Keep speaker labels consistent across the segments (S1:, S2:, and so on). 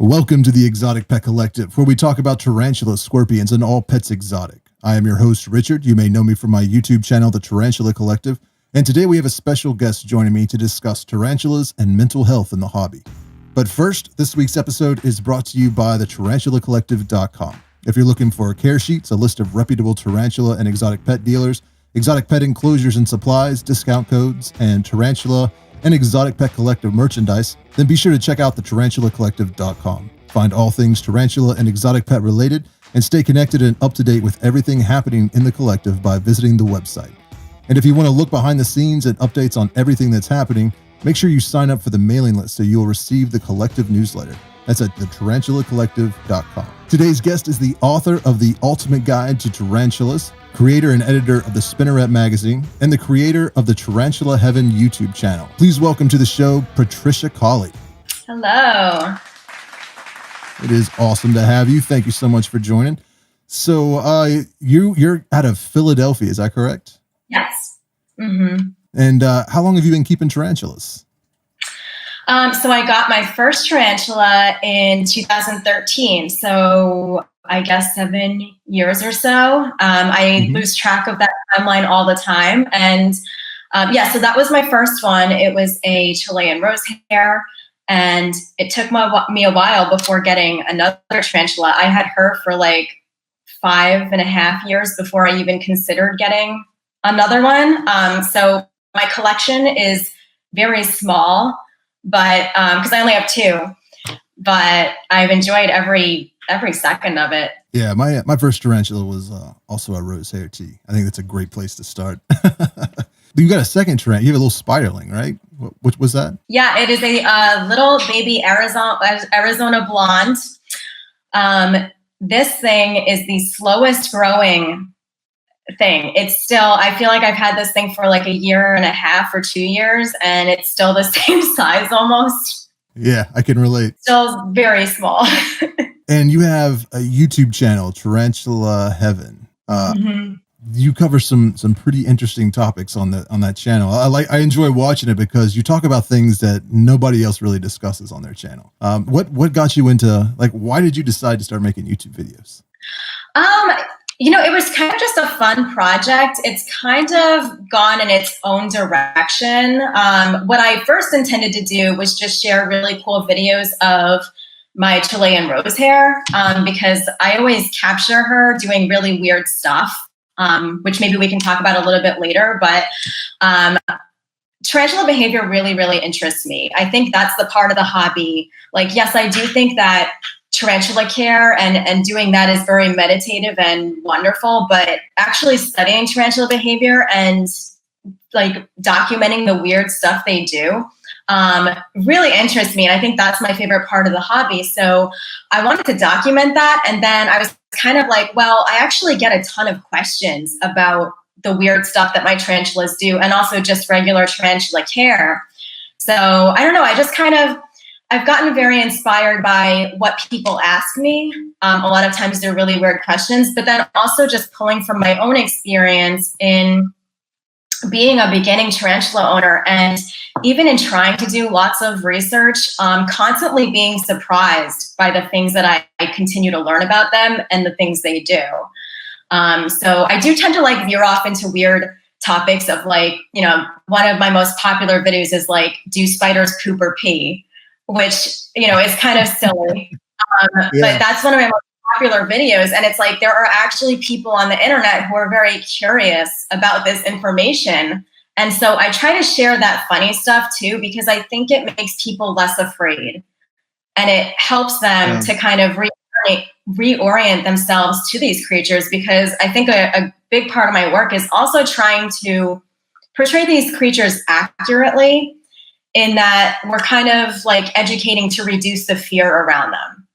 S1: Welcome to the Exotic Pet Collective, where we talk about tarantulas, scorpions, and all pets exotic. I am your host, Richard. You may know me from my YouTube channel, The Tarantula Collective, and today we have a special guest joining me to discuss tarantulas and mental health in the hobby. But first, this week's episode is brought to you by therapeutic.com. If you're looking for care sheets, a list of reputable tarantula and exotic pet dealers, exotic pet enclosures and supplies, discount codes, and tarantula and exotic pet collective merchandise, then be sure to check out therapeutic.com. Find all things tarantula and exotic pet related, and stay connected and up to date with everything happening in the collective by visiting the website. And if you want to look behind the scenes and updates on everything that's happening, make sure you sign up for the mailing list so you'll receive the collective newsletter. That's at therapeutic.com. Today's guest is the author of The Ultimate Guide to Tarantulas, creator and editor of the Spinerette Magazine, and the creator of the Tarantula Heaven YouTube channel. Please welcome to the show, Patricia Colli.
S2: Hello.
S1: It is awesome to have you. Thank you so much for joining. So you're out of Philadelphia, is that correct?
S2: Yes. Mm-hmm.
S1: And how long have you been keeping tarantulas?
S2: So I got my first tarantula in 2013. So I guess 7 years or so. I lose track of that timeline all the time. And so that was my first one. It was a Chilean rose hair. And it took me a while before getting another tarantula. I had her for like 5.5 years before I even considered getting another one. So my collection is very small, but because I only have two, but I've enjoyed every second of it.
S1: Yeah, my first tarantula was also a rose hair tea. I think that's a great place to start. You got a second tarantula. You have a little spiderling, right? What was that?
S2: Yeah, it is a little baby Arizona blonde. This thing is the slowest growing thing. It's still, I feel like I've had this thing for like 1.5 years or 2 years, and it's still the same size almost.
S1: Yeah, I can relate.
S2: Still very small.
S1: And you have a YouTube channel, Tarantula Heaven. You cover some pretty interesting topics on that channel. I enjoy watching it because you talk about things that nobody else really discusses on their channel. What got you into, like, why did you decide to start making YouTube videos?
S2: It was kind of just a fun project. It's kind of gone in its own direction. What I first intended to do was just share really cool videos of my Chilean rose hair, because I always capture her doing really weird stuff, which maybe we can talk about a little bit later. But tarantula behavior really, really interests me. I think that's the part of the hobby. Like, yes, I do think that tarantula care and doing that is very meditative and wonderful, but actually studying tarantula behavior and like documenting the weird stuff they do really interests me. And I think that's my favorite part of the hobby. So I wanted to document that. And then I was kind of like, well, I actually get a ton of questions about the weird stuff that my tarantulas do, and also just regular tarantula care. So I don't know, I've gotten very inspired by what people ask me. A lot of times they're really weird questions, but then also just pulling from my own experience in being a beginning tarantula owner, and even in trying to do lots of research, constantly being surprised by the things that I continue to learn about them and the things they do. So I do tend to like veer off into weird topics of like, one of my most popular videos is like, do spiders poop or pee? Which, is kind of silly. But that's one of my most popular videos. And it's like, there are actually people on the internet who are very curious about this information. And so I try to share that funny stuff too, because I think it makes people less afraid. And it helps them to kind of reorient themselves to these creatures, because I think a big part of my work is also trying to portray these creatures accurately, in that we're kind of like educating to reduce the fear around them.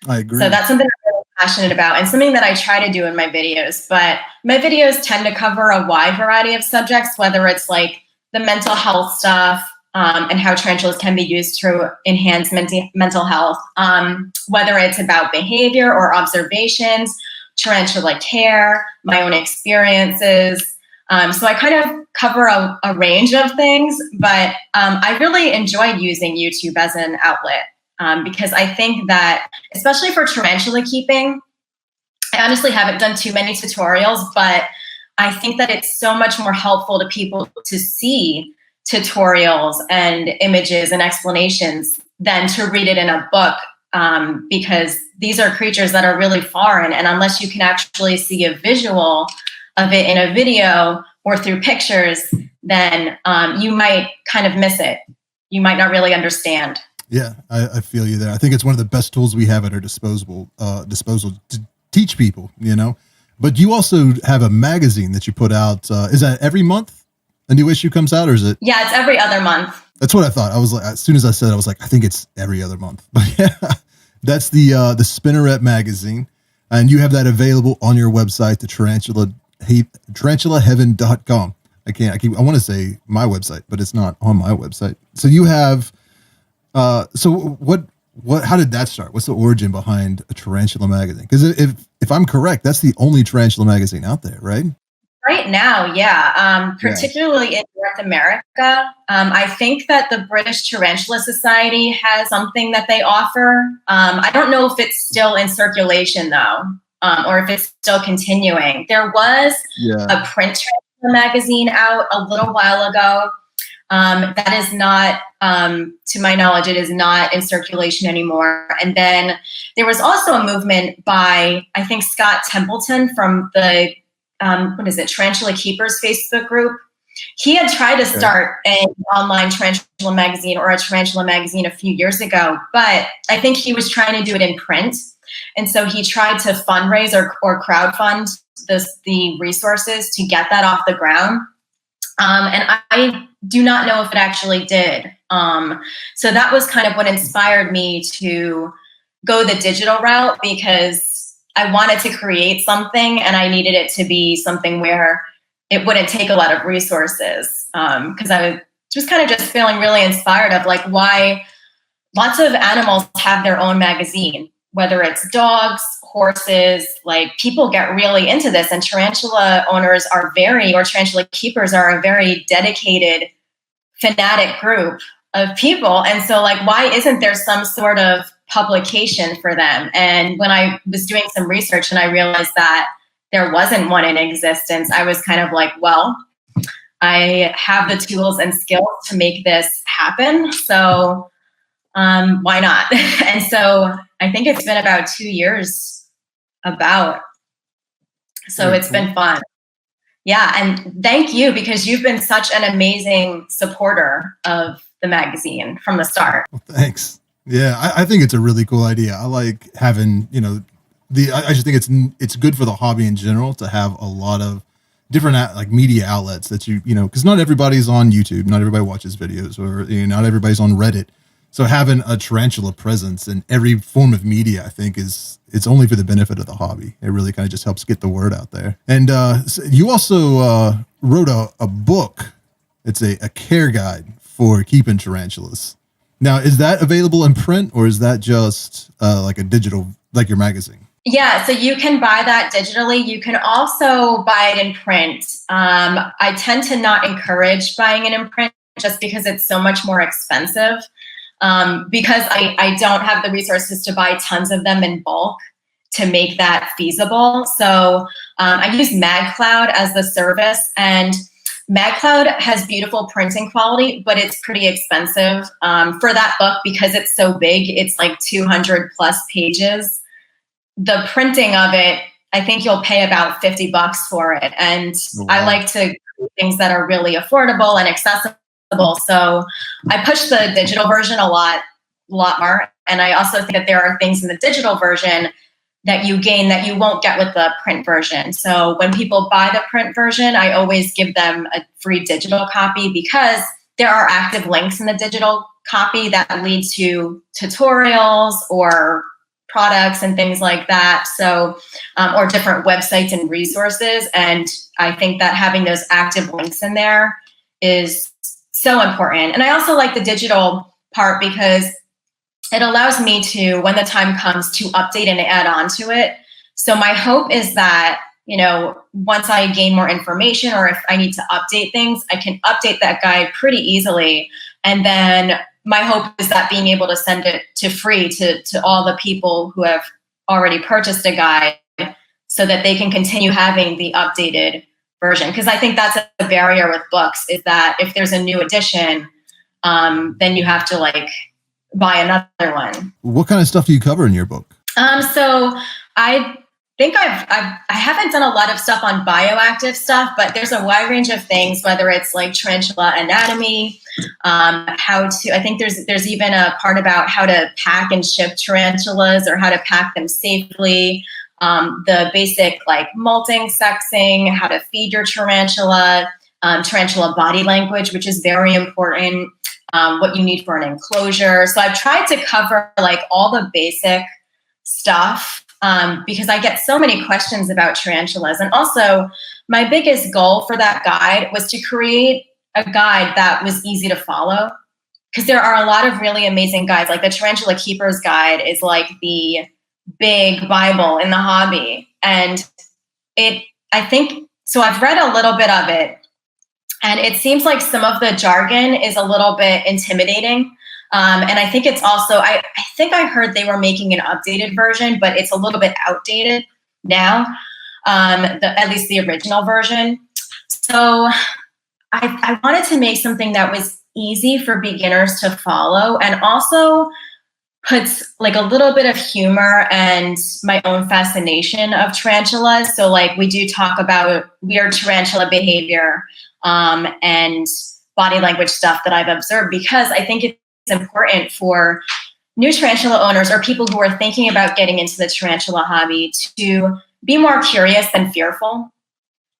S1: I agree.
S2: So that's something I'm really passionate about, and something that I try to do in my videos. But my videos tend to cover a wide variety of subjects, whether it's like the mental health stuff, and how tarantulas can be used to enhance mental health, whether it's about behavior or observations, tarantula care, my own experiences. So I kind of cover a range of things, but I really enjoyed using YouTube as an outlet. because I think that, especially for tarantula keeping, I honestly haven't done too many tutorials, but I think that it's so much more helpful to people to see tutorials and images and explanations than to read it in a book, because these are creatures that are really foreign, and unless you can actually see a visual of it in a video or through pictures, then you might kind of miss it. You might not really understand.
S1: Yeah, I feel you there. I think it's one of the best tools we have at our disposal to teach people, you know. But you also have a magazine that you put out. Is that every month a new issue comes out, or is it?
S2: Yeah, it's every other month.
S1: That's what I thought. I was like, as soon as I said it, I was like, I think it's every other month. But yeah, that's the Spinerette Magazine, and you have that available on your website, the tarantulaheaven.com. I want to say my website, but it's not on my website. So you have, so what, how did that start? What's the origin behind a tarantula magazine? Because if I'm correct, that's the only tarantula magazine out there, right?
S2: Right now, yeah. Particularly in North America. I think that the British Tarantula Society has something that they offer. I don't know if it's still in circulation though, or if it's still continuing. There was a print tarantula magazine out a little while ago. That is not, to my knowledge, it is not in circulation anymore. And then there was also a movement by, I think, Scott Templeton from the Tarantula Keepers Facebook group. He had tried to start an online tarantula magazine or a tarantula magazine a few years ago, but I think he was trying to do it in print. And so he tried to fundraise or crowdfund the resources to get that off the ground. And I do not know if it actually did. So that was kind of what inspired me to go the digital route, because I wanted to create something and I needed it to be something where it wouldn't take a lot of resources. Because I was just kind of just feeling really inspired of like why lots of animals have their own magazine, whether it's dogs, horses, like people get really into this, and tarantula owners or tarantula keepers are a very dedicated, fanatic group of people. And so like, why isn't there some sort of publication for them? And when I was doing some research and I realized that there wasn't one in existence, I was kind of like, well, I have the tools and skills to make this happen. So why not? And so I think it's been about 2 years So it's been fun. Yeah. And thank you, because you've been such an amazing supporter of the magazine from the start.
S1: Well, thanks. Yeah, I think it's a really cool idea. I like having, I just think it's good for the hobby in general to have a lot of different like media outlets that because not everybody's on YouTube, not everybody watches videos, or not everybody's on Reddit. So having a tarantula presence in every form of media, I think it's only for the benefit of the hobby. It really kind of just helps get the word out there. And so you also wrote a book. It's a care guide for keeping tarantulas. Now, is that available in print, or is that just like a digital, like your magazine?
S2: Yeah, so you can buy that digitally. You can also buy it in print. I tend to not encourage buying it in print just because it's so much more expensive. Because I don't have the resources to buy tons of them in bulk to make that feasible. So I use MagCloud as the service, and MagCloud has beautiful printing quality, but it's pretty expensive for that book because it's so big. It's like 200 plus pages. The printing of it, I think you'll pay about $50 for it. And wow. I like to do things that are really affordable and accessible. So I push the digital version a lot more. And I also think that there are things in the digital version that you gain that you won't get with the print version. So when people buy the print version, I always give them a free digital copy, because there are active links in the digital copy that lead to tutorials or products and things like that. So, or different websites and resources. And I think that having those active links in there is so important. And I also like the digital part because it allows me to, when the time comes, to update and add on to it. So my hope is that, once I gain more information, or if I need to update things, I can update that guide pretty easily. And then my hope is that being able to send it to free to all the people who have already purchased a guide so that they can continue having the updated version. Because I think that's a barrier with books, is that if there's a new edition, then you have to like buy another one.
S1: What kind of stuff do you cover in your book?
S2: So I think I haven't done a lot of stuff on bioactive stuff, but there's a wide range of things, whether it's like tarantula anatomy, I think there's even a part about how to pack and ship tarantulas or how to pack them safely. The basic like molting, sexing, how to feed your tarantula, tarantula body language, which is very important, what you need for an enclosure. So I've tried to cover like all the basic stuff because I get so many questions about tarantulas. And also my biggest goal for that guide was to create a guide that was easy to follow, because there are a lot of really amazing guides. Like the Tarantula Keeper's Guide is like the big Bible in the hobby. And I think, so I've read a little bit of it, and it seems like some of the jargon is a little bit intimidating. And I think it's also, I think I heard they were making an updated version, but it's a little bit outdated now, at least the original version. So I wanted to make something that was easy for beginners to follow and also puts like a little bit of humor and my own fascination of tarantulas. So like we do talk about weird tarantula behavior and body language stuff that I've observed, because I think it's important for new tarantula owners or people who are thinking about getting into the tarantula hobby to be more curious than fearful.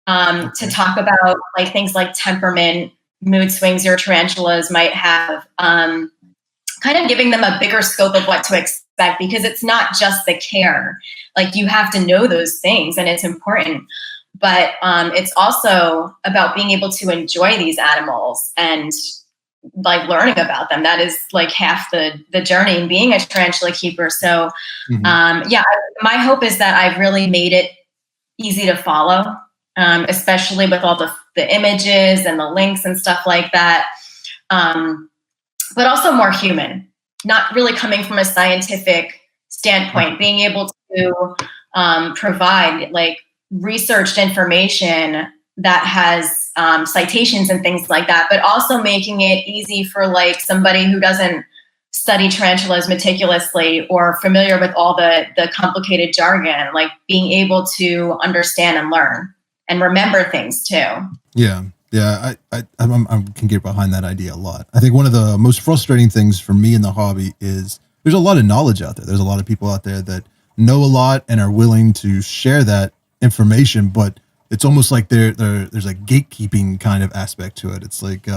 S2: To talk about like things like temperament, mood swings your tarantulas might have, kind of giving them a bigger scope of what to expect, because it's not just the care. Like you have to know those things and it's important, but it's also about being able to enjoy these animals and like learning about them. That is like half the journey in being a tarantula keeper. So my hope is that I've really made it easy to follow. Especially with all the images and the links and stuff like that. But also more human, not really coming from a scientific standpoint, being able to provide like researched information that has citations and things like that, but also making it easy for like somebody who doesn't study tarantulas meticulously or familiar with all the complicated jargon, like being able to understand and learn and remember things too.
S1: Yeah. I can get behind that idea a lot. I think one of the most frustrating things for me in the hobby is there's a lot of knowledge out there. There's a lot of people out there that know a lot and are willing to share that information, but it's almost like there's a gatekeeping kind of aspect to it. It's like,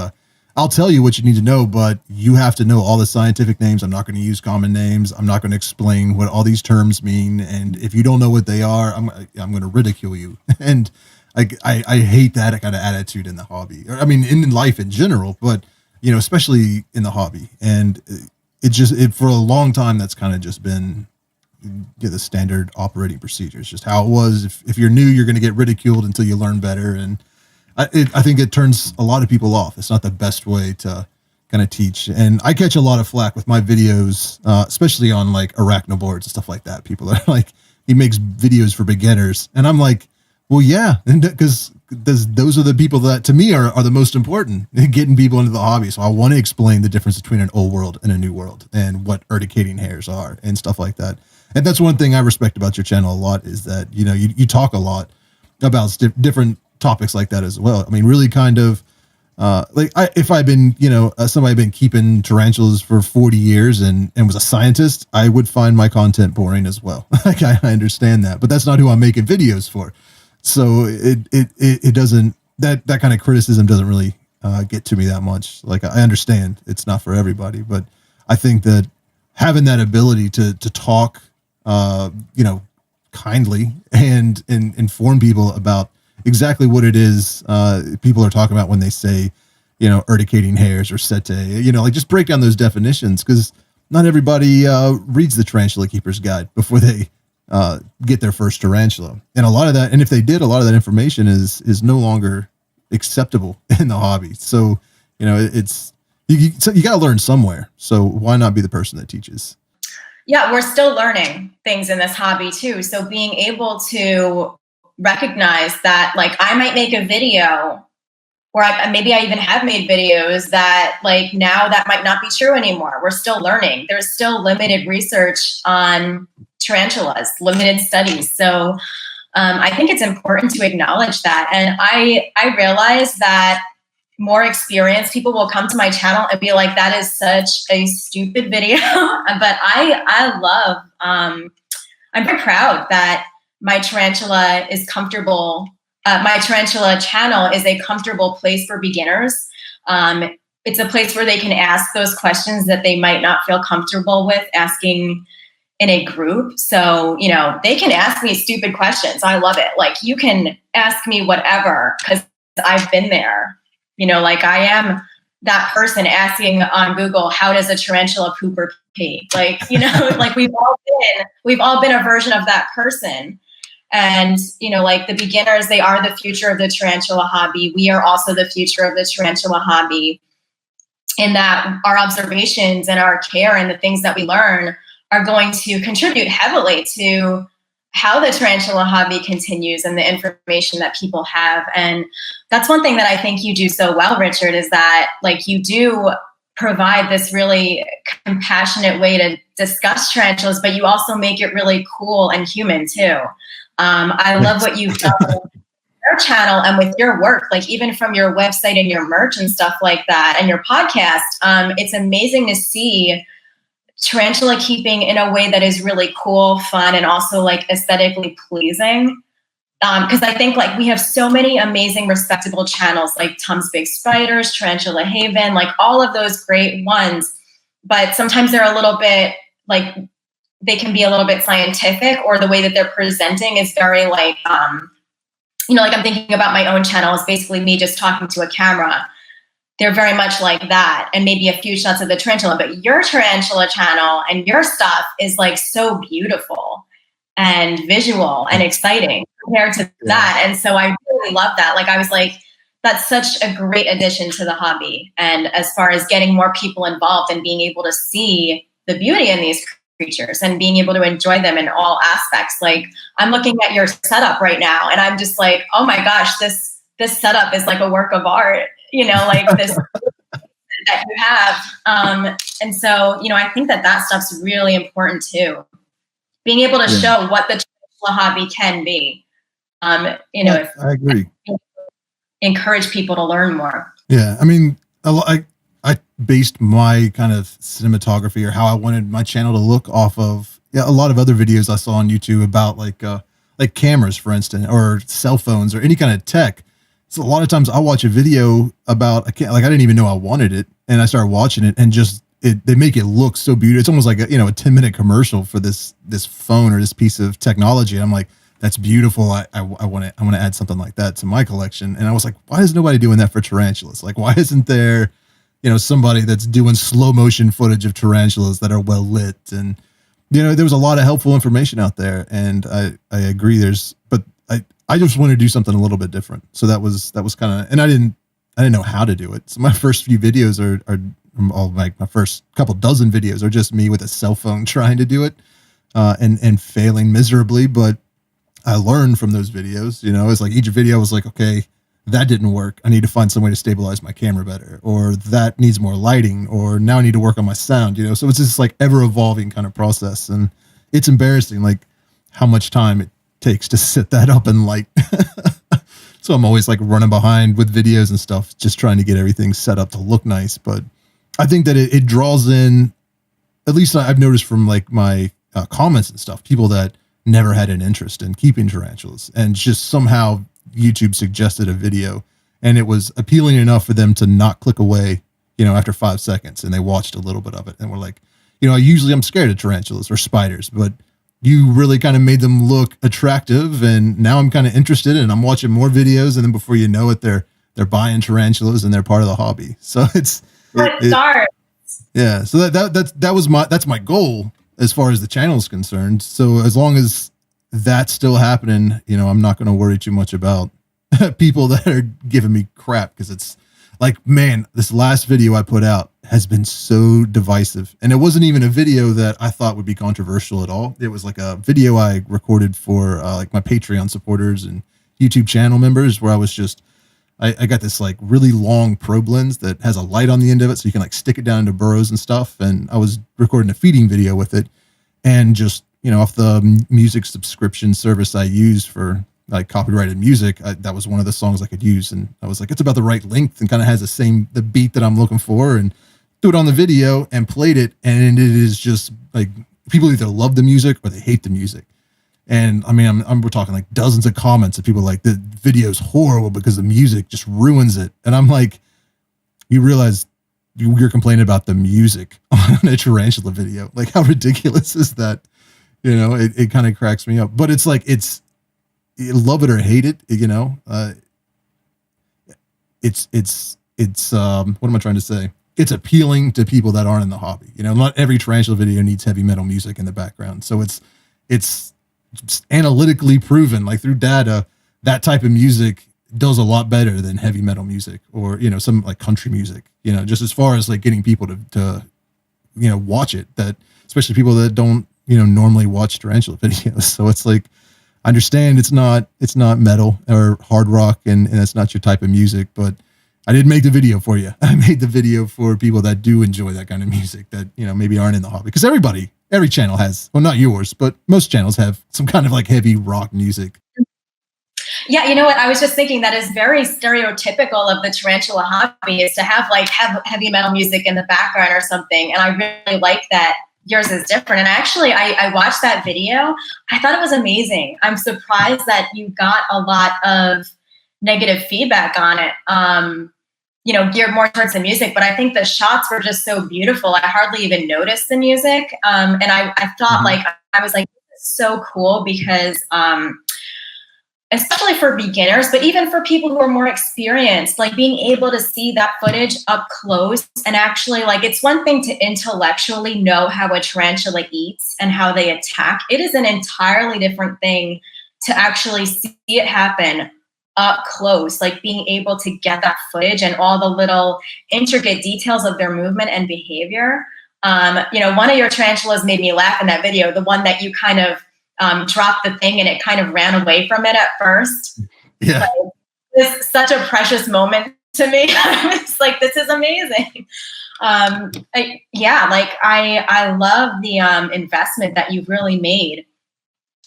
S1: I'll tell you what you need to know, but you have to know all the scientific names. I'm not going to use common names. I'm not going to explain what all these terms mean. And if you don't know what they are, I'm going to ridicule you. And I hate that kind of attitude in the hobby. I mean, in life in general, but especially in the hobby. And it for a long time, that's kind of just been the standard operating procedure. It's just how it was. If you're new, you're going to get ridiculed until you learn better. And I think it turns a lot of people off. It's not the best way to kind of teach. And I catch a lot of flack with my videos, especially on like arachnoboards and stuff like that. People are like, he makes videos for beginners. And I'm like, well, yeah, because those are the people that to me are the most important, getting people into the hobby. So I want to explain the difference between an old world and a new world and what urticating hairs are and stuff like that. And that's one thing I respect about your channel a lot, is that, you talk a lot about different topics like that as well. I mean, really kind of if I've been, somebody been keeping tarantulas for 40 years and was a scientist, I would find my content boring as well. Like I understand that, but that's not who I'm making videos for. So it doesn't, that kind of criticism doesn't really get to me that much. Like I understand it's not for everybody, but I think that having that ability to talk, kindly and inform people about exactly what it is people are talking about when they say, urticating hairs or setae, like just break down those definitions, because not everybody reads the Tarantula Keeper's Guide before they get their first tarantula. And a lot of that, and if they did, a lot of that information is no longer acceptable in the hobby. So, it's So you got to learn somewhere. So why not be the person that teaches?
S2: Yeah, we're still learning things in this hobby too. So being able to recognize that, like, I might make a video, or maybe I even have made videos that, like, now that might not be true anymore. We're still learning. There's still limited research on tarantulas, limited studies. So I think it's important to acknowledge that. And I realize that more experienced people will come to my channel and be like, that is such a stupid video. But I love, I'm very proud that my tarantula is comfortable. My tarantula channel is a comfortable place for beginners. It's a place where they can ask those questions that they might not feel comfortable with asking in a group. So, you know, they can ask me stupid questions. I love it. Like, you can ask me whatever, because I've been there. You know, like, I am that person asking on Google, how does a tarantula poop or pee? Like, you know, like, we've all been a version of that person. And, you know, like, the beginners, they are the future of the tarantula hobby. We are also the future of the tarantula hobby, in that our observations and our care and the things that we learn are going to contribute heavily to how the tarantula hobby continues and the information that people have. And that's one thing that I think you do so well, Richard, is that, like, you do provide this really compassionate way to discuss tarantulas, but you also make it really cool and human too. I love what you've done with your channel and with your work, like, even from your website and your merch and stuff like that, and your podcast. It's amazing to see tarantula keeping in a way that is really cool, fun, and also, like, aesthetically pleasing. Because I think, like, we have so many amazing, respectable channels, like Tom's Big Spiders, Tarantula Haven, like, all of those great ones. But sometimes they're a little bit, like, they can be a little bit scientific, or the way that they're presenting is very, like, you know, like, I'm thinking about my own channel is basically me just talking to a camera. They're very much like that, and maybe a few shots of the tarantula. But your tarantula channel and your stuff is, like, so beautiful and visual and exciting compared to that. And so I really love that. Like, I was like, that's such a great addition to the hobby. And as far as getting more people involved and being able to see the beauty in these creatures and being able to enjoy them in all aspects. Like, I'm looking at your setup right now and I'm just like, oh my gosh, this setup is like a work of art, you know, like this that you have. And so, you know, I think that stuff's really important too. Being able to show what the hobby can be. You know,
S1: I agree.
S2: Encourage people to learn more.
S1: Yeah. I mean, I based my kind of cinematography, or how I wanted my channel to look, off of a lot of other videos I saw on YouTube about like cameras, for instance, or cell phones, or any kind of tech. So a lot of times I watch a video about I didn't even know I wanted it, and I started watching it, and just they make it look so beautiful. It's almost like a 10-minute commercial for this phone or this piece of technology. I'm like, that's beautiful. I want to add something like that to my collection. And I was like, why is nobody doing that for tarantulas? Like, why isn't there somebody that's doing slow motion footage of tarantulas that are well lit? And there was a lot of helpful information out there, and I agree. But I just want to do something a little bit different. So that was kind of, and I didn't know how to do it. So my first few videos are all, like, my first couple dozen videos are just me with a cell phone trying to do it, and failing miserably. But I learned from those videos. It's like each video was like, okay, that didn't work. I need to find some way to stabilize my camera better, or that needs more lighting, or now I need to work on my sound, so it's just like ever evolving kind of process. And it's embarrassing, like, how much time it takes to set that up and light. So I'm always like running behind with videos and stuff, just trying to get everything set up to look nice. But I think that it draws in, at least I've noticed from like my comments and stuff, people that never had an interest in keeping tarantulas, and just somehow YouTube suggested a video and it was appealing enough for them to not click away, after 5 seconds, and they watched a little bit of it and were like, usually I'm scared of tarantulas or spiders, but you really kind of made them look attractive, and now I'm kind of interested, and I'm watching more videos, and then before you know it, they're buying tarantulas and they're part of the hobby. So yeah. So that's my goal as far as the channel is concerned. So as long as that's still happening, I'm not going to worry too much about people that are giving me crap, because Like, man, this last video I put out has been so divisive. And it wasn't even a video that I thought would be controversial at all. It was like a video I recorded for like my Patreon supporters and YouTube channel members, where I was just, I got this like really long probe lens that has a light on the end of it, so you can like stick it down into burrows and stuff. And I was recording a feeding video with it, and just, you know, off the music subscription service I use for like copyrighted music, that was one of the songs I could use. And I was like, it's about the right length and kind of has the beat that I'm looking for, and threw it on the video and played it. And it is just like, people either love the music or they hate the music. And I mean, we're talking like dozens of comments of people like, the video's horrible because the music just ruins it. And I'm like, you realize you're complaining about the music on a tarantula video. Like, how ridiculous is that? You know, it kind of cracks me up. But it's like, you love it or hate it, you know. It's what am I trying to say? It's appealing to people that aren't in the hobby. You know, not every tarantula video needs heavy metal music in the background. So it's analytically proven, like through data, that type of music does a lot better than heavy metal music, or, you know, some like country music, you know, just as far as like getting people to you know, watch it, that especially people that don't, you know, normally watch tarantula videos. So it's like, I understand it's not metal or hard rock, and it's not your type of music, but I did make the video for you. I made the video for people that do enjoy that kind of music, that, you know, maybe aren't in the hobby. Because every channel has, well, not yours, but most channels have some kind of like heavy rock music.
S2: Yeah, you know what? I was just thinking that is very stereotypical of the tarantula hobby, is to have like heavy metal music in the background or something. And I really like that yours is different. And actually, I watched that video. I thought it was amazing. I'm surprised that you got a lot of negative feedback on it. You know, geared more towards the music, but I think the shots were just so beautiful. I hardly even noticed the music. And I thought, like, I was like, this is so cool, because especially for beginners, but even for people who are more experienced, like being able to see that footage up close and actually, like, it's one thing to intellectually know how a tarantula eats and how they attack. It is an entirely different thing to actually see it happen up close, like being able to get that footage and all the little intricate details of their movement and behavior. You know, one of your tarantulas made me laugh in that video, the one that you kind of dropped the thing and it kind of ran away from it at first.
S1: Yeah.
S2: It was such a precious moment to me. I was like, this is amazing. I love the investment that you've really made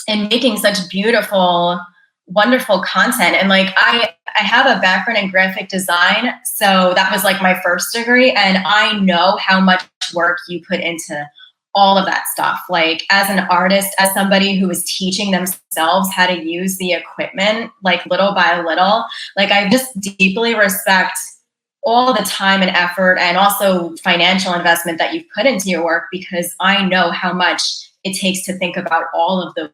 S2: in making such beautiful, wonderful content. And like, I have a background in graphic design, so that was like my first degree, and I know how much work you put into all of that stuff. Like, as an artist, as somebody who is teaching themselves how to use the equipment, like little by little, like I just deeply respect all the time and effort and also financial investment that you've put into your work, because I know how much it takes to think about all of those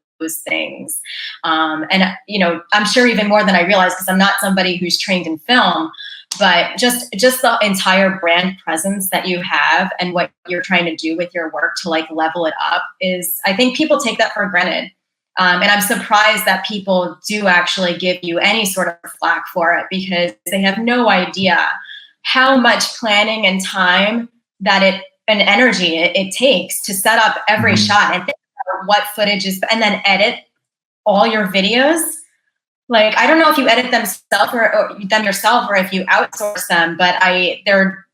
S2: things. And, you know, I'm sure even more than I realize, because I'm not somebody who's trained in film, but just the entire brand presence that you have and what you're trying to do with your work to like level it up is, I think people take that for granted. And I'm surprised that people do actually give you any sort of flack for it, because they have no idea how much planning and time and energy it takes to set up every shot and think about what footage is, and then edit all your videos. Like, I don't know if you edit them yourself or if you outsource them, but they're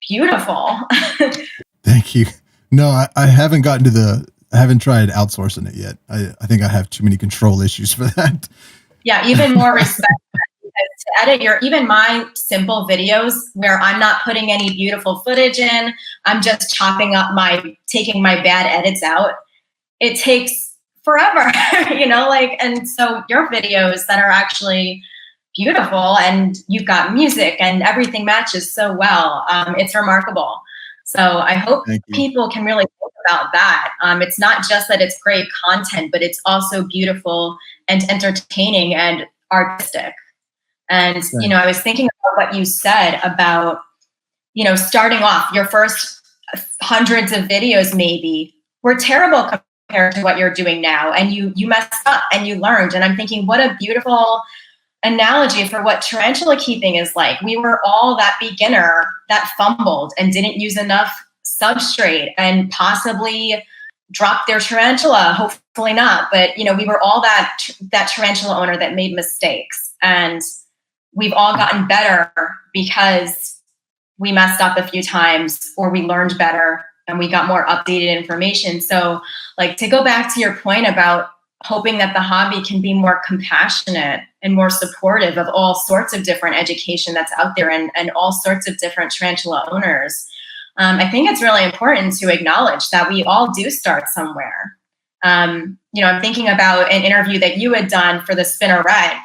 S2: beautiful.
S1: Thank you. No, I haven't I haven't tried outsourcing it yet. I think I have too many control issues for that.
S2: Yeah, even more respect to edit even my simple videos where I'm not putting any beautiful footage in. I'm just taking my bad edits out. It takes forever, you know, like, and so your videos that are actually beautiful and you've got music and everything matches so well. It's remarkable. So I hope people can really think about that. It's not just that it's great content, but it's also beautiful and entertaining and artistic. And, you know, I was thinking about what you said about, you know, starting off your first hundreds of videos maybe were terrible compared to what you're doing now. And you messed up and you learned. And I'm thinking, what a beautiful analogy for what tarantula keeping is like. We were all that beginner that fumbled and didn't use enough substrate and possibly dropped their tarantula. Hopefully not, but we were all that tarantula owner that made mistakes, and we've all gotten better because we messed up a few times, or we learned better and we got more updated information. So, like, to go back to your point about hoping that the hobby can be more compassionate and more supportive of all sorts of different education that's out there, and all sorts of different tarantula owners. I think it's really important to acknowledge that we all do start somewhere. I'm thinking about an interview that you had done for the Spinerette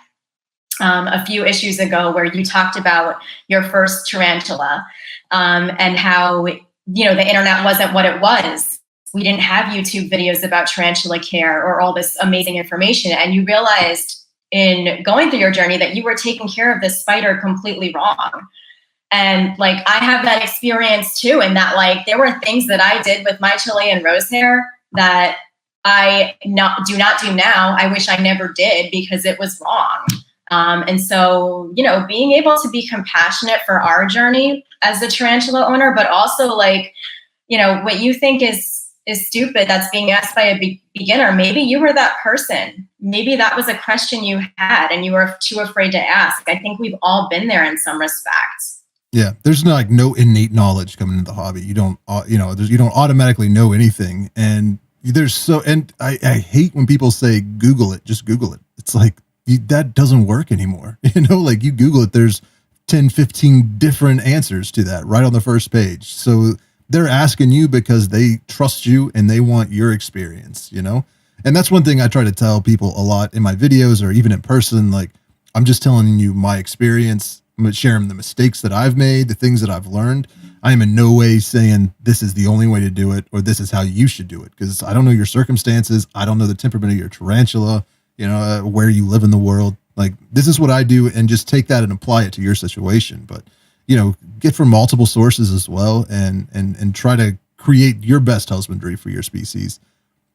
S2: a few issues ago, where you talked about your first tarantula, and how, the internet wasn't what it was. We didn't have YouTube videos about tarantula care or all this amazing information. And you realized in going through your journey that you were taking care of this spider completely wrong. And like, I have that experience too, in that, like, there were things that I did with my Chilean rose hair that I do not do now. I wish I never did, because it was wrong. And so, being able to be compassionate for our journey as a tarantula owner, but also, like, what you think is stupid that's being asked by a beginner. Maybe you were that person. Maybe that was a question you had and you were too afraid to ask. I think we've all been there in some respects.
S1: Yeah, there's no innate knowledge coming into the hobby. You don't, you don't automatically know anything. And I hate when people say, Google it, just Google it. It's like, that doesn't work anymore. Like, you Google it, there's 10, 15 different answers to that right on the first page. So they're asking you because they trust you and they want your experience, And that's one thing I try to tell people a lot in my videos, or even in person. Like, I'm just telling you my experience. I'm sharing the mistakes that I've made, the things that I've learned. I am in no way saying this is the only way to do it, or this is how you should do it, because I don't know your circumstances. I don't know the temperament of your tarantula, where you live in the world. Like, this is what I do, and just take that and apply it to your situation. But, get from multiple sources as well, and try to create your best husbandry for your species.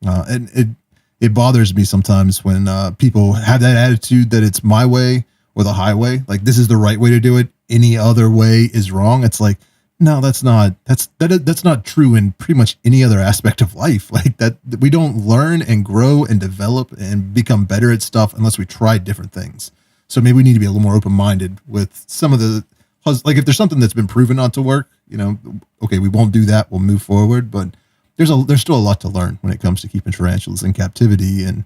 S1: And it bothers me sometimes when people have that attitude that it's my way or the highway. Like, this is the right way to do it. Any other way is wrong. It's like, no, that's not true in pretty much any other aspect of life. Like, that we don't learn and grow and develop and become better at stuff unless we try different things. So maybe we need to be a little more open-minded with some of the, like, if there's something that's been proven not to work, okay, we won't do that. We'll move forward. But there's still a lot to learn when it comes to keeping tarantulas in captivity. And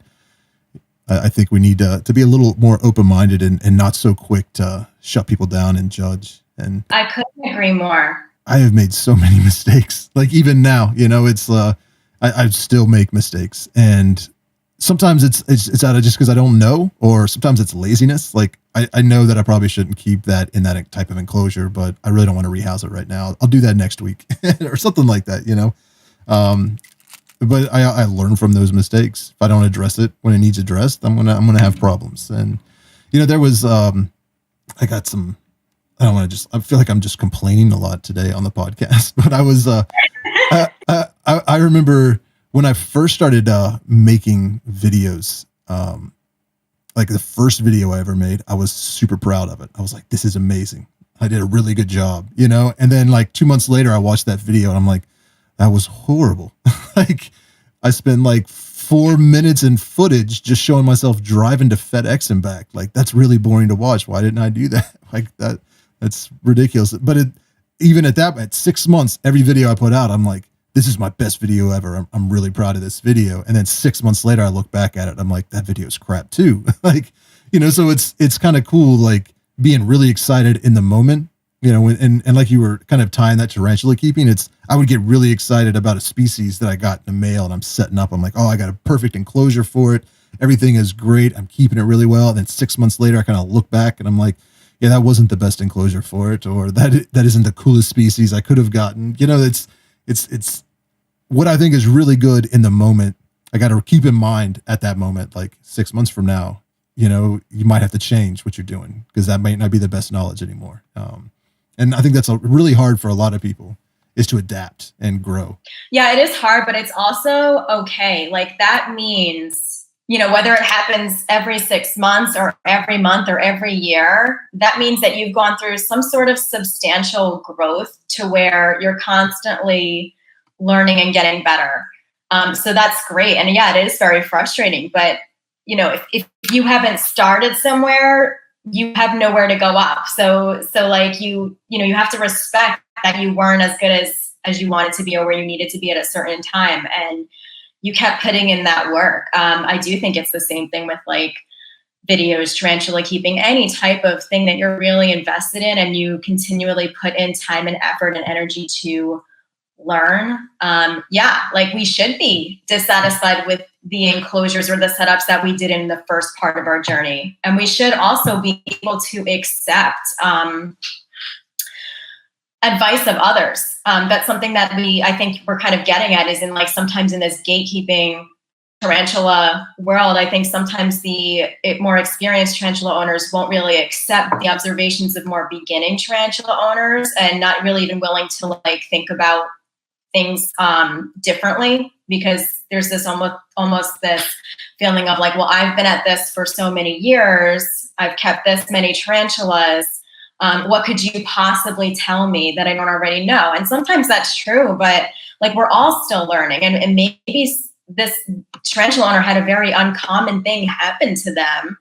S1: I think we need to be a little more open-minded and not so quick to shut people down and judge. And
S2: I couldn't agree more.
S1: I have made so many mistakes. Like, even now, it's I still make mistakes, and sometimes it's out of just because I don't know, or sometimes it's laziness. Like, I know that I probably shouldn't keep that in that type of enclosure, but I really don't want to rehouse it right now. I'll do that next week or something like that, But I learn from those mistakes. If I don't address it when it needs addressed, I'm gonna have problems. And there was I got some. I feel like I'm just complaining a lot today on the podcast, but I was, I remember when I first started, making videos, like the first video I ever made, I was super proud of it. I was like, this is amazing. I did a really good job, and then like 2 months later, I watched that video and I'm like, that was horrible. Like, I spent like 4 minutes in footage just showing myself driving to FedEx and back. Like, that's really boring to watch. Why didn't I do that? Like, that's ridiculous. But even at 6 months, every video I put out, I'm like, this is my best video ever. I'm really proud of this video. And then 6 months later, I look back at it. I'm like, that video is crap too. Like, so it's kind of cool, like, being really excited in the moment, and like you were kind of tying that to tarantula keeping. I would get really excited about a species that I got in the mail and I'm setting up. I'm like, oh, I got a perfect enclosure for it. Everything is great. I'm keeping it really well. And then 6 months later, I kind of look back and I'm like, yeah, that wasn't the best enclosure for it, or that isn't the coolest species I could have gotten. It's what I think is really good in the moment. I got to keep in mind at that moment, like 6 months from now, you might have to change what you're doing because that might not be the best knowledge anymore. And I think that's really hard for a lot of people, is to adapt and grow.
S2: Yeah, it is hard, but it's also okay. Like, that means whether it happens every 6 months or every month or every year, that means that you've gone through some sort of substantial growth to where you're constantly learning and getting better. So that's great. And yeah, it is very frustrating, but if you haven't started somewhere, you have nowhere to go up. So like you have to respect that you weren't as good as you wanted to be or where you needed to be at a certain time. And you kept putting in that work. I do think it's the same thing with like videos, tarantula keeping, any type of thing that you're really invested in and you continually put in time and effort and energy to learn. Like we should be dissatisfied with the enclosures or the setups that we did in the first part of our journey. And we should also be able to accept advice of others. That's something that I think we're kind of getting at is in like sometimes in this gatekeeping tarantula world, I think sometimes the more experienced tarantula owners won't really accept the observations of more beginning tarantula owners and not really even willing to like think about things differently, because there's this almost this feeling of like, well, I've been at this for so many years, I've kept this many tarantulas. What could you possibly tell me that I don't already know? And sometimes that's true, but like we're all still learning, and maybe this tarantula owner had a very uncommon thing happen to them.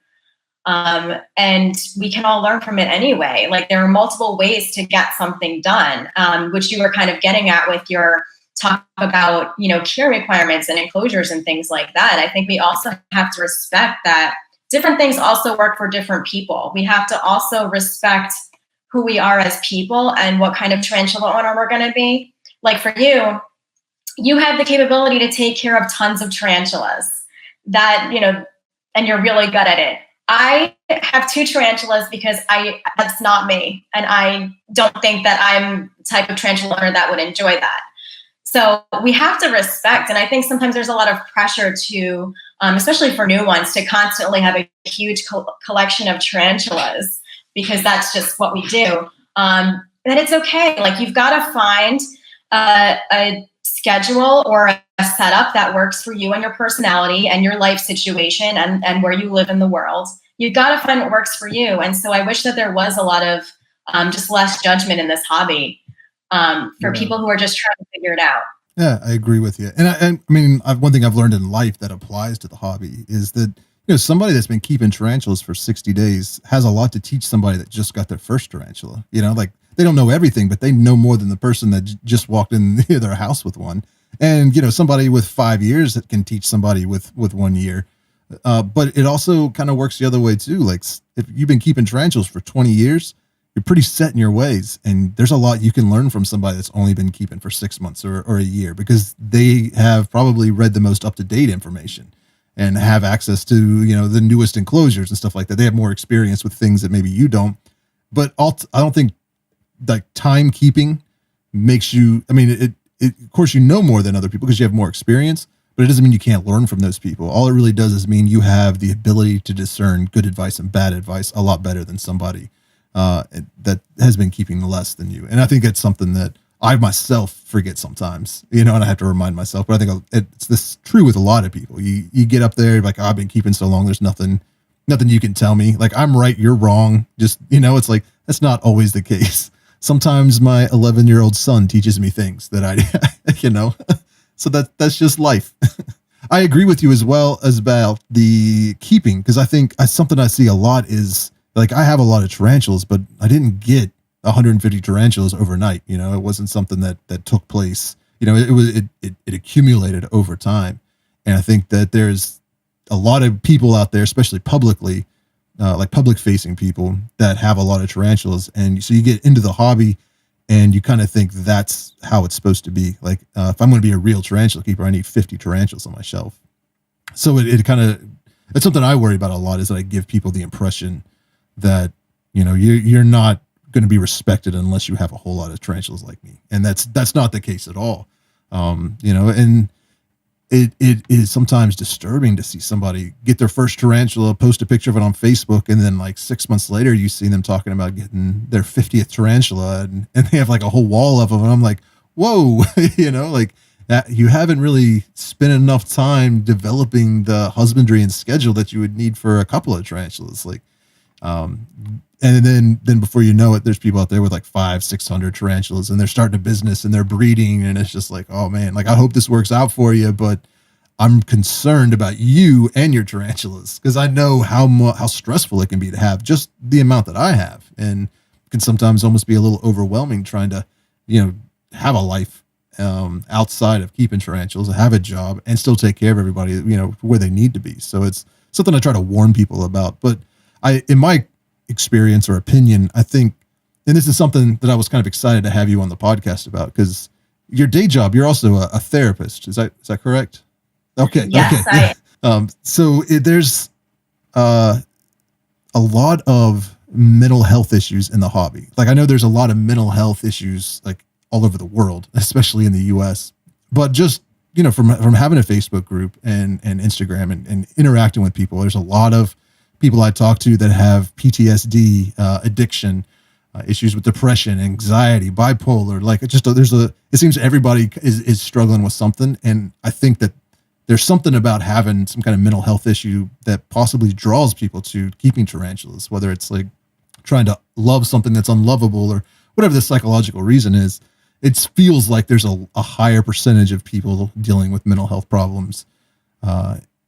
S2: And we can all learn from it anyway. Like there are multiple ways to get something done, which you were kind of getting at with your talk about, care requirements and enclosures and things like that. I think we also have to respect that different things also work for different people. We have to also respect who we are as people and what kind of tarantula owner we're going to be. Like for you, you have the capability to take care of tons of tarantulas that, and you're really good at it. I have 2 tarantulas because that's not me. And I don't think that I'm the type of tarantula owner that would enjoy that. So we have to respect, and I think sometimes there's a lot of pressure to, especially for new ones, to constantly have a huge collection of tarantulas because that's just what we do. And it's okay. Like you've got to find a schedule or a setup that works for you and your personality and your life situation and where you live in the world. You've got to find what works for you. And so I wish that there was a lot of just less judgment in this hobby for people who are just trying to figure it out.
S1: Yeah, I agree with you. And I mean, one thing I've learned in life that applies to the hobby is that, somebody that's been keeping tarantulas for 60 days has a lot to teach somebody that just got their first tarantula. Like they don't know everything, but they know more than the person that just walked in their house with one. And, somebody with 5 years that can teach somebody with 1 year. But it also kind of works the other way too. Like if you've been keeping tarantulas for 20 years, you're pretty set in your ways. And there's a lot you can learn from somebody that's only been keeping for 6 months or a year, because they have probably read the most up-to-date information and have access to, the newest enclosures and stuff like that. They have more experience with things that maybe you don't. But I don't think like timekeeping makes you, it of course, more than other people because you have more experience, but it doesn't mean you can't learn from those people. All it really does is mean you have the ability to discern good advice and bad advice a lot better than somebody that has been keeping less than you. And I think it's something that I myself forget sometimes, and I have to remind myself, but I think it's this true with a lot of people. You get up there like, I've been keeping so long, there's nothing you can tell me. Like I'm right, you're wrong. Just, it's like, that's not always the case. Sometimes my 11-year-old son teaches me things that so that's just life. I agree with you as well as about the keeping, because I think something I see a lot is like, I have a lot of tarantulas, but I didn't get 150 tarantulas overnight. It wasn't something that took place. It accumulated over time. And I think that there's a lot of people out there, especially publicly, like public facing people that have a lot of tarantulas. And so you get into the hobby and you kind of think that's how it's supposed to be. Like, if I'm going to be a real tarantula keeper, I need 50 tarantulas on my shelf. So it's something I worry about a lot, is that I give people the impression that, you're not going to be respected unless you have a whole lot of tarantulas like me. And that's not the case at all. And it is sometimes disturbing to see somebody get their first tarantula, post a picture of it on Facebook, and then like 6 months later, you see them talking about getting their 50th tarantula, and they have like a whole wall of them. And I'm like, whoa, like that you haven't really spent enough time developing the husbandry and schedule that you would need for a couple of tarantulas. Like, um, and then before you know it, there's people out there with like 500-600 tarantulas, and they're starting a business and they're breeding, and it's just like, oh man, like I hope this works out for you, but I'm concerned about you and your tarantulas because I know how stressful it can be to have just the amount that I have, and can sometimes almost be a little overwhelming trying to, have a life outside of keeping tarantulas, have a job, and still take care of everybody, where they need to be. So it's something I try to warn people about. But in my experience or opinion, I think, and this is something that I was kind of excited to have you on the podcast about, because your day job, you're also a therapist. Is that correct? Okay.
S2: Yes,
S1: Okay. So there's a lot of mental health issues in the hobby. Like I know there's a lot of mental health issues like all over the world, especially in the US, but just, from having a Facebook group and Instagram and interacting with people, there's a lot of people I talk to that have PTSD, addiction, issues with depression, anxiety, bipolar. Like it seems everybody is struggling with something. And I think that there's something about having some kind of mental health issue that possibly draws people to keeping tarantulas, whether it's like trying to love something that's unlovable or whatever the psychological reason is. It feels like there's a higher percentage of people dealing with mental health problems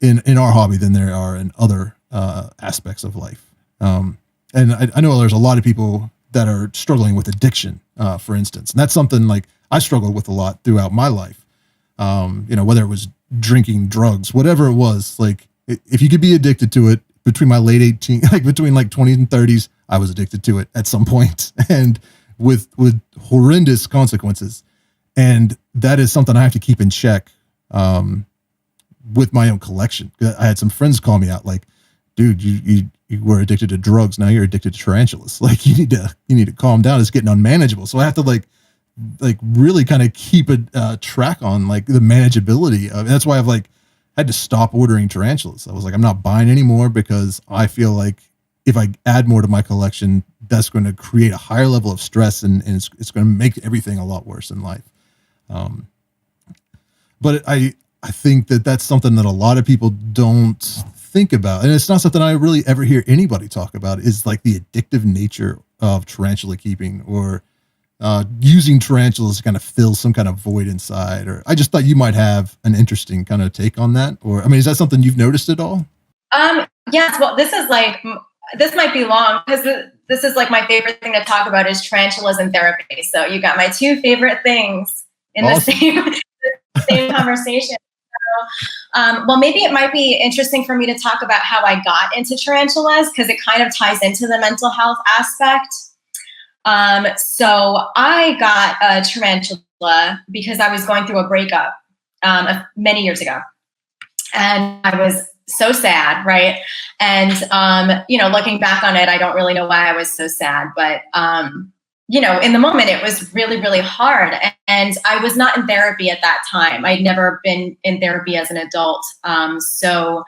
S1: in our hobby than there are in other aspects of life. And I know there's a lot of people that are struggling with addiction, for instance, and that's something like I struggled with a lot throughout my life. Whether it was drinking, drugs, whatever it was, like if you could be addicted to it between my late 18, like between like 20s and 30s, I was addicted to it at some point, and with horrendous consequences. And that is something I have to keep in check, with my own collection. I had some friends call me out like, dude, you were addicted to drugs. Now you're addicted to tarantulas. Like you need to calm down. It's getting unmanageable. So I have to like really kind of keep a track on like the manageability of, and that's why I've like had to stop ordering tarantulas. I was like, I'm not buying anymore because I feel like if I add more to my collection, that's going to create a higher level of stress, and it's going to make everything a lot worse in life. But I think that that's something that a lot of people don't think about. And it's not something I really ever hear anybody talk about, is like the addictive nature of tarantula keeping, or using tarantulas to kind of fill some kind of void inside. Or I just thought you might have an interesting kind of take on that. Or, I mean, is that something you've noticed at all?
S2: Yes. Well, this might be long because this is like my favorite thing to talk about is tarantulas and therapy. So you got my two favorite things in awesome. the same conversation. Well, maybe it might be interesting for me to talk about how I got into tarantulas, because it kind of ties into the mental health aspect. So I got a tarantula because I was going through a breakup many years ago, and I was so sad, right? And looking back on it, I don't really know why I was so sad, but in the moment, it was really, really hard. And I was not in therapy at that time. I'd never been in therapy as an adult. So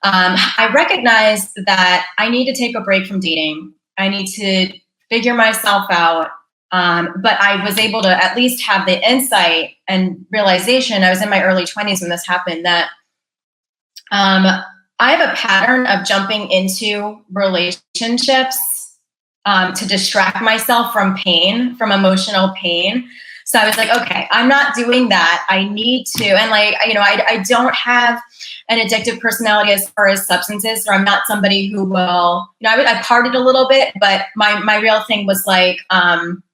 S2: I recognized that I need to take a break from dating. I need to figure myself out. But I was able to at least have the insight and realization. I was in my early 20s when this happened, that I have a pattern of jumping into relationships to distract myself from pain, from emotional pain. So I was like, okay, I'm not doing that. I need to. And I don't have an addictive personality as far as substances. So I'm not somebody who will, I partied a little bit, but my real thing was like, I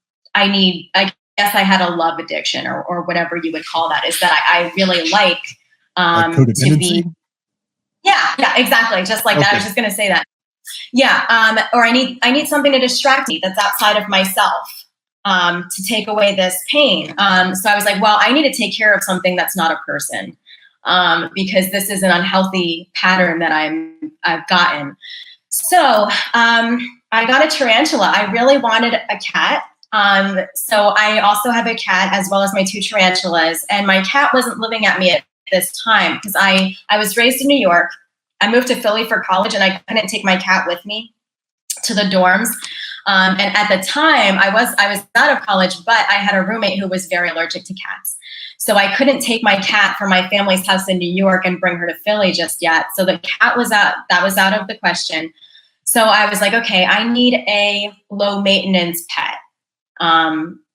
S2: guess I had a love addiction or whatever you would call that, is that I really like to be. Yeah, exactly. Just like that. I was just going to say that. Yeah. Or I need something to distract me that's outside of myself, to take away this pain. So I was like, well, I need to take care of something that's not a person, because this is an unhealthy pattern that I've gotten. So I got a tarantula. I really wanted a cat. So I also have a cat as well as my two tarantulas, and my cat wasn't living at me at this time because I was raised in New York. I moved to Philly for college, and I couldn't take my cat with me to the dorms. And at the time, I was out of college, but I had a roommate who was very allergic to cats. So I couldn't take my cat from my family's house in New York and bring her to Philly just yet. So the cat was out. That was out of the question. So I was like, okay, I need a low maintenance pet.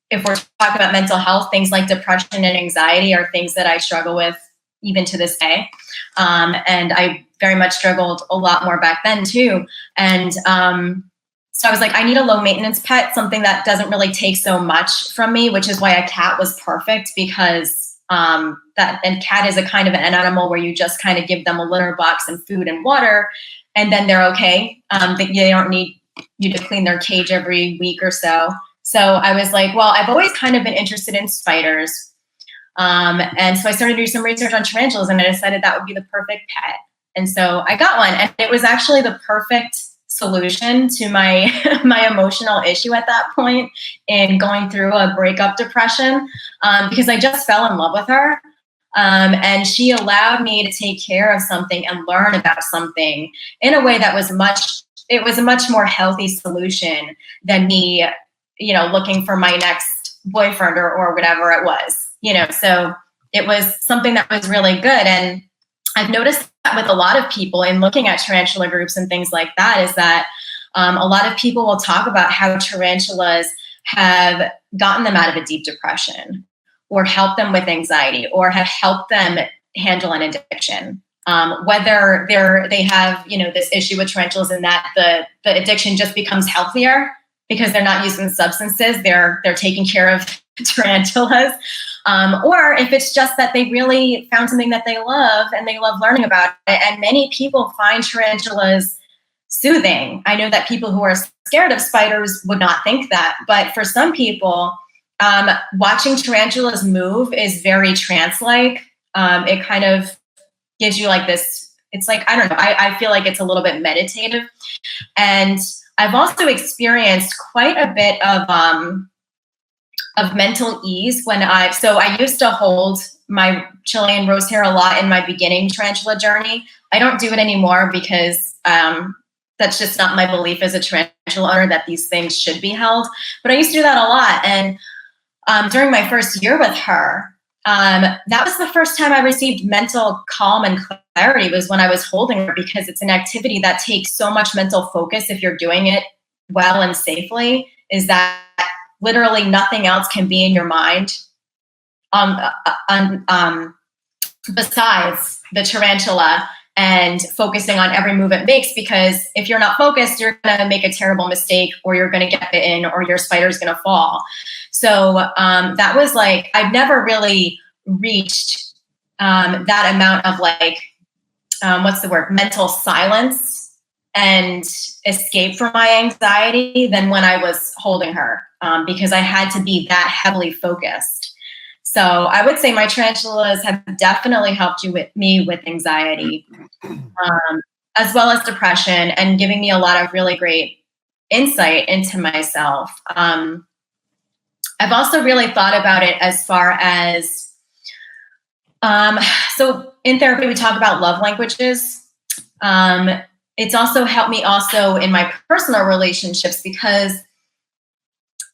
S2: If we're talking about mental health, things like depression and anxiety are things that I struggle with even to this day. And I very much struggled a lot more back then too. And so I was like, I need a low maintenance pet, something that doesn't really take so much from me, which is why a cat was perfect, because and cat is a kind of an animal where you just kind of give them a litter box and food and water, and then they're okay. They don't need you to clean their cage every week or so. So I was like, well, I've always kind of been interested in spiders. And so I started to do some research on tarantulas, and I decided that would be the perfect pet. And so I got one, and it was actually the perfect solution to my my emotional issue at that point in going through a breakup depression, because I just fell in love with her. And she allowed me to take care of something and learn about something in a way that was it was a much more healthy solution than me, looking for my next boyfriend or whatever it was, so it was something that was really good. And I've noticed that with a lot of people in looking at tarantula groups and things like that, is that a lot of people will talk about how tarantulas have gotten them out of a deep depression, or helped them with anxiety, or have helped them handle an addiction. Whether they have, this issue with tarantulas, in that the addiction just becomes healthier because they're not using substances, they're taking care of tarantulas. Or if it's just that they really found something that they love and they love learning about it. And many people find tarantulas soothing. I know that people who are scared of spiders would not think that, but for some people, watching tarantulas move is very trance-like. It kind of gives you like this, it's like, I don't know, I feel like it's a little bit meditative. And I've also experienced quite a bit of mental ease so I used to hold my Chilean rose hair a lot in my beginning tarantula journey. I don't do it anymore because that's just not my belief as a tarantula owner, that these things should be held. But I used to do that a lot. And during my first year with her, that was the first time I received mental calm and clarity, was when I was holding her, because it's an activity that takes so much mental focus if you're doing it well and safely, is that literally nothing else can be in your mind besides the tarantula and focusing on every move it makes. Because if you're not focused, you're going to make a terrible mistake, or you're going to get bitten, or your spider's going to fall. So that was like, I've never really reached that amount of mental silence and escape from my anxiety than when I was holding her, because I had to be that heavily focused. So I would say my tarantulas have definitely helped me with anxiety, as well as depression, and giving me a lot of really great insight into myself. I've also really thought about it as far as, so in therapy, we talk about love languages. It's also helped me also in my personal relationships, because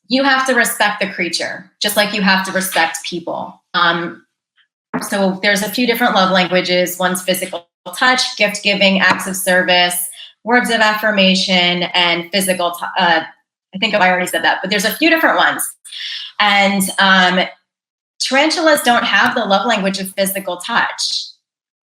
S2: you have to respect the creature, just like you have to respect people. So there's a few different love languages. One's physical touch, gift giving, acts of service, words of affirmation, and physical, I think I already said that, but there's a few different ones. And tarantulas don't have the love language of physical touch.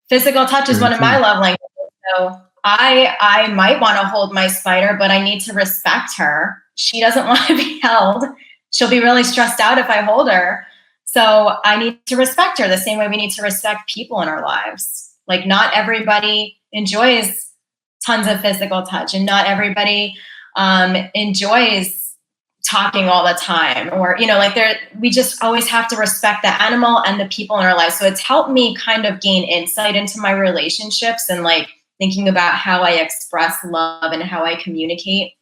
S2: Physical touch is one of my love languages. So I might want to hold my spider, but I need to respect her. She doesn't want to be held. She'll be really stressed out if I hold her. So I need to respect her the same way we need to respect people in our lives. Like, not everybody enjoys tons of physical touch, and not everybody enjoys talking all the time, or, we just always have to respect the animal and the people in our lives. So it's helped me kind of gain insight into my relationships, and thinking about how I express love and how I communicate.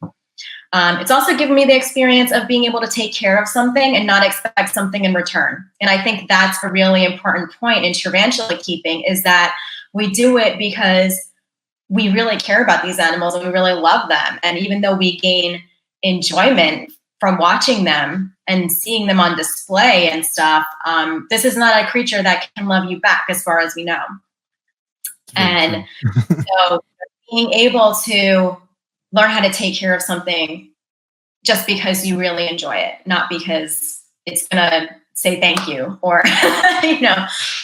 S2: It's also given me the experience of being able to take care of something and not expect something in return. And I think that's a really important point in tarantula keeping, is that we do it because we really care about these animals and we really love them. And even though we gain enjoyment from watching them and seeing them on display and stuff. This is not a creature that can love you back, as far as we know. And so being able to learn how to take care of something just because you really enjoy it, not because it's going to say thank you or,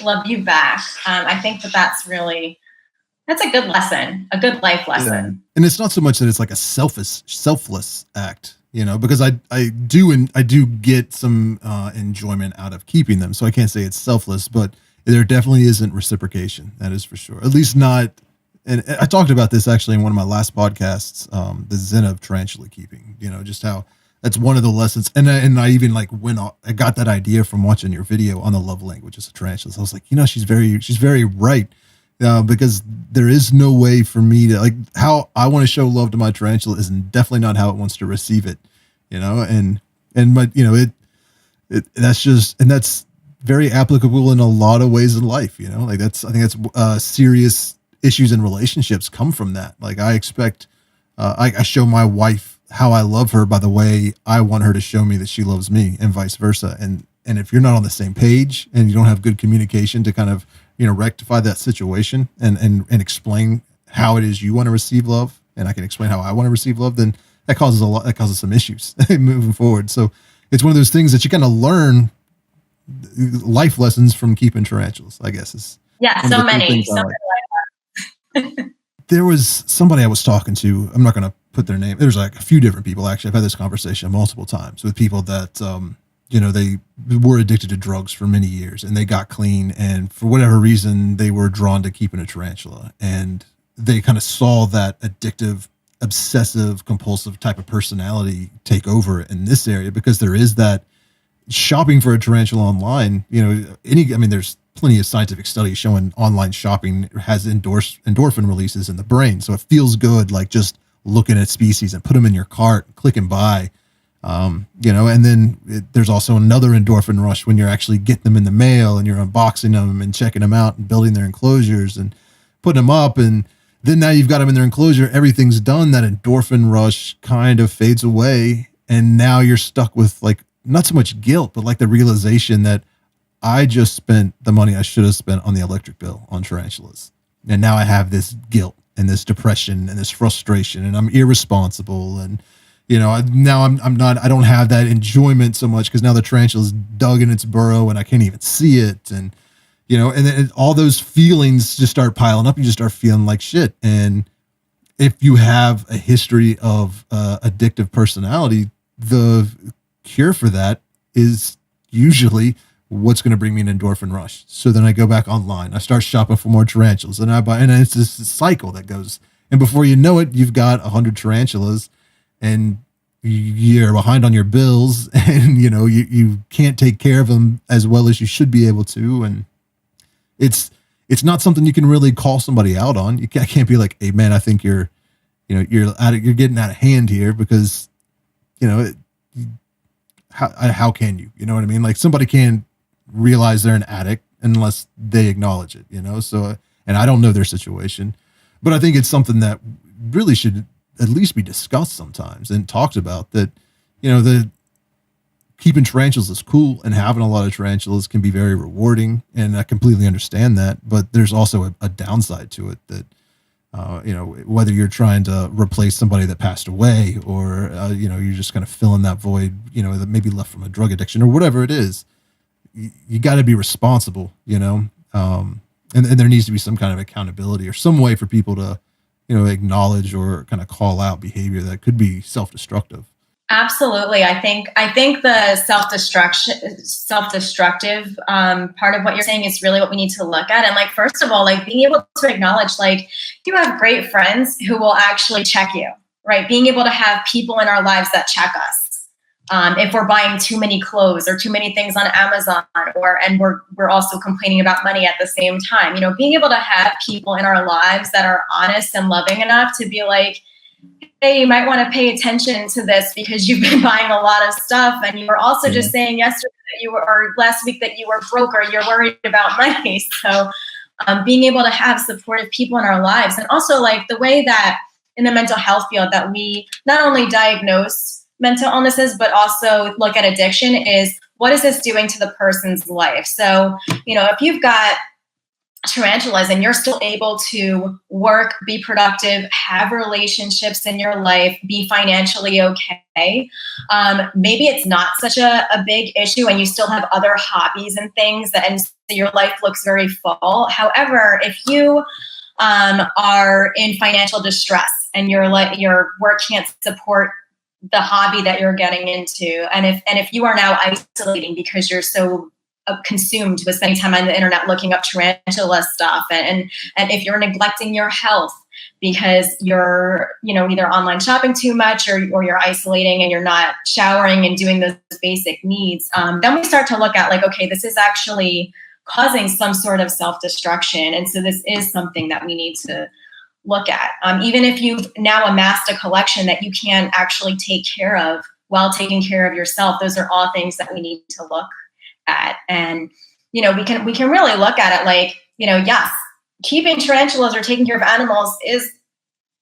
S2: love you back. I think that's a good lesson, a good life lesson.
S1: Yeah. And it's not so much that it's like a selfless act, because I do get some enjoyment out of keeping them. So I can't say it's selfless, but there definitely isn't reciprocation. That is for sure. At least not. And I talked about this actually in one of my last podcasts, the Zen of tarantula keeping, just how that's one of the lessons. And I even I got that idea from watching your video on the love languages of tarantulas. I was like, she's very right. Because there is no way for me to how I want to show love to my tarantula is definitely not how it wants to receive it, and that's very applicable in a lot of ways in life, I think that's serious issues in relationships come from that. I expect, I show my wife how I love her by the way I want her to show me that she loves me, and vice versa. And if you're not on the same page and you don't have good communication to kind of, rectify that situation and explain how it is you want to receive love, and I can explain how I want to receive love, then that causes some issues moving forward. So it's one of those things that you kind of learn life lessons from keeping tarantulas, I guess.
S2: So many.
S1: There was somebody I was talking to, I'm not going to put their name. There's a few different people. Actually, I've had this conversation multiple times with people that, they were addicted to drugs for many years and they got clean. And for whatever reason, they were drawn to keeping a tarantula, and they kind of saw that addictive, obsessive, compulsive type of personality take over in this area, because there is that shopping for a tarantula online, there's plenty of scientific studies showing online shopping has endorphin releases in the brain. So it feels good, just looking at species and put them in your cart, click and buy. And then there's also another endorphin rush when you're actually getting them in the mail and you're unboxing them and checking them out and building their enclosures and putting them up. And then now you've got them in their enclosure, everything's done. That endorphin rush kind of fades away. And now you're stuck with not so much guilt, but the realization that I just spent the money I should have spent on the electric bill on tarantulas. And now I have this guilt and this depression and this frustration, and I'm irresponsible. And, now I don't have that enjoyment so much because now the tarantula's dug in its burrow and I can't even see it. And, and then all those feelings just start piling up. You just start feeling like shit. And if you have a history of addictive personality, the cure for that is usually what's going to bring me an endorphin rush. So then I go back online, I start shopping for more tarantulas, and I buy, and it's this cycle that goes. And before you know it, you've got 100 tarantulas, and you're behind on your bills, and you can't take care of them as well as you should be able to. And it's not something you can really call somebody out on. I can't be like, hey man, I think you're getting out of hand here, because how can you, what I mean? Somebody can't realize they're an addict unless they acknowledge it, so, and I don't know their situation, but I think it's something that really should at least be discussed sometimes and talked about, that, the keeping tarantulas is cool, and having a lot of tarantulas can be very rewarding. And I completely understand that, but there's also a downside to it that, whether you're trying to replace somebody that passed away, or, you're just kind of filling that void, that maybe left from a drug addiction or whatever it is, you got to be responsible, and there needs to be some kind of accountability or some way for people to, acknowledge or kind of call out behavior that could be self-destructive.
S2: Absolutely. I think the self-destructive part of what you're saying is really what we need to look at. And first of all, being able to acknowledge, you have great friends who will actually check you, right? Being able to have people in our lives that check us. If we're buying too many clothes or too many things on Amazon, and we're also complaining about money at the same time, being able to have people in our lives that are honest and loving enough to be like, hey, you might want to pay attention to this because you've been buying a lot of stuff. And you were also just saying yesterday that or last week that you were broke, or you're worried about money. So being able to have supportive people in our lives, and also the way that in the mental health field that we not only diagnose mental illnesses, but also look at addiction, is what is this doing to the person's life? So, if you've got tarantulas and you're still able to work, be productive, have relationships in your life, be financially okay, maybe it's not such a big issue and you still have other hobbies and things and so your life looks very full. However, if you are in financial distress and your work can't support the hobby that you're getting into, and if you are now isolating because you're so consumed with spending time on the internet looking up tarantula stuff, and if you're neglecting your health because you're either online shopping too much or you're isolating and you're not showering and doing those basic needs, then we start to look at like, okay, this is actually causing some sort of self-destruction, and so this is something that we need to look at. Even if you've now amassed a collection that you can't actually take care of while taking care of yourself, those are all things that we need to look at. And we can really look at it like, yes, keeping tarantulas or taking care of animals is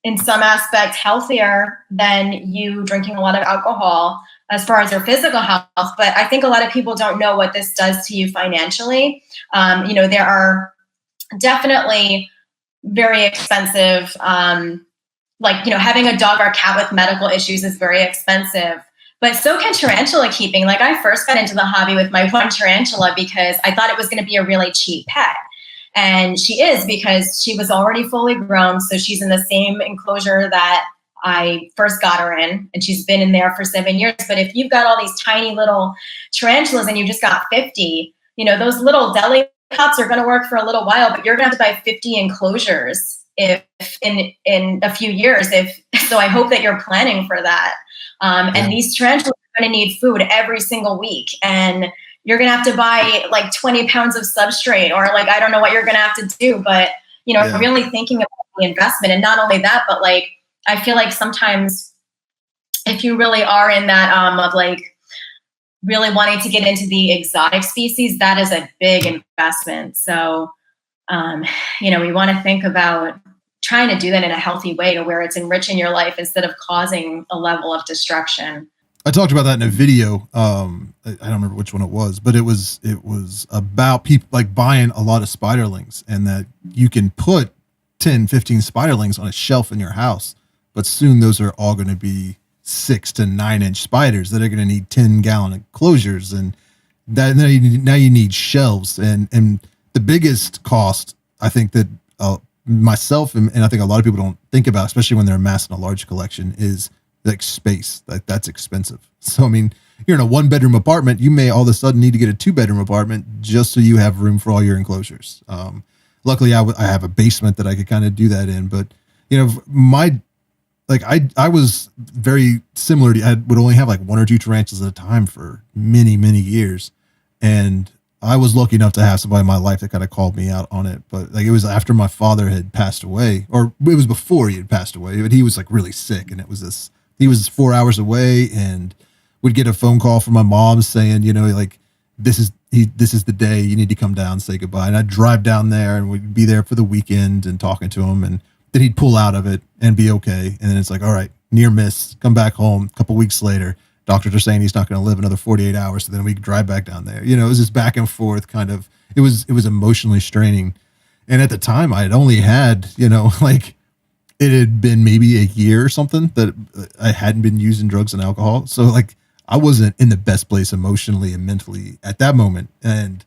S2: in some aspects healthier than you drinking a lot of alcohol as far as your physical health. But I think a lot of people don't know what this does to you financially. There are definitely very expensive, having a dog or cat with medical issues is very expensive. But so can tarantula keeping. Like, I first got into the hobby with my one tarantula because I thought it was going to be a really cheap pet. And she is, because she was already fully grown. So she's in the same enclosure that I first got her in, and she's been in there for 7 years. But if you've got all these tiny little tarantulas and you just got 50, those little deli cups are going to work for a little while, but you're going to have to buy 50 enclosures if in a few years. So I hope that you're planning for that. And these tarantulas are going to need food every single week, and you're going to have to buy like 20 pounds of substrate, or like, I don't know what you're going to have to do, but really thinking about the investment. And not only that, but like, I feel like sometimes if you really are in that, of like really wanting to get into the exotic species, that is a big investment. So, we want to think about trying to do that in a healthy way to where it's enriching your life instead of causing a level of destruction.
S1: I talked about that in a video. I don't remember which one it was, but it was about people like buying a lot of spiderlings, and that you can put 10, 15 spiderlings on a shelf in your house, but soon those are all going to be 6 to 9 inch spiders that are going to need 10-gallon enclosures. And that now you need shelves. And the biggest cost, I think that, myself and I think a lot of people don't think about, especially when they're amassing a large collection, is like space. Like, that's expensive. So, I mean, you're in a 1-bedroom apartment, you may all of a sudden need to get a 2-bedroom apartment just so you have room for all your enclosures. Luckily I have a basement that I could kind of do that in, but I was very similar to, I would only have like 1 or 2 tarantulas at a time for many, many years. And I was lucky enough to have somebody in my life that kind of called me out on it. But like, it was after my father had passed away, or it was before he had passed away, but he was like really sick. And he was 4 hours away, and would get a phone call from my mom saying, like, this is the day you need to come down and say goodbye. And I'd drive down there, and we'd be there for the weekend and talking to him. And then he'd pull out of it and be okay. And then it's like, all right, near miss, come back home. A couple weeks later, doctors are saying he's not going to live another 48 hours. So then we could drive back down there. It was this back and forth kind of, it was emotionally straining. And at the time I had only had, like, it had been maybe a year or something that I hadn't been using drugs and alcohol. So like, I wasn't in the best place emotionally and mentally at that moment. And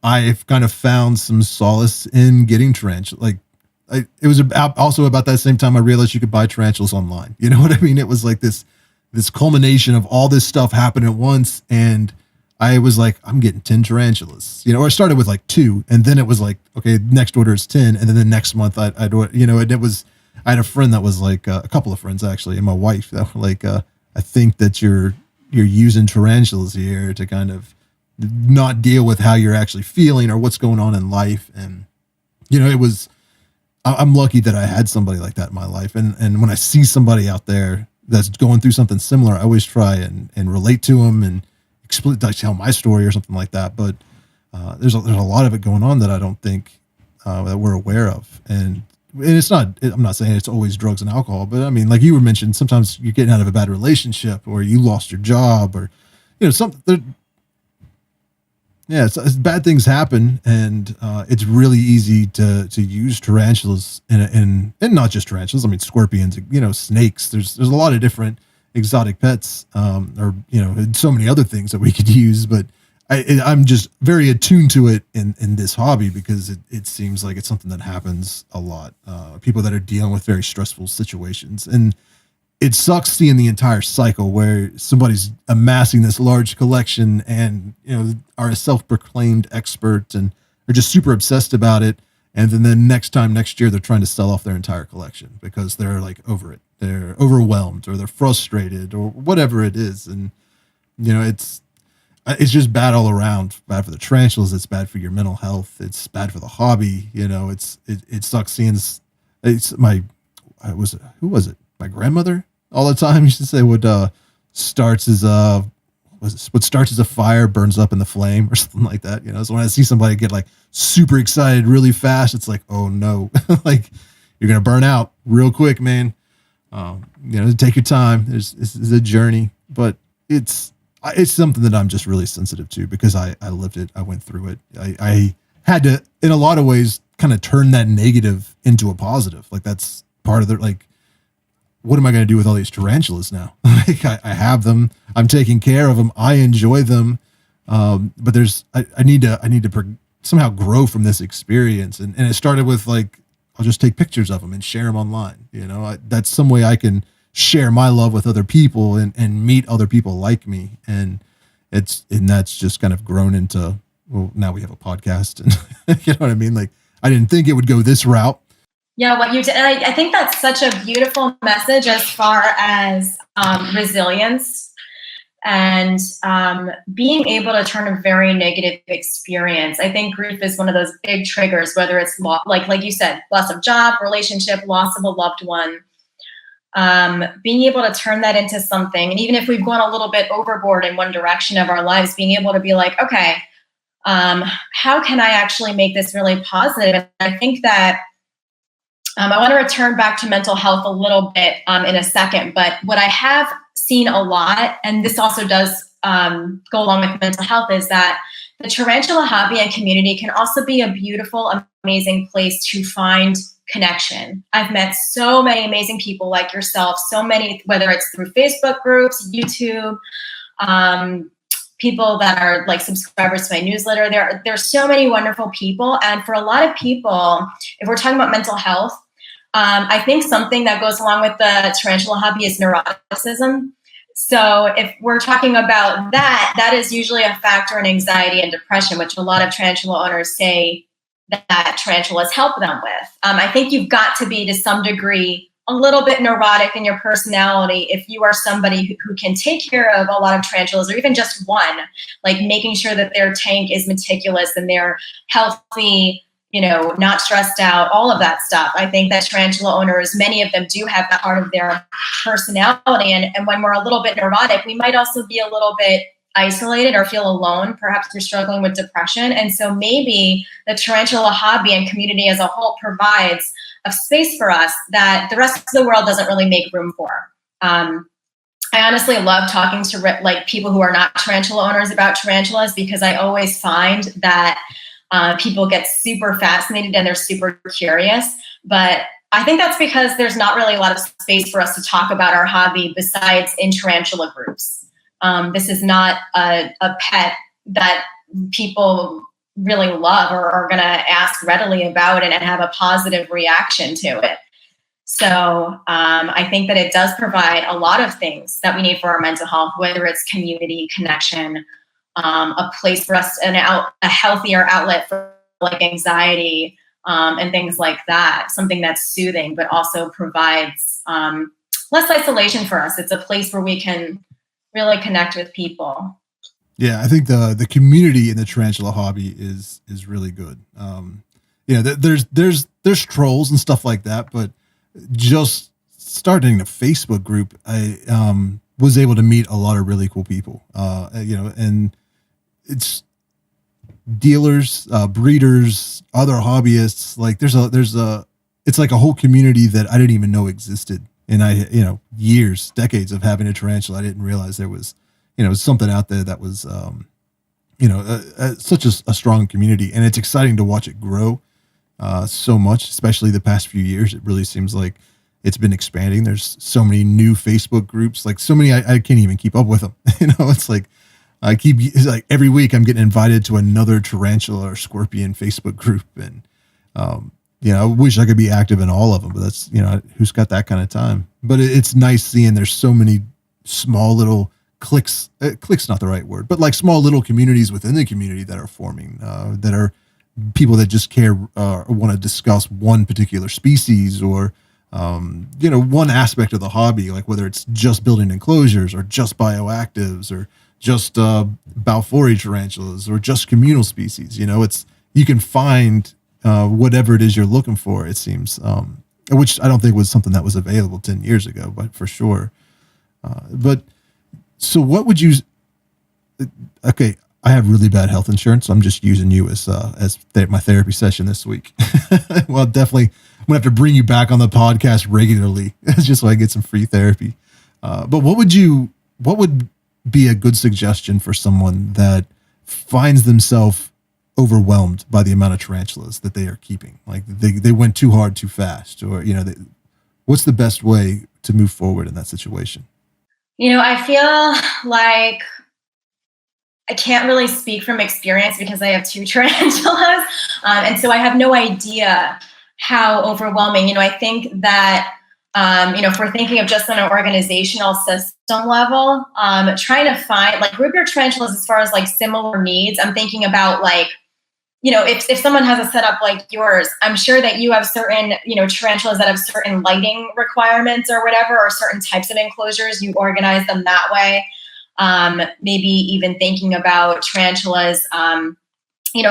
S1: I've kind of found some solace in getting tarantula. Like, it was also about that same time I realized you could buy tarantulas online. You know what I mean? It was like this culmination of all this stuff happened at once. And I was like, I'm getting 10 tarantulas, or I started with like 2, and then it was like, okay, next order is 10. And then the next month I'd order, and it was, I had a friend that was like, a couple of friends actually, and my wife that were like, I think that you're using tarantulas here to kind of not deal with how you're actually feeling or what's going on in life. And, I'm lucky that I had somebody like that in my life. And when I see somebody out there that's going through something similar, I always try and relate to them and tell my story or something like that. But there's a lot of it going on that I don't think that we're aware of. And it's not, I'm not saying it's always drugs and alcohol, but I mean, like you were mentioned, sometimes you're getting out of a bad relationship or you lost your job or, something. Yeah, it's bad things happen, and it's really easy to use tarantulas and not just tarantulas. I mean, scorpions, snakes. There's a lot of different exotic pets, or so many other things that we could use. But I'm just very attuned to it in this hobby because it seems like it's something that happens a lot. People that are dealing with very stressful situations, and it sucks seeing the entire cycle where somebody's amassing this large collection and are a self-proclaimed expert and are just super obsessed about it, and then the next year they're trying to sell off their entire collection because they're like over it, they're overwhelmed or they're frustrated or whatever it is. And it's just bad all around. Bad for the tarantulas, it's bad for your mental health, it's bad for the hobby. It sucks seeing who was it, my grandmother all the time used to say what starts as a fire burns up in the flame or something like that. So when I see somebody get like super excited really fast, it's like, oh no, like you're gonna burn out real quick, man. Take your time. This is a journey, but it's something that I'm just really sensitive to because I lived it. I went through it. I had to, in a lot of ways, kind of turn that negative into a positive. Like that's part of the, like, what am I going to do with all these tarantulas now? Like I have them, I'm taking care of them, I enjoy them. But I need to somehow grow from this experience. And it started with like, I'll just take pictures of them and share them online. That's some way I can share my love with other people and meet other people like me. And that's just kind of grown into, well, now we have a podcast and you know what I mean? Like I didn't think it would go this route.
S2: Yeah, what you did, and I think that's such a beautiful message as far as resilience and being able to turn a very negative experience. I think grief is one of those big triggers, whether it's like you said, loss of job, relationship, loss of a loved one. Being able to turn that into something, and even if we've gone a little bit overboard in one direction of our lives, being able to be like, okay, how can I actually make this really positive? And I think that I want to return back to mental health a little bit in a second, but what I have seen a lot, and this also does go along with mental health, is that the tarantula hobby and community can also be a beautiful, amazing place to find connection. I've met so many amazing people like yourself, so many, whether it's through Facebook groups, YouTube, people that are like subscribers to my newsletter. There's so many wonderful people. And for a lot of people, if we're talking about mental health, I think something that goes along with the tarantula hobby is neuroticism. So if we're talking about that is usually a factor in anxiety and depression, which a lot of tarantula owners say that tarantulas help them with. I think you've got to be, to some degree, a little bit neurotic in your personality if you are somebody who can take care of a lot of tarantulas, or even just one, like making sure that their tank is meticulous and they're healthy, not stressed out, all of that stuff. I think that tarantula owners, many of them do have that part of their personality. And when we're a little bit neurotic, we might also be a little bit isolated or feel alone. Perhaps you're struggling with depression. And so maybe the tarantula hobby and community as a whole provides a space for us that the rest of the world doesn't really make room for. I honestly love talking to like people who are not tarantula owners about tarantulas, because I always find that people get super fascinated and they're super curious. But I think that's because there's not really a lot of space for us to talk about our hobby besides in tarantula groups. This is not a pet that people really love or are going to ask readily about and have a positive reaction to it. So I think that it does provide a lot of things that we need for our mental health, whether it's community, connection, a place for us, a healthier outlet for like anxiety and things like that, something that's soothing, but also provides less isolation for us. It's a place where we can really connect with people.
S1: Yeah, I think the community in the tarantula hobby is really good. There's trolls and stuff like that, but just starting a Facebook group, I was able to meet a lot of really cool people. And it's dealers, breeders, other hobbyists. Like there's a it's like a whole community that I didn't even know existed. And years, decades of having a tarantula, I didn't realize there was, something out there that was, such a strong community. And it's exciting to watch it grow so much, especially the past few years. It really seems like it's been expanding. There's so many new Facebook groups, like so many, I can't even keep up with them. It's like, it's like every week I'm getting invited to another tarantula or scorpion Facebook group. And, I wish I could be active in all of them, but that's, who's got that kind of time. But it's nice seeing there's so many small little cliques, not the right word, but like small little communities within the community that are forming, that are people that just care, want to discuss one particular species or, one aspect of the hobby, like whether it's just building enclosures or just bioactives or just Balfouri tarantulas or just communal species. You can find whatever it is you're looking for, it seems, which I don't think was something that was available 10 years ago, but for sure. But so what would you, okay, I have really bad health insurance, so I'm just using you as my therapy session this week. Well, definitely, I'm gonna have to bring you back on the podcast regularly, just so I get some free therapy. But what would be a good suggestion for someone that finds themselves overwhelmed by the amount of tarantulas that they are keeping? Like they went too hard, too fast, or what's the best way to move forward in that situation?
S2: I feel like I can't really speak from experience because I have 2 tarantulas. And so I have no idea how overwhelming, I think that, if we're thinking of just on an organizational system level, trying to find, like, group your tarantulas as far as like similar needs. I'm thinking about like, if someone has a setup like yours, I'm sure that you have certain, tarantulas that have certain lighting requirements or whatever, or certain types of enclosures, you organize them that way. Maybe even thinking about tarantulas,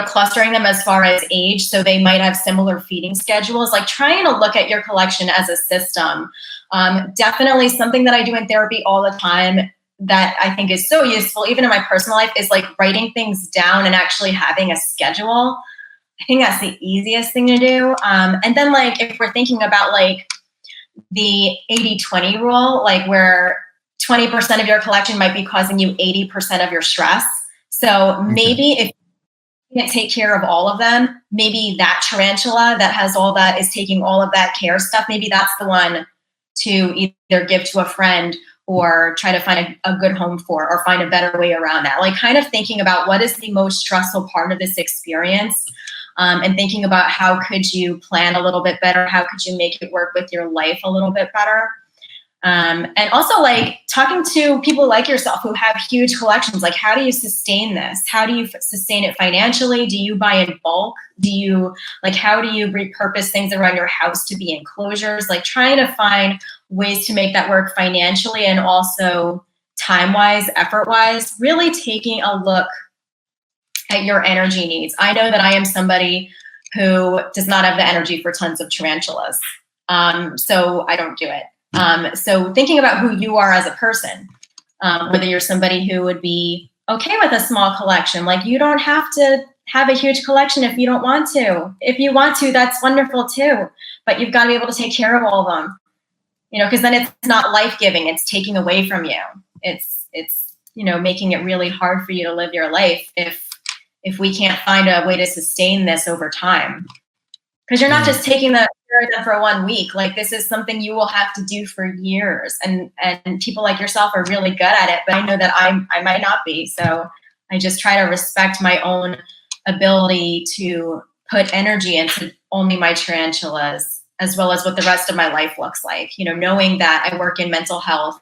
S2: clustering them as far as age. So they might have similar feeding schedules, like trying to look at your collection as a system. Definitely something that I do in therapy all the time that I think is so useful, even in my personal life, is like writing things down and actually having a schedule. I think that's the easiest thing to do. And then like, if we're thinking about like the 80-20 rule, like where 20% of your collection might be causing you 80% of your stress. So maybe if you can't take care of all of them, maybe that tarantula that has all that is taking all of that care stuff, maybe that's the one to either give to a friend or try to find a good home for, or find a better way around that. Like kind of thinking about what is the most stressful part of this experience, and thinking about how could you plan a little bit better? How could you make it work with your life a little bit better? And also like talking to people like yourself who have huge collections, like how do you sustain this? How do you sustain it financially? Do you buy in bulk? How do you repurpose things around your house to be enclosures? Like trying to find ways to make that work financially and also time-wise, effort-wise, really taking a look at your energy needs. I know that I am somebody who does not have the energy for tons of tarantulas. So I don't do it. So thinking about who you are as a person, whether you're somebody who would be okay with a small collection, like you don't have to have a huge collection if you don't want to. If you want to, that's wonderful too, but you've got to be able to take care of all of them, because then it's not life-giving, it's taking away from you. It's making it really hard for you to live your life if we can't find a way to sustain this over time. Because you're not just taking the care of them for 1 week. Like this is something you will have to do for years. And people like yourself are really good at it, but I know that I might not be. So I just try to respect my own ability to put energy into only my tarantulas, as well as what the rest of my life looks like. Knowing that I work in mental health.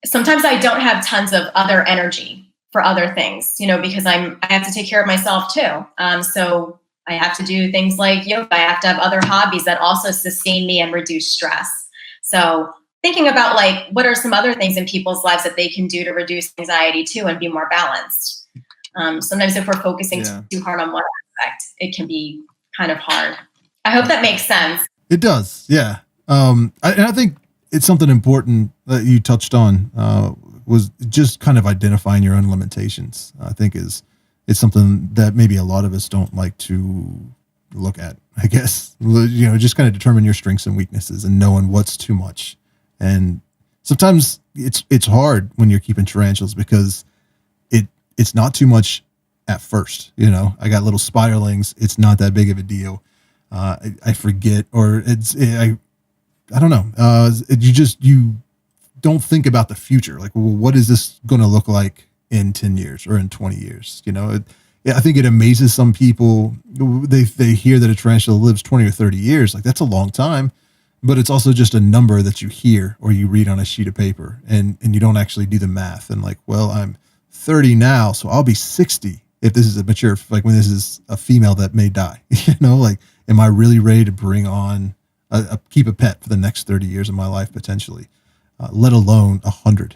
S2: Sometimes I don't have tons of other energy for other things, because I have to take care of myself too. So I have to do things like yoga. I have to have other hobbies that also sustain me and reduce stress. So thinking about like, what are some other things in people's lives that they can do to reduce anxiety too and be more balanced? Sometimes if we're focusing too hard on one aspect, it can be kind of hard. I hope that makes sense.
S1: It does. Yeah. I think it's something important that you touched on, was just kind of identifying your own limitations. I think it's something that maybe a lot of us don't like to look at, I guess. Just kind of determine your strengths and weaknesses and knowing what's too much. And sometimes it's hard when you're keeping tarantulas because it's not too much at first. I got little spiderlings. It's not that big of a deal. I forget, or I don't know. You don't think about the future. Like, well, what is this going to look like in 10 years or in 20 years? I think it amazes some people. They hear that a tarantula lives 20 or 30 years. Like, that's a long time, but it's also just a number that you hear or you read on a sheet of paper, and you don't actually do the math. And like, well, I'm 30 now, so I'll be 60 if this is a mature, like when this is a female that may die. Like, am I really ready to bring on keep a pet for the next 30 years of my life potentially, let alone 100?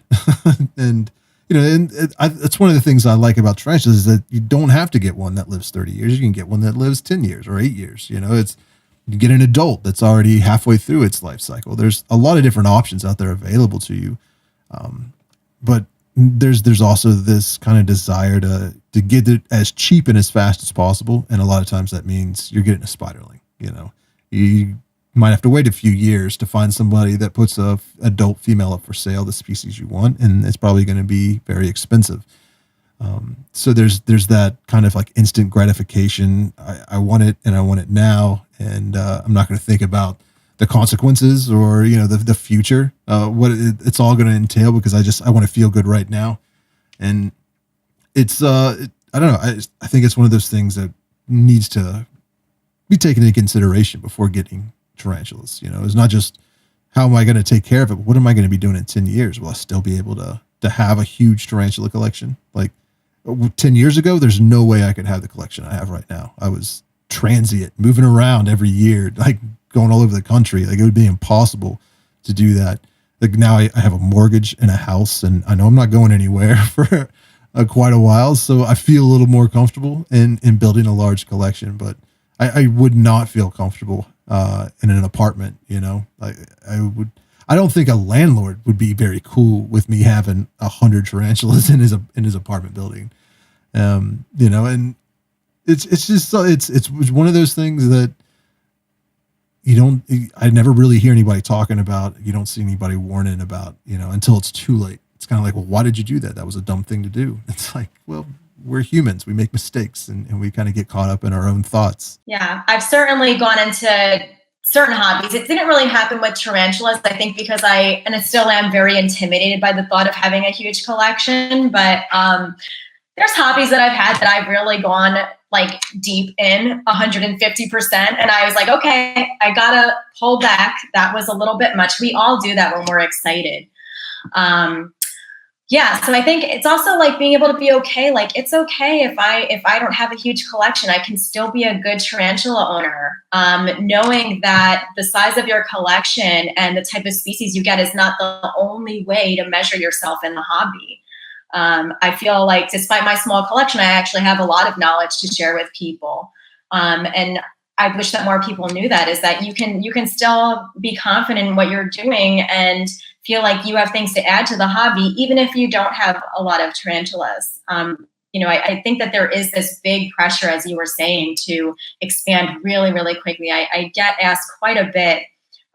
S1: And it's one of the things I like about tarantulas is that you don't have to get one that lives 30 years. You can get one that lives 10 years or 8 years. You get an adult that's already halfway through its life cycle. There's a lot of different options out there available to you. But there's also this kind of desire to get it as cheap and as fast as possible. And a lot of times that means you're getting a spiderling. You might have to wait a few years to find somebody that puts a adult female up for sale, the species you want, and it's probably going to be very expensive. So there's that kind of like instant gratification. I want it, and I want it now, and I'm not going to think about the consequences or the future, what it's all going to entail, because I want to feel good right now. And it's I don't know. I think it's one of those things that needs to be taken into consideration before getting tarantulas. It's not just how am I going to take care of it, but what am I going to be doing in 10 years? Will I still be able to have a huge tarantula collection? Like 10 years ago, there's no way I could have the collection I have right now. I was transient, moving around every year, like going all over the country. Like, it would be impossible to do that. Like, now I have a mortgage and a house, and I know I'm not going anywhere for quite a while. So I feel a little more comfortable in building a large collection, but I would not feel comfortable in an apartment. I don't think a landlord would be very cool with me having 100 tarantulas in his apartment building. And it's just, it's one of those things that I never really hear anybody talking about. You don't see anybody warning about, until it's too late. It's kind of like, well, why did you do that? That was a dumb thing to do. It's like, well, we're humans. We make mistakes, and we kind of get caught up in our own thoughts.
S2: Yeah, I've certainly gone into certain hobbies. It didn't really happen with tarantulas, I think, because I still am very intimidated by the thought of having a huge collection. But there's hobbies that I've had that I've really gone like deep in 150%. And I was like, okay, I gotta pull back. That was a little bit much. We all do that when we're excited. Yeah. So I think it's also like being able to be okay. Like, it's okay if I don't have a huge collection, I can still be a good tarantula owner. Knowing that the size of your collection and the type of species you get is not the only way to measure yourself in the hobby. I feel like despite my small collection, I actually have a lot of knowledge to share with people. And I wish that more people knew that, is that you can still be confident in what you're doing and feel like you have things to add to the hobby, even if you don't have a lot of tarantulas. I think that there is this big pressure, as you were saying, to expand really, really quickly. I get asked quite a bit,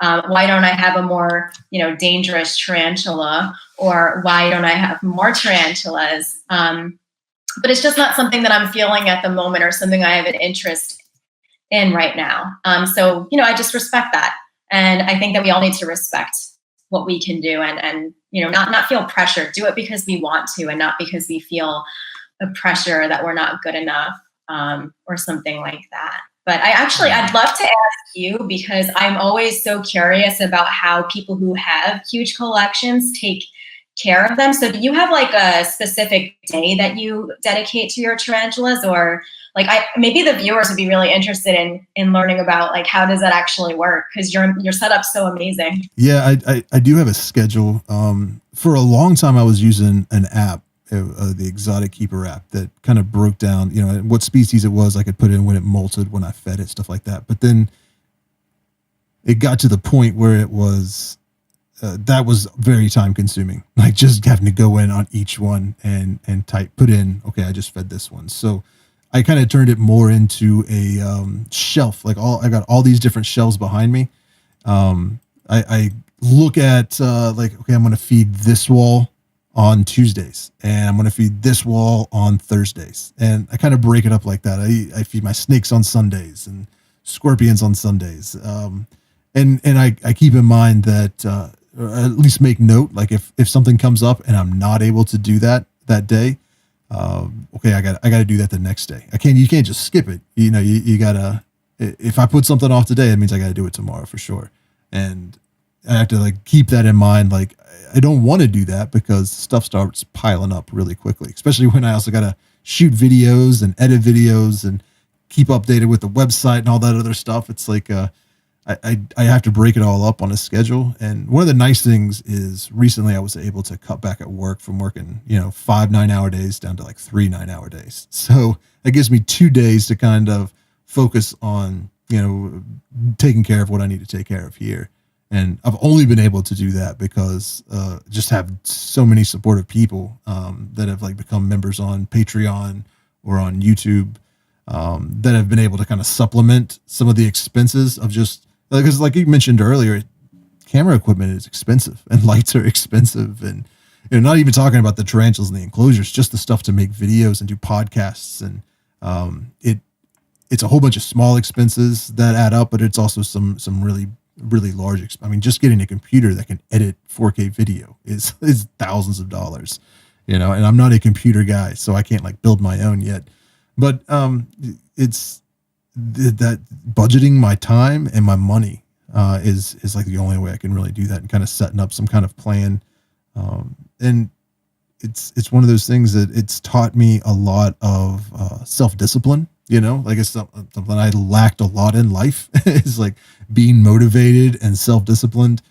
S2: why don't I have a more, dangerous tarantula, or why don't I have more tarantulas? But it's just not something that I'm feeling at the moment, or something I have an interest in right now. So I just respect that. And I think that we all need to respect what we can do, and not feel pressure. Do it because we want to, and not because we feel the pressure that we're not good enough, or something like that. But I'd love to ask you, because I'm always so curious about how people who have huge collections take care of them. So do you have like a specific day that you dedicate to your tarantulas, or like maybe the viewers would be really interested in learning about like how does that actually work? Because your setup's so amazing.
S1: Yeah, I do have a schedule. For a long time, I was using an app, the Exotic Keeper app, that kind of broke down, what species it was. I could put in when it molted, when I fed it, stuff like that. But then it got to the point where it was that was very time consuming, like just having to go in on each one and put in, okay, I just fed this one. So I kind of turned it more into a shelf. Like I got all these different shelves behind me. I look at like, okay, I'm going to feed this wall on Tuesdays, and I'm going to feed this wall on Thursdays, and I kind of break it up like that. I feed my snakes on Sundays and scorpions on Sundays, and I keep in mind that or at least make note, like if something comes up and I'm not able to do that day, okay, I got to do that the next day. You can't just skip it. You gotta, if I put something off today, it means I got to do it tomorrow for sure. And I have to like keep that in mind. Like I don't want to do that because stuff starts piling up really quickly, especially when I also got to shoot videos and edit videos and keep updated with the website and all that other stuff. It's like, I have to break it all up on a schedule. And one of the nice things is recently I was able to cut back at work from working, 5 9-hour days down to like 3 9-hour days. So it gives me 2 days to kind of focus on, taking care of what I need to take care of here. And I've only been able to do that because just have so many supportive people that have like become members on Patreon or on YouTube that have been able to kind of supplement some of the expenses of just, because like you mentioned earlier, camera equipment is expensive and lights are expensive, and not even talking about the tarantulas and the enclosures, just the stuff to make videos and do podcasts, and it's a whole bunch of small expenses that add up, but it's also some really large. I mean, just getting a computer that can edit 4K video is thousands of dollars, and I'm not a computer guy, so I can't like build my own yet, but it's that budgeting my time and my money is like the only way I can really do that, and kind of setting up some kind of plan. And it's one of those things that it's taught me a lot of self-discipline, like it's something I lacked a lot in life is like being motivated and self-disciplined.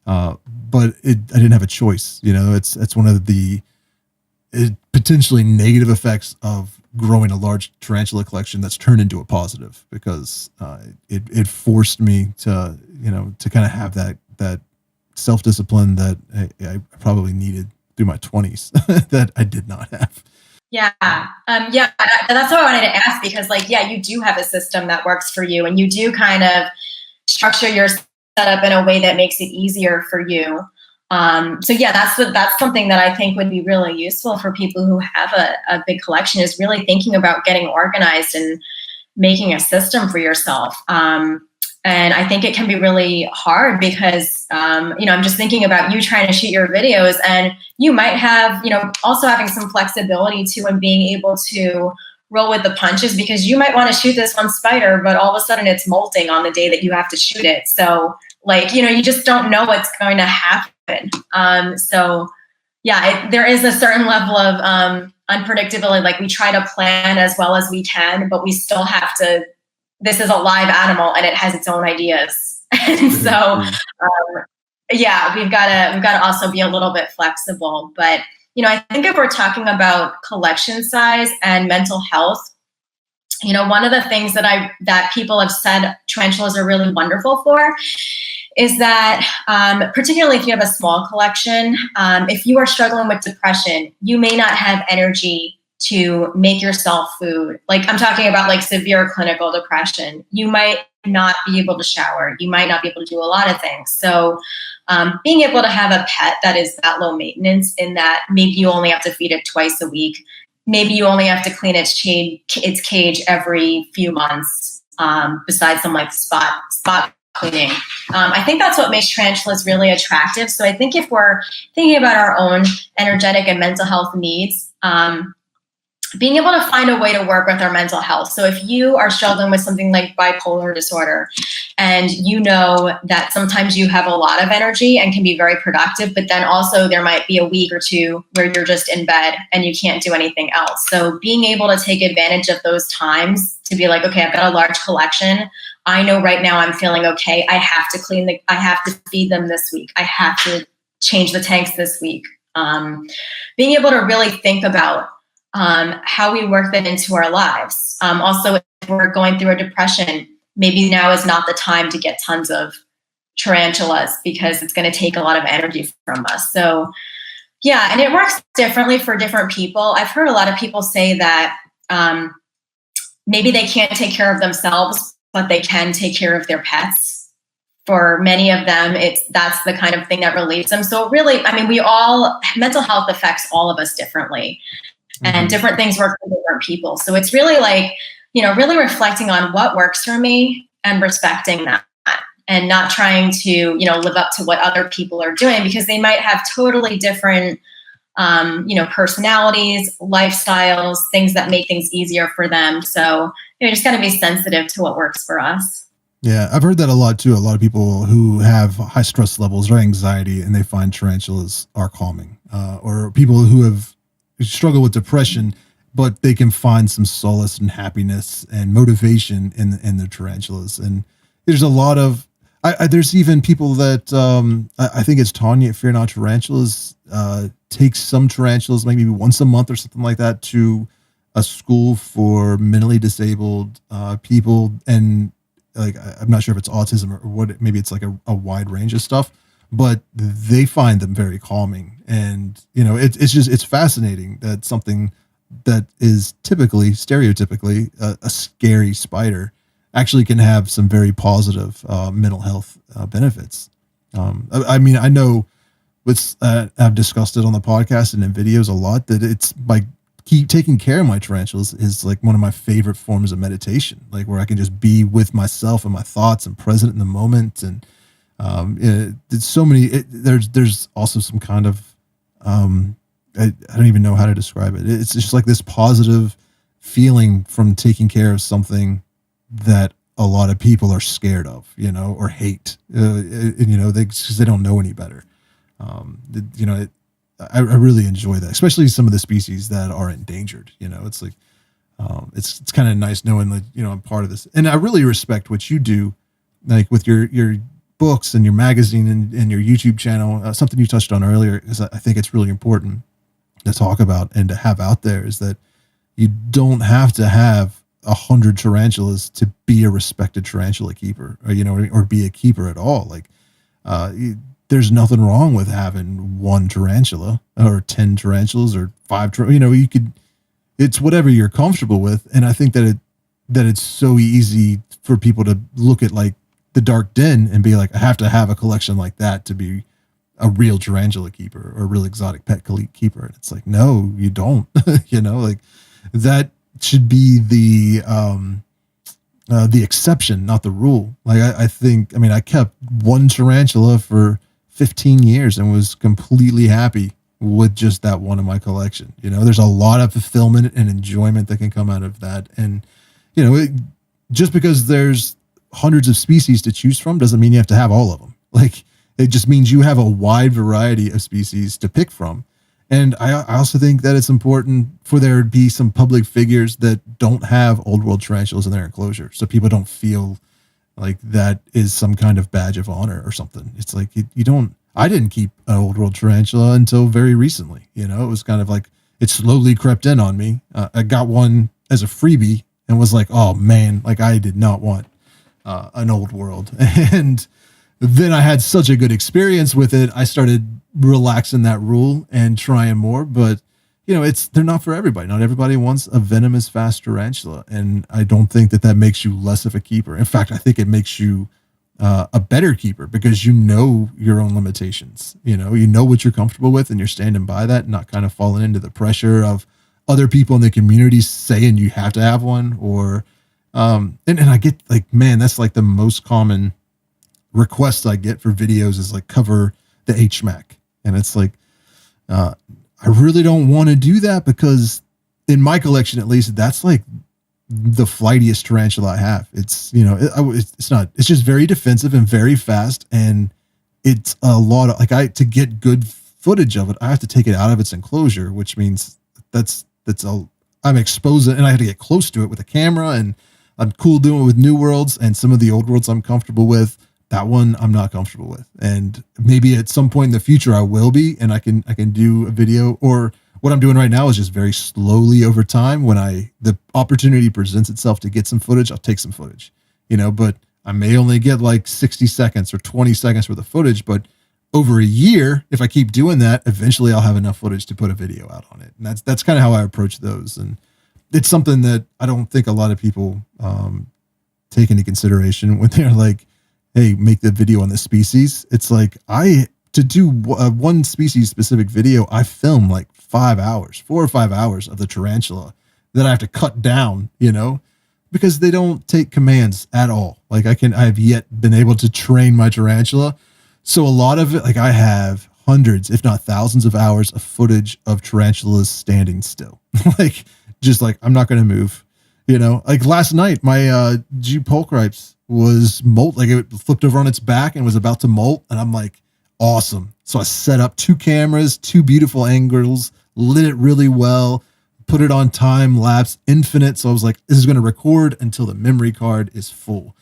S1: But I didn't have a choice, it's one of the potentially negative effects of growing a large tarantula collection that's turned into a positive, because it forced me to kind of have that self-discipline that I probably needed through my 20s that I did not have.
S2: Yeah. Yeah. That's what I wanted to ask, because like, yeah, you do have a system that works for you, and you do kind of structure your setup in a way that makes it easier for you. So yeah, that's something that I think would be really useful for people who have a big collection, is really thinking about getting organized and making a system for yourself. And I think it can be really hard because, I'm just thinking about you trying to shoot your videos, and you might have, also having some flexibility too, and being able to roll with the punches, because you might want to shoot this one spider, but all of a sudden it's molting on the day that you have to shoot it. So like, you just don't know what's going to happen. So yeah, there is a certain level of unpredictability. Like we try to plan as well as we can, but we still have to, this is a live animal and it has its own ideas. And so, yeah, we've got to also be a little bit flexible. But, I think if we're talking about collection size and mental health, one of the things that people have said tarantulas are really wonderful for is that, particularly if you have a small collection, if you are struggling with depression, you may not have energy to make yourself food. Like I'm talking about like severe clinical depression. You might not be able to shower. You might not be able to do a lot of things. So being able to have a pet that is that low maintenance, in that maybe you only have to feed it twice a week. Maybe you only have to clean its cage every few months, besides some like spot cleaning. I think that's what makes tarantulas really attractive. So I think if we're thinking about our own energetic and mental health needs, being able to find a way to work with our mental health. So if you are struggling with something like bipolar disorder, and you know that sometimes you have a lot of energy and can be very productive, but then also there might be a week or two where you're just in bed and you can't do anything else. So being able to take advantage of those times to be like, okay, I've got a large collection. I know right now I'm feeling okay. I have to I have to feed them this week. I have to change the tanks this week. Being able to really think about how we work that into our lives. Also, if we're going through a depression, maybe now is not the time to get tons of tarantulas, because it's going to take a lot of energy from us. So yeah, and it works differently for different people. I've heard a lot of people say that maybe they can't take care of themselves, but they can take care of their pets. For many of them, that's the kind of thing that relieves them. So really, I mean, mental health affects all of us differently, and different things work for different people. So it's really like, really reflecting on what works for me and respecting that, and not trying to, live up to what other people are doing, because they might have totally different, personalities, lifestyles, things that make things easier for them. So just got to be sensitive to what works for us.
S1: Yeah, I've heard that a lot too. A lot of people who have high stress levels or anxiety, and they find tarantulas are calming, or people who have struggled with depression, but they can find some solace and happiness and motivation in their tarantulas. And there's a lot of, there's even people that I think it's Tanya at Fear Not Tarantulas takes some tarantulas maybe once a month or something like that to a school for mentally disabled people. And like, I'm not sure if it's autism or what, maybe it's like a wide range of stuff, but they find them very calming. And, it's fascinating that something that is stereotypically a scary spider actually can have some very positive mental health benefits. I mean, I know I've discussed it on the podcast and in videos a lot, that it's like taking care of my tarantulas is like one of my favorite forms of meditation, like where I can just be with myself and my thoughts and present in the moment. And it's so many, there's also some kind of, I don't even know how to describe it. It's just like this positive feeling from taking care of something that a lot of people are scared of, or hate, because they don't know any better. I really enjoy that, especially some of the species that are endangered. It's like, it's kind of nice knowing that, I'm part of this. And I really respect what you do, like with your books and your magazine and your YouTube channel. Something you touched on earlier is I think it's really important to talk about and to have out there, is that you don't have to have 100 tarantulas to be a respected tarantula keeper, or be a keeper at all. Like, there's nothing wrong with having one tarantula or 10 tarantulas or 5. It's whatever you're comfortable with. And I think that it's so easy for people to look at like the dark den and be like, I have to have a collection like that to be a real tarantula keeper or a real exotic pet keeper. And it's like, no, you don't. Like that should be the exception, not the rule. Like I kept one tarantula for 15 years and was completely happy with just that one in my collection. There's a lot of fulfillment and enjoyment that can come out of that. And, just because there's hundreds of species to choose from doesn't mean you have to have all of them. Like, it just means you have a wide variety of species to pick from. And I also think that it's important for there to be some public figures that don't have old world tarantulas in their enclosure, so people don't feel like that is some kind of badge of honor or something. It's like, I didn't keep an old world tarantula until very recently. It was kind of like, it slowly crept in on me. I got one as a freebie and was like, oh man, like I did not want an old world. And then I had such a good experience with it, I started relaxing that rule and trying more. But they're not for everybody. Not everybody wants a venomous fast tarantula, and I don't think that makes you less of a keeper. In fact, I think it makes you a better keeper, because you know your own limitations. You know what you're comfortable with, and you're standing by that, not kind of falling into the pressure of other people in the community saying you have to have one. Or and I get like, man, that's like the most common requests I get for videos is like, cover the HMAC. And it's like, I really don't want to do that, because in my collection, at least, that's like the flightiest tarantula I have. It's, it's just very defensive and very fast. And it's a lot of like, to get good footage of it, I have to take it out of its enclosure, which means I'm exposing, and I have to get close to it with a camera, and I'm cool doing it with new worlds, and some of the old worlds I'm comfortable with. That one I'm not comfortable with. And maybe at some point in the future I will be, and I can do a video. Or what I'm doing right now is just very slowly over time, when the opportunity presents itself to get some footage, I'll take some footage, but I may only get like 60 seconds or 20 seconds worth of footage. But over a year, if I keep doing that, eventually I'll have enough footage to put a video out on it. And that's kind of how I approach those. And it's something that I don't think a lot of people take into consideration when they're like, hey, make the video on this species. It's like to do one species specific video, I film like 4 or 5 hours of the tarantula that I have to cut down, because they don't take commands at all. Like I've yet been able to train my tarantula. So a lot of it, like I have hundreds, if not thousands of hours of footage of tarantulas standing still. Like, just like, I'm not going to move, like last night, my G pulchripes was molt, like it flipped over on its back and was about to molt. And I'm like, awesome. So I set up 2 cameras, 2 beautiful angles, lit it really well, put it on time lapse infinite. So I was like, this is going to record until the memory card is full.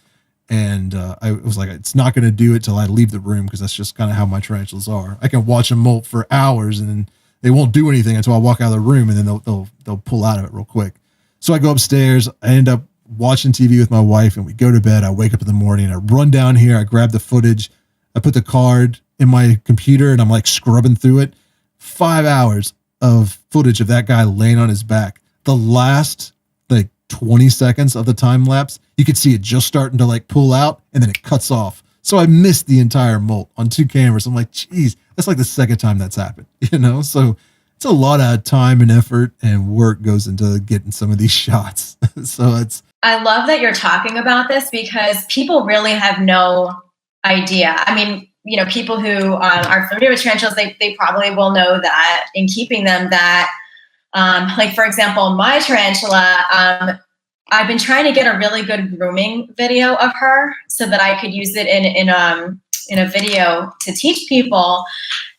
S1: And I was like, it's not going to do it till I leave the room, because that's just kind of how my tarantulas are. I can watch them molt for hours and then they won't do anything until I walk out of the room, and then they'll pull out of it real quick. So I go upstairs, I end up watching TV with my wife, and we go to bed. I wake up in the morning, I run down here, I grab the footage, I put the card in my computer, and I'm like scrubbing through it. 5 hours of footage of that guy laying on his back. The last like 20 seconds of the time lapse, you could see it just starting to like pull out, and then it cuts off. So I missed the entire molt on 2 cameras. I'm like, geez, that's like the second time that's happened, So it's a lot of time and effort and work goes into getting some of these shots. So
S2: I love that you're talking about this, because people really have no idea. I mean, people who are familiar with tarantulas, they probably will know that in keeping them that, like for example, my tarantula, I've been trying to get a really good grooming video of her so that I could use it in a video to teach people.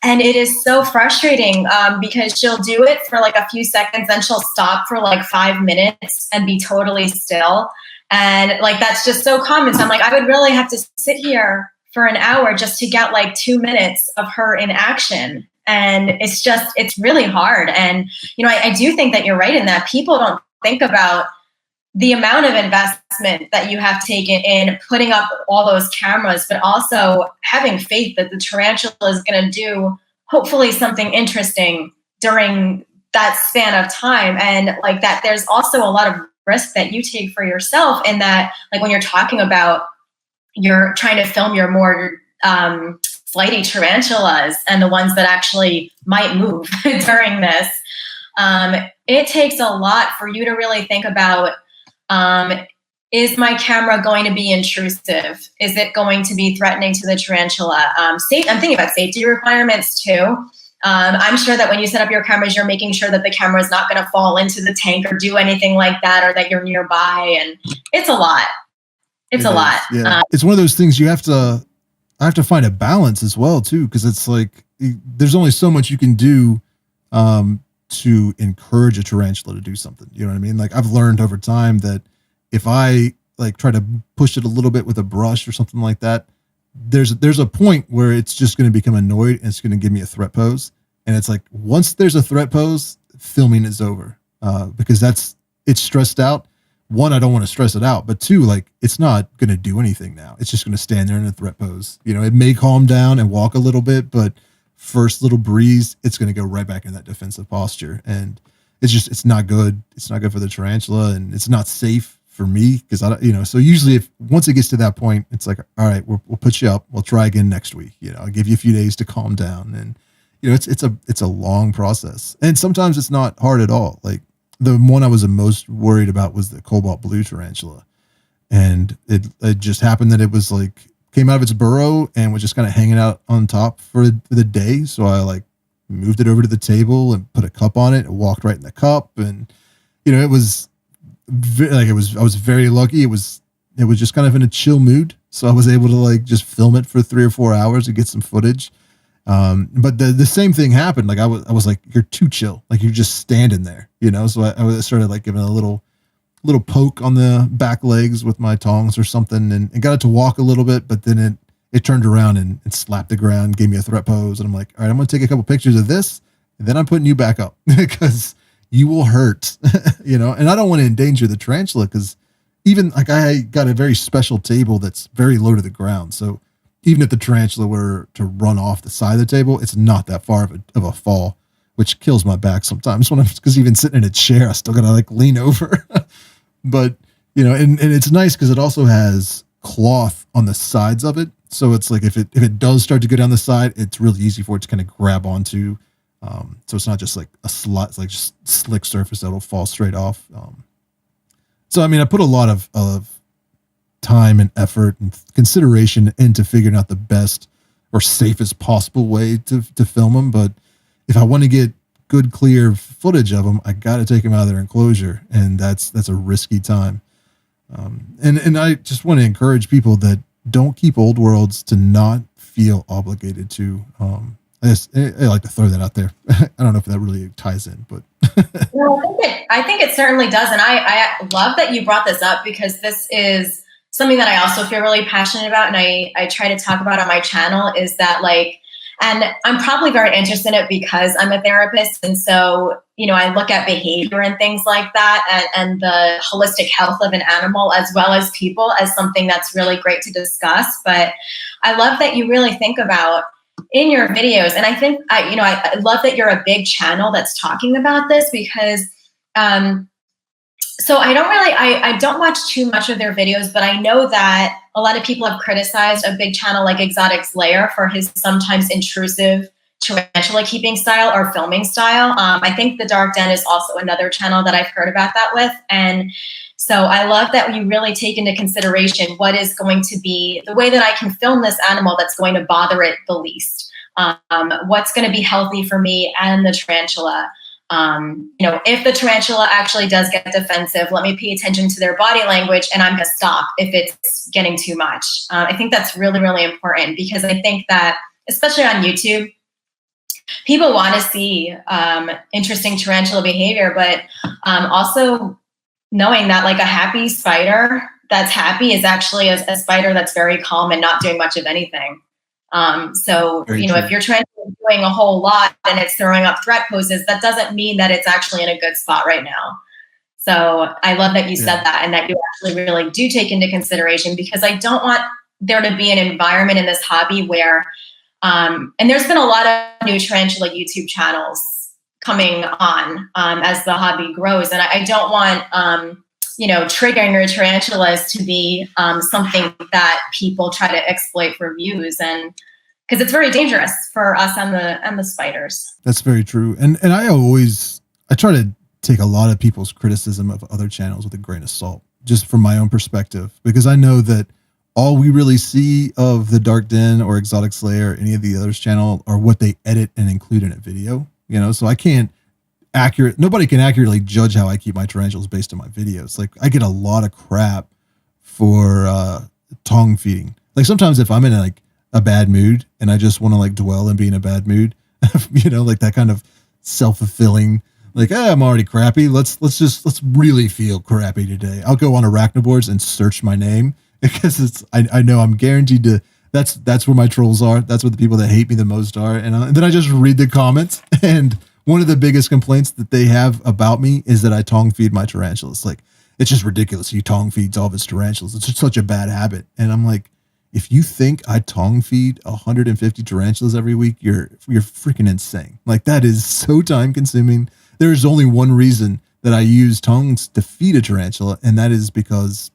S2: And it is so frustrating because she'll do it for like a few seconds, then she'll stop for like 5 minutes and be totally still. And like, that's just so common. So I'm like, I would really have to sit here for an hour just to get like 2 minutes of her in action. And it's really hard. And, I do think that you're right in that people don't think about the amount of investment that you have taken in putting up all those cameras, but also having faith that the tarantula is going to do hopefully something interesting during that span of time. And like that, there's also a lot of risk that you take for yourself in that, like when you're talking about, you're trying to film your more flighty tarantulas and the ones that actually might move during this. It takes a lot for you to really think about, is my camera going to be intrusive? Is it going to be threatening to the tarantula? I'm thinking about safety requirements too. I'm sure that when you set up your cameras, you're making sure that the camera is not going to fall into the tank or do anything like that, or that you're nearby. And it's a lot. It's a lot.
S1: Yeah. It's one of those things I have to find a balance as well too. Cause it's like, there's only so much you can do, to encourage a tarantula to do something. You know what I mean? Like I've learned over time that if I like try to push it a little bit with a brush or something like that, there's a point where it's just going to become annoyed and it's going to give me a threat pose. And it's like, once there's a threat pose, filming is over, because it's stressed out. One, I don't want to stress it out, but 2, like it's not going to do anything now. It's just going to stand there in a threat pose. It may calm down and walk a little bit, but first little breeze, it's going to go right back in that defensive posture. And it's not good. It's not good for the tarantula, and it's not safe for me because so usually once it gets to that point, it's like, all right, we'll put you up. We'll try again next week. I'll give you a few days to calm down. And, it's a long process, and sometimes it's not hard at all. Like the one I was the most worried about was the cobalt blue tarantula. And it just happened that it was like, came out of its burrow and was just kind of hanging out on top for the day. So I like moved it over to the table and put a cup on it and walked right in the cup. And, I was very lucky. It was just kind of in a chill mood. So I was able to like just film it for 3 or 4 hours and get some footage. But the same thing happened. Like I was like, you're too chill. Like you're just standing there, So I started like giving a little poke on the back legs with my tongs or something, and got it to walk a little bit, but then it turned around and slapped the ground, gave me a threat pose. And I'm like, all right, I'm going to take a couple pictures of this, and then I'm putting you back up because you will hurt, and I don't want to endanger the tarantula, because even like I got a very special table that's very low to the ground. So even if the tarantula were to run off the side of the table, it's not that far of a fall which kills my back sometimes when because even sitting in a chair, I still gotta like lean over. But you know, and it's nice because it also has cloth on the sides of it. So it's like if it does start to go down the side, it's really easy for it to kind of grab onto. So it's not just like a slot, it's like just slick surface that'll fall straight off. So I mean, I put a lot of time and effort and consideration into figuring out the best or safest possible way to film them. But if I want to get good, clear footage of them, I got to take them out of their enclosure, and that's a risky time. And I just want to encourage people that don't keep old worlds to not feel obligated to. I like to throw that out there. I don't know if that really ties in, but
S2: well, I think it certainly does. And I love that you brought this up, because this is something that I also feel really passionate about. And I try to talk about on my channel is that and I'm probably very interested in it because I'm a therapist. And so, you know, I look at behavior and things like that and the holistic health of an animal as well as people as something that's really great to discuss. But I love that you really think about in your videos. And I think, I love that you're a big channel that's talking about this, because so I don't watch too much of their videos, but I know that a lot of people have criticized a big channel like Exotic's Lair for his sometimes intrusive tarantula keeping style or filming style. I think The Dark Den is also another channel that I've heard about that with. And so I love that you really take into consideration what is going to be the way that I can film this animal that's going to bother it the least. What's going to be healthy for me and the tarantula. If the tarantula actually does get defensive, let me pay attention to their body language, and I'm going to stop if it's getting too much. I think that's really, really important, because I think that, especially on YouTube, people want to see interesting tarantula behavior, but also knowing that like a happy spider that's happy is actually a spider that's very calm and not doing much of anything. Very true. If your tarantula is doing a whole lot and it's throwing up threat poses, that doesn't mean that it's actually in a good spot right now. So I love that you said that, and that you actually really do take into consideration, because I don't want there to be an environment in this hobby where, and there's been a lot of new tarantula YouTube channels coming on as the hobby grows. And I don't want, triggering your tarantulas to be something that people try to exploit for views, and because it's very dangerous for us and the spiders.
S1: That's very true. And I try to take a lot of people's criticism of other channels with a grain of salt, just from my own perspective, because I know that all we really see of the Dark Den or Exotic's Lair or any of the others channel are what they edit and include in a video, so I can't nobody can accurately judge how I keep my tarantulas based on my videos. Like, I get a lot of crap for tongue feeding. Like, sometimes if I'm in like a bad mood and I just want to like dwell and be in a bad mood, like that kind of self-fulfilling, like, I'm already crappy. Let's really feel crappy today. I'll go on Arachnoboards and search my name, because I know I'm guaranteed to, that's where my trolls are. That's where the people that hate me the most are. And then I just read the comments, and one of the biggest complaints that they have about me is that I tongue feed my tarantulas. Like, it's just ridiculous. He tongue feeds all of his tarantulas. It's just such a bad habit. And I'm like, if you think I tongue feed 150 tarantulas every week, you're freaking insane. Like, that is so time consuming. There's only one reason that I use tongues to feed a tarantula, and that is because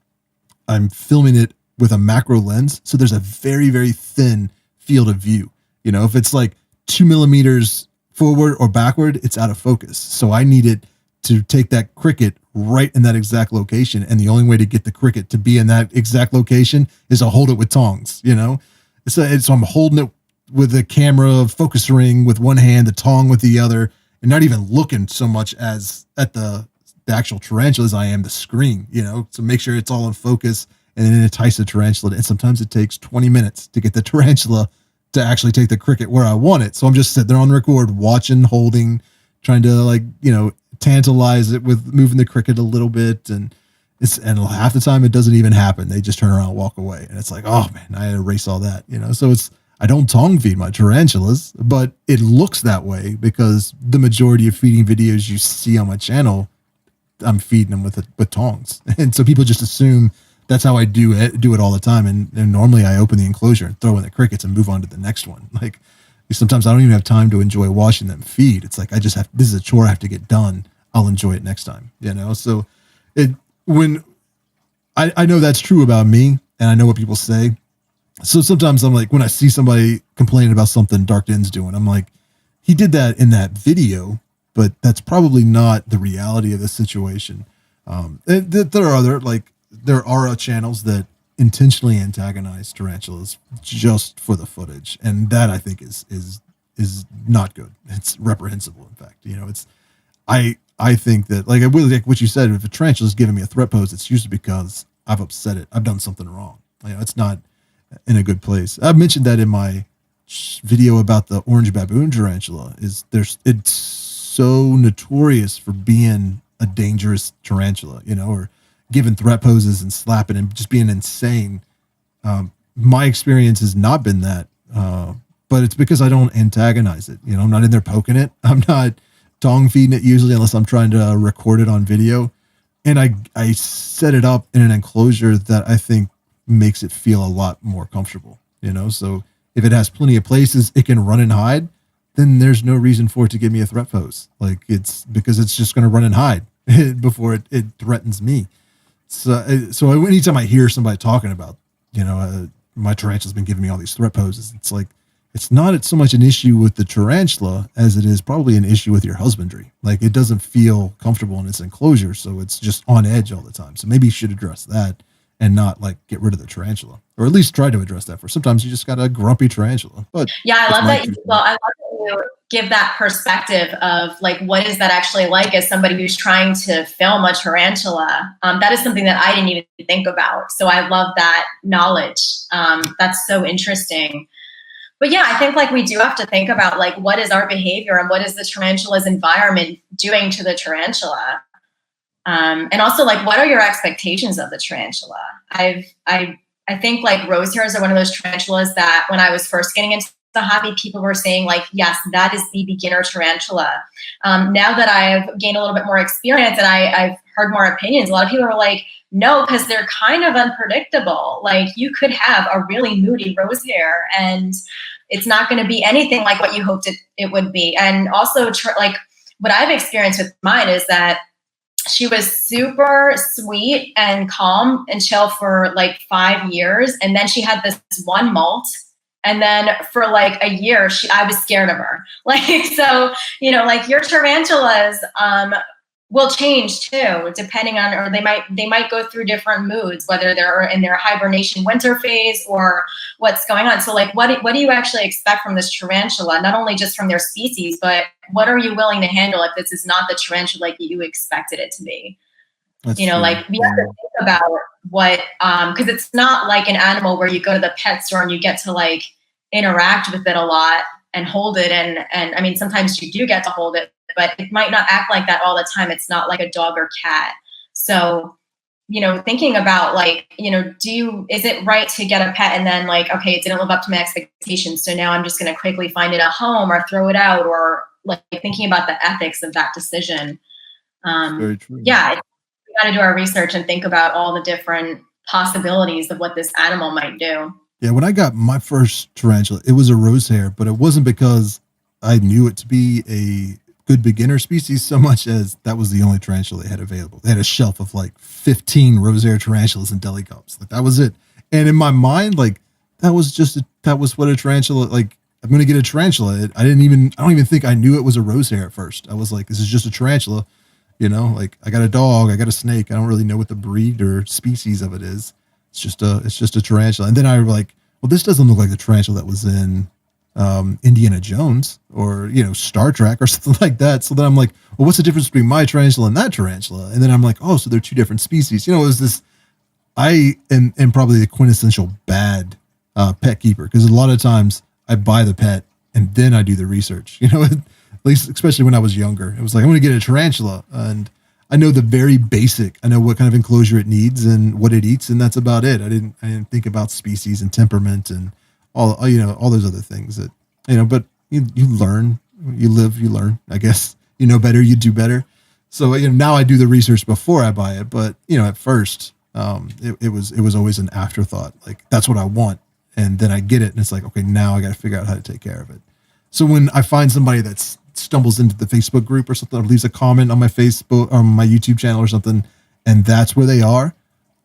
S1: I'm filming it with a macro lens. So there's a very, very thin field of view. If it's like 2 millimeters forward or backward, it's out of focus. So I need it to take that cricket right in that exact location. And the only way to get the cricket to be in that exact location is to hold it with tongs, So I'm holding it with the camera focus ring with one hand, the tong with the other, and not even looking so much as at the actual tarantula as I am the screen, to make sure it's all in focus and then entice the tarantula. And sometimes it takes 20 minutes to get the tarantula to actually take the cricket where I want it. So I'm just sitting there on the record, watching, holding, trying to tantalize it with moving the cricket a little bit. And half the time it doesn't even happen. They just turn around and walk away. And it's like, oh man, I had to erase all that, So I don't tongue feed my tarantulas, but it looks that way because the majority of feeding videos you see on my channel, I'm feeding them with tongs. And so people just assume that's how I do it all the time. And normally I open the enclosure and throw in the crickets and move on to the next one. Like, Sometimes I don't even have time to enjoy watching them feed. It's like, this is a chore I have to get done. I'll enjoy it next time, So when I know that's true about me, and I know what people say. So sometimes I'm like, when I see somebody complaining about something Dark Den's doing, I'm like, he did that in that video, but that's probably not the reality of the situation. There are channels that intentionally antagonize tarantulas just for the footage, and that I think is not good. It's reprehensible. In fact, I think that, like, I really like what you said. If a tarantula is giving me a threat pose, it's usually because I've upset it. I've done something wrong. It's not in a good place. I've mentioned that in my video about the orange baboon tarantula. It's so notorious for being a dangerous tarantula, or giving threat poses and slapping and just being insane. My experience has not been that, but it's because I don't antagonize it. I'm not in there poking it. I'm not tongue feeding it usually, unless I'm trying to record it on video. And I set it up in an enclosure that I think makes it feel a lot more comfortable, So if it has plenty of places it can run and hide, then there's no reason for it to give me a threat pose. Like, it's because it's just going to run and hide before it threatens me. So anytime I hear somebody talking about, my tarantula's been giving me all these threat poses, it's like, it's not so much an issue with the tarantula as it is probably an issue with your husbandry. Like, it doesn't feel comfortable in its enclosure, so it's just on edge all the time. So maybe you should address that and not, like, get rid of the tarantula, or at least try to address that. For sometimes you just got a grumpy tarantula. But
S2: yeah, I love that. I love that you give that perspective of, like, what is that actually like as somebody who's trying to film a tarantula. That is something that I didn't even think about. So I love that knowledge. That's so interesting. But yeah, I think, like, we do have to think about, like, what is our behavior and what is the tarantula's environment doing to the tarantula? And also, like, what are your expectations of the tarantula? I think, like, rose hairs are one of those tarantulas that when I was first getting into the hobby, people were saying, like, yes, that is the beginner tarantula. Now that I've gained a little bit more experience and I've heard more opinions, a lot of people are like, no, because they're kind of unpredictable. Like, you could have a really moody rose hair and it's not going to be anything like what you hoped it would be. And also, like, what I've experienced with mine is that she was super sweet and calm and chill for like 5 years. And then she had this one molt. And then for like a year, I was scared of her. Like, so, like, your tarantulas will change too, depending on, or they might go through different moods, whether they're in their hibernation winter phase or what's going on. So, like, what do you actually expect from this tarantula? Not only just from their species, but what are you willing to handle if this is not the tarantula like you expected it to be? That's true. Like, we have to think about what, because it's not like an animal where you go to the pet store and you get to, like, interact with it a lot and hold it. And I mean, sometimes you do get to hold it, but it might not act like that all the time. It's not like a dog or cat. So, thinking about, like, is it right to get a pet and then, like, okay, it didn't live up to my expectations, so now I'm just going to quickly find it a home or throw it out, or, like, thinking about the ethics of that decision.
S1: Very true.
S2: Yeah, we got to do our research and think about all the different possibilities of what this animal might do.
S1: Yeah, when I got my first tarantula, it was a rose hair, but it wasn't because I knew it to be a good beginner species so much as that was the only tarantula they had available. They had a shelf of like 15 rose hair tarantulas in deli cups. Like, that was it. And in my mind, like, that was what a tarantula, like, I'm going to get a tarantula. I don't even think I knew it was a rose hair at first. I was like, this is just a tarantula, like, I got a dog, I got a snake. I don't really know what the breed or species of it is. It's just a tarantula. And then I was like, well, this doesn't look like the tarantula that was in Indiana Jones or, Star Trek or something like that. So then I'm like, well, what's the difference between my tarantula and that tarantula? And then I'm like, oh, so they're two different species. It was this, I am probably the quintessential bad pet keeper, because a lot of times I buy the pet and then I do the research, at least, especially when I was younger. It was like, I'm going to get a tarantula and I know the very basic. I know what kind of enclosure it needs and what it eats, and that's about it. I didn't think about species and temperament and all those other things that, but you learn, you live, you learn, I guess. Better, you do better. So, now I do the research before I buy it, but, at first, it was always an afterthought. Like, that's what I want. And then I get it and it's like, okay, now I got to figure out how to take care of it. So when I find somebody that stumbles into the Facebook group or something, or leaves a comment on my Facebook or my YouTube channel or something, and that's where they are,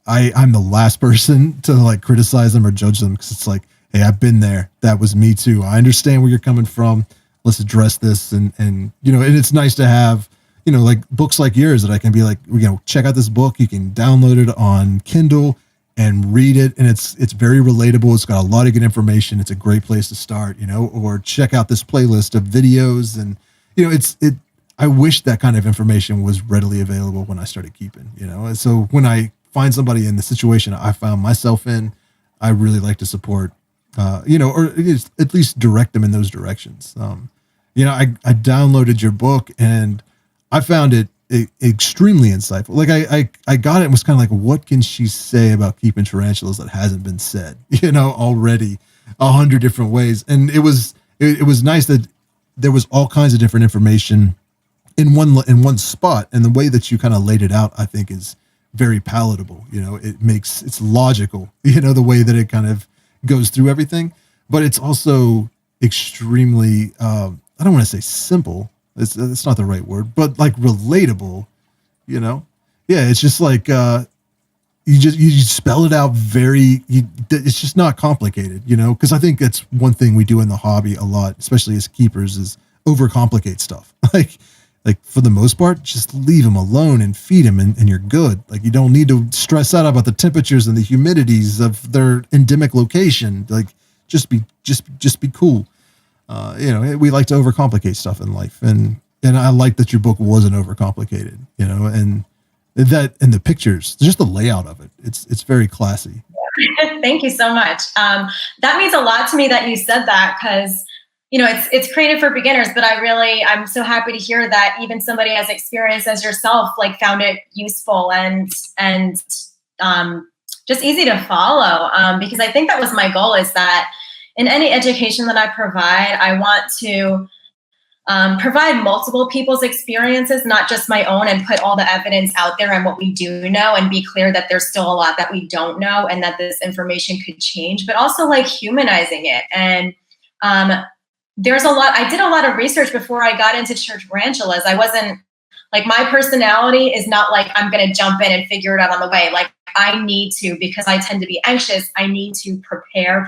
S1: I'm the last person to like criticize them or judge them, because it's like, hey, I've been there. That was me too. I understand where you're coming from. Let's address this. And and it's nice to have, like books like yours that I can be like, check out this book. You can download it on Kindle and read it. And it's very relatable. It's got a lot of good information. It's a great place to start, or check out this playlist of videos. And, I wish that kind of information was readily available when I started keeping, And so when I find somebody in the situation I found myself in, I really like to support, or at least direct them in those directions. I downloaded your book and I found it extremely insightful. Like I got it and was kind of like, what can she say about keeping tarantulas that hasn't been said, already 100 different ways. And it was nice that there was all kinds of different information in one spot. And the way that you kind of laid it out, I think is very palatable. It's logical, the way that it kind of goes through everything, but it's also extremely, I don't want to say simple. It's not the right word, but like relatable, Yeah, it's just like, you spell it out it's just not complicated, because I think that's one thing we do in the hobby a lot, especially as keepers, is overcomplicate stuff. Like for the most part, just leave them alone and feed them and you're good. Like you don't need to stress out about the temperatures and the humidities of their endemic location. Like just be cool. We like to overcomplicate stuff in life. And I like that your book wasn't overcomplicated, and the pictures, just the layout of it. It's very classy.
S2: Thank you so much. That means a lot to me that you said that, because it's created for beginners, but I'm so happy to hear that even somebody as experienced as yourself, like found it useful and just easy to follow. Because I think that was my goal, is that in any education that I provide, I want to provide multiple people's experiences, not just my own, and put all the evidence out there on what we do know, and be clear that there's still a lot that we don't know and that this information could change, but also like humanizing it. And there's a lot, I did a lot of research before I got into tarantulas. I wasn't like, my personality is not like, I'm going to jump in and figure it out on the way. Like I need to, because I tend to be anxious, I need to prepare.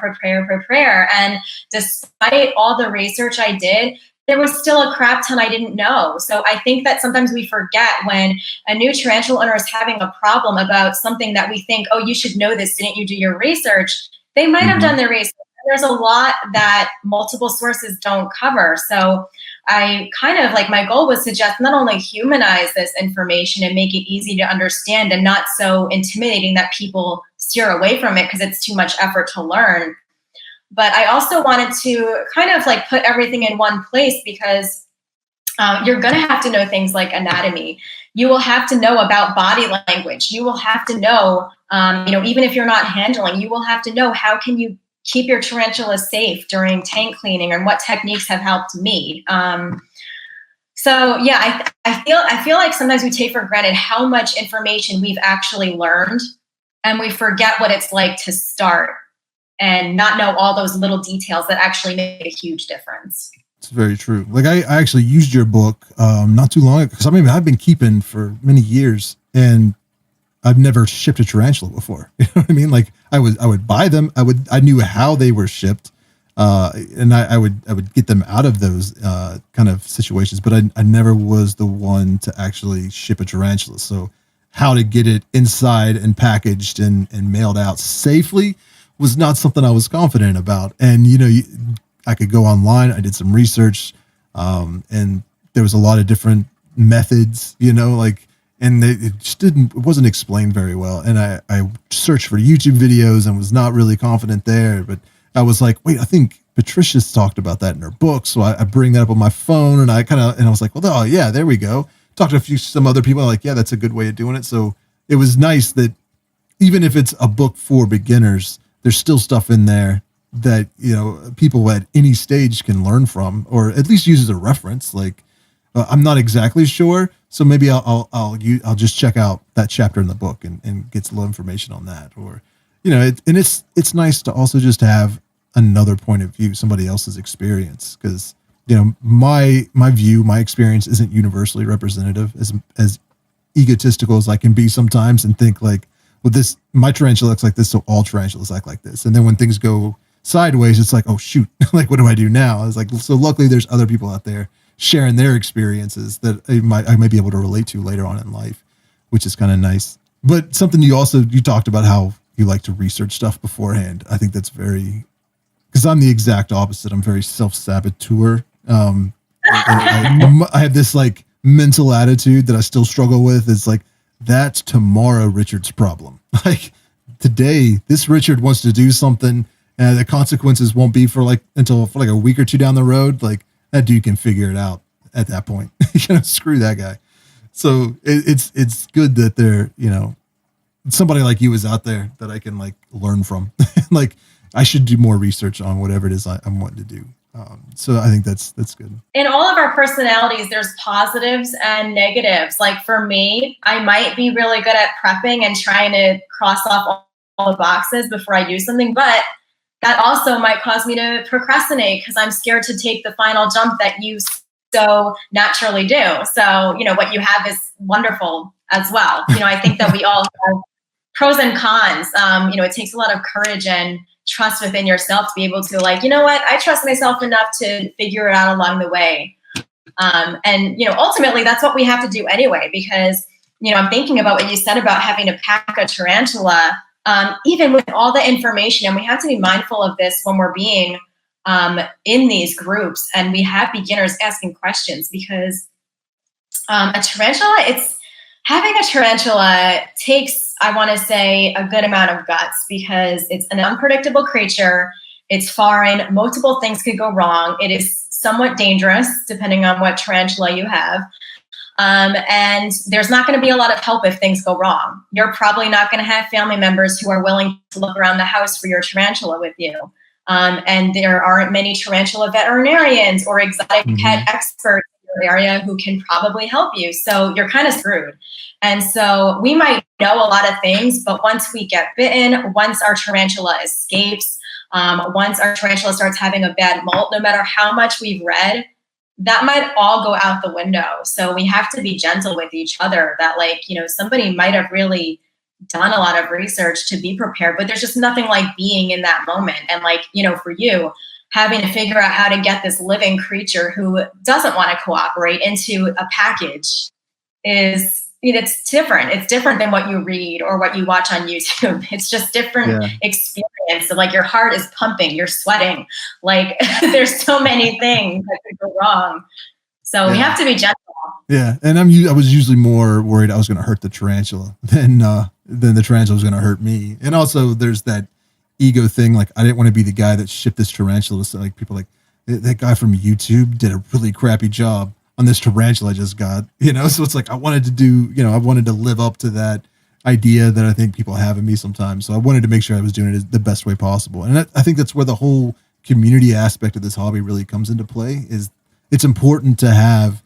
S2: And despite all the research I did, there was still a crap ton I didn't know. So I think that sometimes we forget when a new tarantula owner is having a problem about something that we think, oh, you should know this, didn't you do your research? They might have done their research. There's a lot that multiple sources don't cover. So I kind of like, my goal was to just not only humanize this information and make it easy to understand and not so intimidating that people steer away from it because it's too much effort to learn. But I also wanted to kind of like put everything in one place, because you're going to have to know things like anatomy. You will have to know about body language. You will have to know, even if you're not handling, you will have to know how can you keep your tarantula safe during tank cleaning, and what techniques have helped me. So yeah, I feel like sometimes we take for granted how much information we've actually learned, and we forget what it's like to start and not know all those little details that actually make a huge difference.
S1: It's very true. Like I actually used your book not too long ago, because I've been keeping for many years, and I've never shipped a tarantula before. You know what I mean? Like I would buy them. I knew how they were shipped, and I would get them out of those kind of situations, but I never was the one to actually ship a tarantula. So how to get it inside and packaged and mailed out safely was not something I was confident about. And I could go online. I did some research, and there was a lot of different methods. And it wasn't explained very well. And I searched for YouTube videos and was not really confident there. But I was like, wait, I think Patricia's talked about that in her book. So I bring that up on my phone, and I was like, well, oh yeah, there we go. Talked to some other people, like, yeah, that's a good way of doing it. So it was nice that even if it's a book for beginners, there's still stuff in there that, people at any stage can learn from, or at least use as a reference. Like, I'm not exactly sure. So maybe I'll just check out that chapter in the book and get some little information on that. Or, and it's nice to also just have another point of view, somebody else's experience. Cause my view, my experience isn't universally representative, as egotistical as I can be sometimes, and think like, well, this, my tarantula looks like this, so all tarantulas act like this. And then when things go sideways, it's like, oh shoot, like what do I do now? I was like, so luckily there's other people out there sharing their experiences that I might be able to relate to later on in life, which is kind of nice. But something you talked about how you like to research stuff beforehand. I think that's very, because I'm the exact opposite. I'm very self-saboteur. I have this like mental attitude that I still struggle with. It's like, that's tomorrow Richard's problem. Like today, this Richard wants to do something, and the consequences won't be for like a week or two down the road. Like that dude can figure it out at that point. Screw that guy. So it's good that there, somebody like you is out there that I can like learn from. Like I should do more research on whatever it is I'm wanting to do. So I think that's good.
S2: In all of our personalities, there's positives and negatives. Like for me, I might be really good at prepping and trying to cross off all the boxes before I do something, but that also might cause me to procrastinate because I'm scared to take the final jump that you so naturally do. So, what you have is wonderful as well. I think that we all have pros and cons. It takes a lot of courage and trust within yourself to be able to like, I trust myself enough to figure it out along the way. And ultimately that's what we have to do anyway, because, I'm thinking about what you said about having to pack a tarantula, even with all the information. And we have to be mindful of this when we're being in these groups and we have beginners asking questions, because having a tarantula takes, I want to say, a good amount of guts, because it's an unpredictable creature. It's foreign. Multiple things could go wrong. It is somewhat dangerous depending on what tarantula you have. And there's not going to be a lot of help if things go wrong. You're probably not going to have family members who are willing to look around the house for your tarantula with you. And there aren't many tarantula veterinarians or exotic pet experts in your area who can probably help you. So you're kind of screwed. And so we might know a lot of things, but once we get bitten, once our tarantula escapes, once our tarantula starts having a bad molt, no matter how much we've read, that might all go out the window. So we have to be gentle with each other that somebody might have really done a lot of research to be prepared, but there's just nothing like being in that moment. And for you, having to figure out how to get this living creature who doesn't want to cooperate into a package it's different. It's different than what you read or what you watch on YouTube. It's just different experience. So your heart is pumping, you're sweating. There's so many things that could go wrong. So we have to be gentle.
S1: Yeah. And I was usually more worried I was going to hurt the tarantula than the tarantula was going to hurt me. And also there's that ego thing. Like I didn't want to be the guy that shipped this tarantula. So people that guy from YouTube did a really crappy job on this tarantula I just got, so it's I wanted to live up to that idea that I think people have in me sometimes. So I wanted to make sure I was doing it the best way possible. And I think that's where the whole community aspect of this hobby really comes into play. Is it's important to have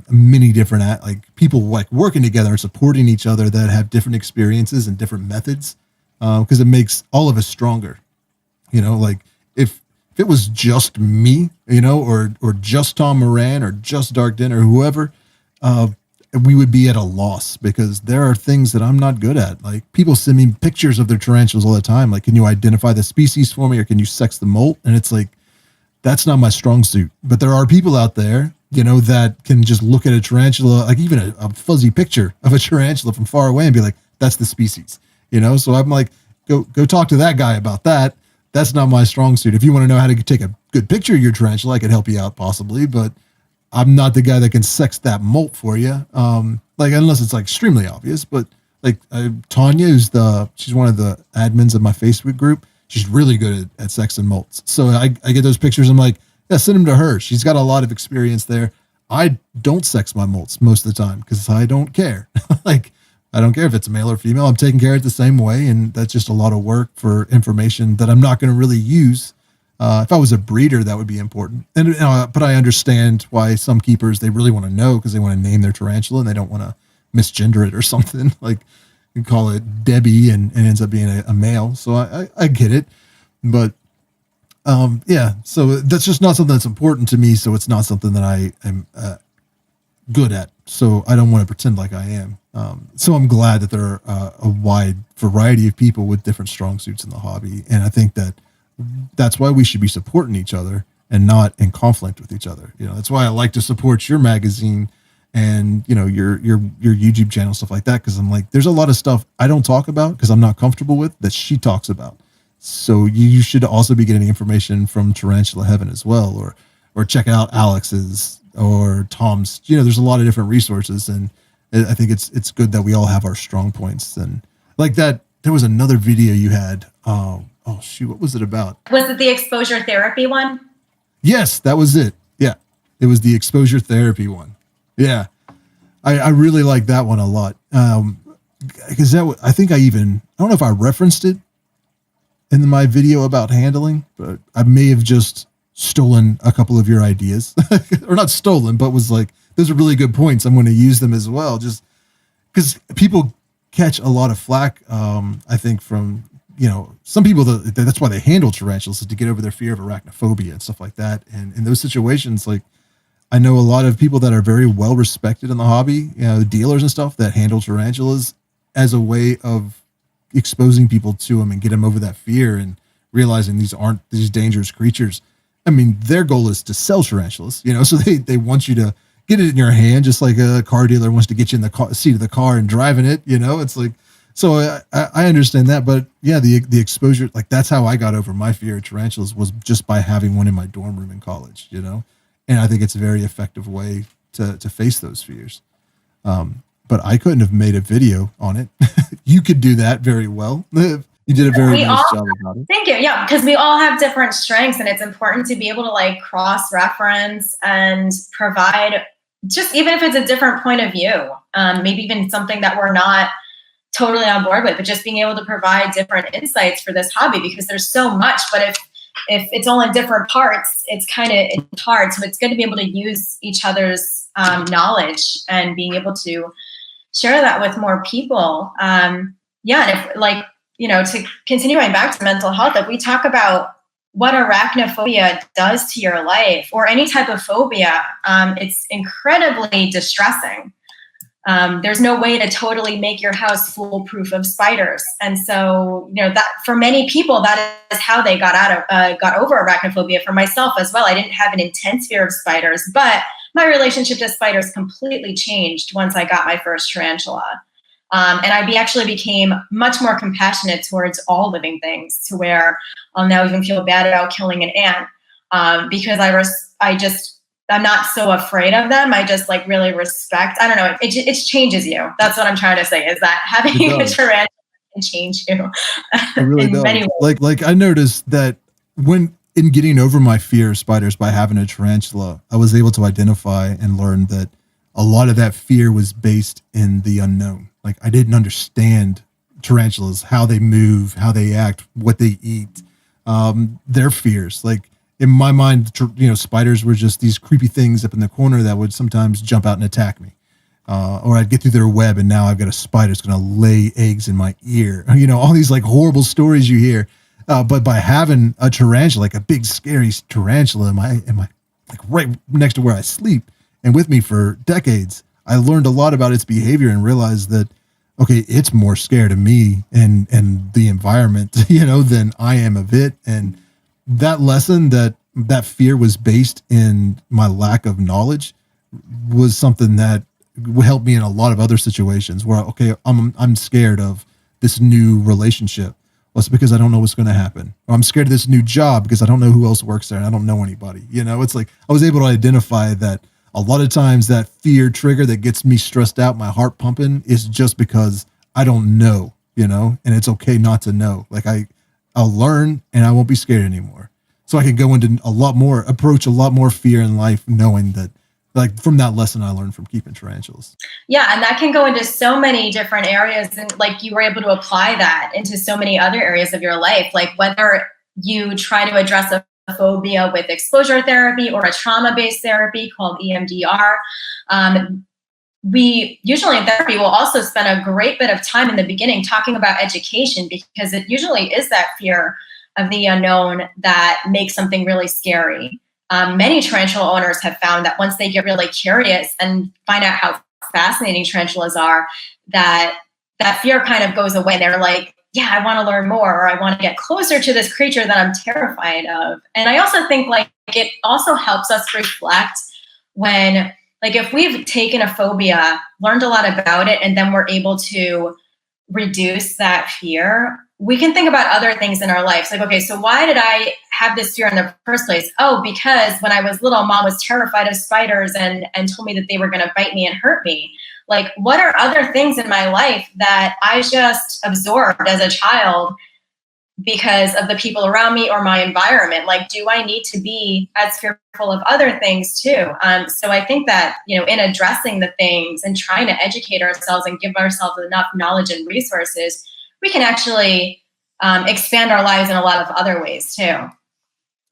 S1: many different people working together and supporting each other that have different experiences and different methods, because it makes all of us stronger. If it was just me, or just Tom Moran or just Dark Den or whoever, we would be at a loss, because there are things that I'm not good at. Like people send me pictures of their tarantulas all the time. Like, can you identify the species for me, or can you sex the molt? And it's that's not my strong suit. But there are people out there, that can just look at a tarantula, like even a fuzzy picture of a tarantula from far away and be like, that's the species, So I'm like, go talk to that guy about that. That's not my strong suit. If you want to know how to take a good picture of your tarantula, I could help you out possibly, but I'm not the guy that can sex that molt for you. Unless it's extremely obvious, but Tanya, she's one of the admins of my Facebook group. She's really good at sexing molts. So I get those pictures. I'm like, yeah, send them to her. She's got a lot of experience there. I don't sex my molts most of the time because I don't care. I don't care if it's a male or female. I'm taking care of it the same way. And that's just a lot of work for information that I'm not going to really use. If I was a breeder, that would be important. But I understand why some keepers, they really want to know because they want to name their tarantula and they don't want to misgender it or something. You call it Debbie and it ends up being a male. So I get it. But Yeah, so that's just not something that's important to me. So it's not something that I am good at. So I don't want to pretend like I am. So I'm glad that there are a wide variety of people with different strong suits in the hobby. And I think that that's why we should be supporting each other and not in conflict with each other. You know, that's why I like to support your magazine and, you know, your YouTube channel, stuff like that. Cause I'm like, there's a lot of stuff I don't talk about because I'm not comfortable with that she talks about. So you should also be getting information from Tarantula Heaven as well, or check out Alex's or Tom's. You know, there's a lot of different resources, and I think it's good that we all have our strong points. And like that, there was another video you had. Oh shoot, what was it about?
S2: Was it the exposure therapy one?
S1: Yes, that was it. Yeah, it was the exposure therapy one. Yeah, I really like that one a lot. Because I think I don't know if I referenced it in my video about handling, but I may have just stolen a couple of your ideas or not stolen, but was like, those are really good points. I'm going to use them as well. Just because people catch a lot of flack. I think from, you know, some people that's why they handle tarantulas, is to get over their fear of arachnophobia and stuff like that. And in those situations, like I know a lot of people that are very well respected in the hobby, you know, dealers and stuff that handle tarantulas as a way of exposing people to them and get them over that fear and realizing these aren't these dangerous creatures. I mean, their goal is to sell tarantulas, you know, so they want you to get it in your hand, just like a car dealer wants to get you in the seat of the car and driving it, you know. It's like, so I understand that, but yeah, the exposure, like that's how I got over my fear of tarantulas, was just by having one in my dorm room in college, you know. And I think it's a very effective way to face those fears. But I couldn't have made a video on it. You could do that very well. You did a very nice job about it.
S2: Thank you. Yeah, because we all have different strengths, and it's important to be able to like cross-reference and provide, just even if it's a different point of view, maybe even something that we're not totally on board with, but just being able to provide different insights for this hobby, because there's so much. But if it's all in different parts, it's hard. So it's good to be able to use each other's knowledge and being able to share that with more people. Yeah, and if like, you know, to continue going back to mental health, if we talk about what arachnophobia does to your life or any type of phobia, it's incredibly distressing. There's no way to totally make your house foolproof of spiders. And so, you know, that for many people, that is how they got over arachnophobia. For myself as well, I didn't have an intense fear of spiders, but my relationship to spiders completely changed once I got my first tarantula. And I actually became much more compassionate towards all living things, to where I'll now even feel bad about killing an ant, because I'm not so afraid of them. I just like really respect. I don't know. It changes you. That's what I'm trying to say, is that having a tarantula can change you.
S1: It really does. Many ways. Like I noticed that when in getting over my fear of spiders by having a tarantula, I was able to identify and learn that a lot of that fear was based in the unknown. Like I didn't understand tarantulas, how they move, how they act, what they eat, their fears. Like in my mind, you know, spiders were just these creepy things up in the corner that would sometimes jump out and attack me. Or I'd get through their web and now I've got a spider that's going to lay eggs in my ear. You know, all these like horrible stories you hear. But by having a tarantula, like a big scary tarantula in my like right next to where I sleep and with me for decades, I learned a lot about its behavior and realized that, okay, it's more scared of me and the environment, you know, than I am of it. And that lesson, that fear was based in my lack of knowledge, was something that would help me in a lot of other situations where, okay, I'm scared of this new relationship. Well, it's because I don't know what's going to happen. Or I'm scared of this new job because I don't know who else works there and I don't know anybody. You know, it's like I was able to identify that a lot of times that fear trigger that gets me stressed out, my heart pumping, is just because I don't know, you know, and it's okay not to know. Like I'll learn and I won't be scared anymore. So I can go into approach a lot more fear in life, knowing that, like from that lesson I learned from keeping tarantulas.
S2: Yeah. And that can go into so many different areas. And like you were able to apply that into so many other areas of your life. Like whether you try to address a phobia with exposure therapy or a trauma-based therapy called EMDR. We usually in therapy will also spend a great bit of time in the beginning talking about education, because it usually is that fear of the unknown that makes something really scary. Many tarantula owners have found that once they get really curious and find out how fascinating tarantulas are, that fear kind of goes away. They're like, yeah, I want to learn more, or I want to get closer to this creature that I'm terrified of. And I also think like it also helps us reflect when, like, if we've taken a phobia, learned a lot about it, and then we're able to reduce that fear, we can think about other things in our lives. Like, okay, so why did I have this fear in the first place? Oh, because when I was little, mom was terrified of spiders and told me that they were going to bite me and hurt me. Like, what are other things in my life that I just absorbed as a child because of the people around me or my environment? Like, do I need to be as fearful of other things too? So I think that, in addressing the things and trying to educate ourselves and give ourselves enough knowledge and resources, we can actually expand our lives in a lot of other ways too.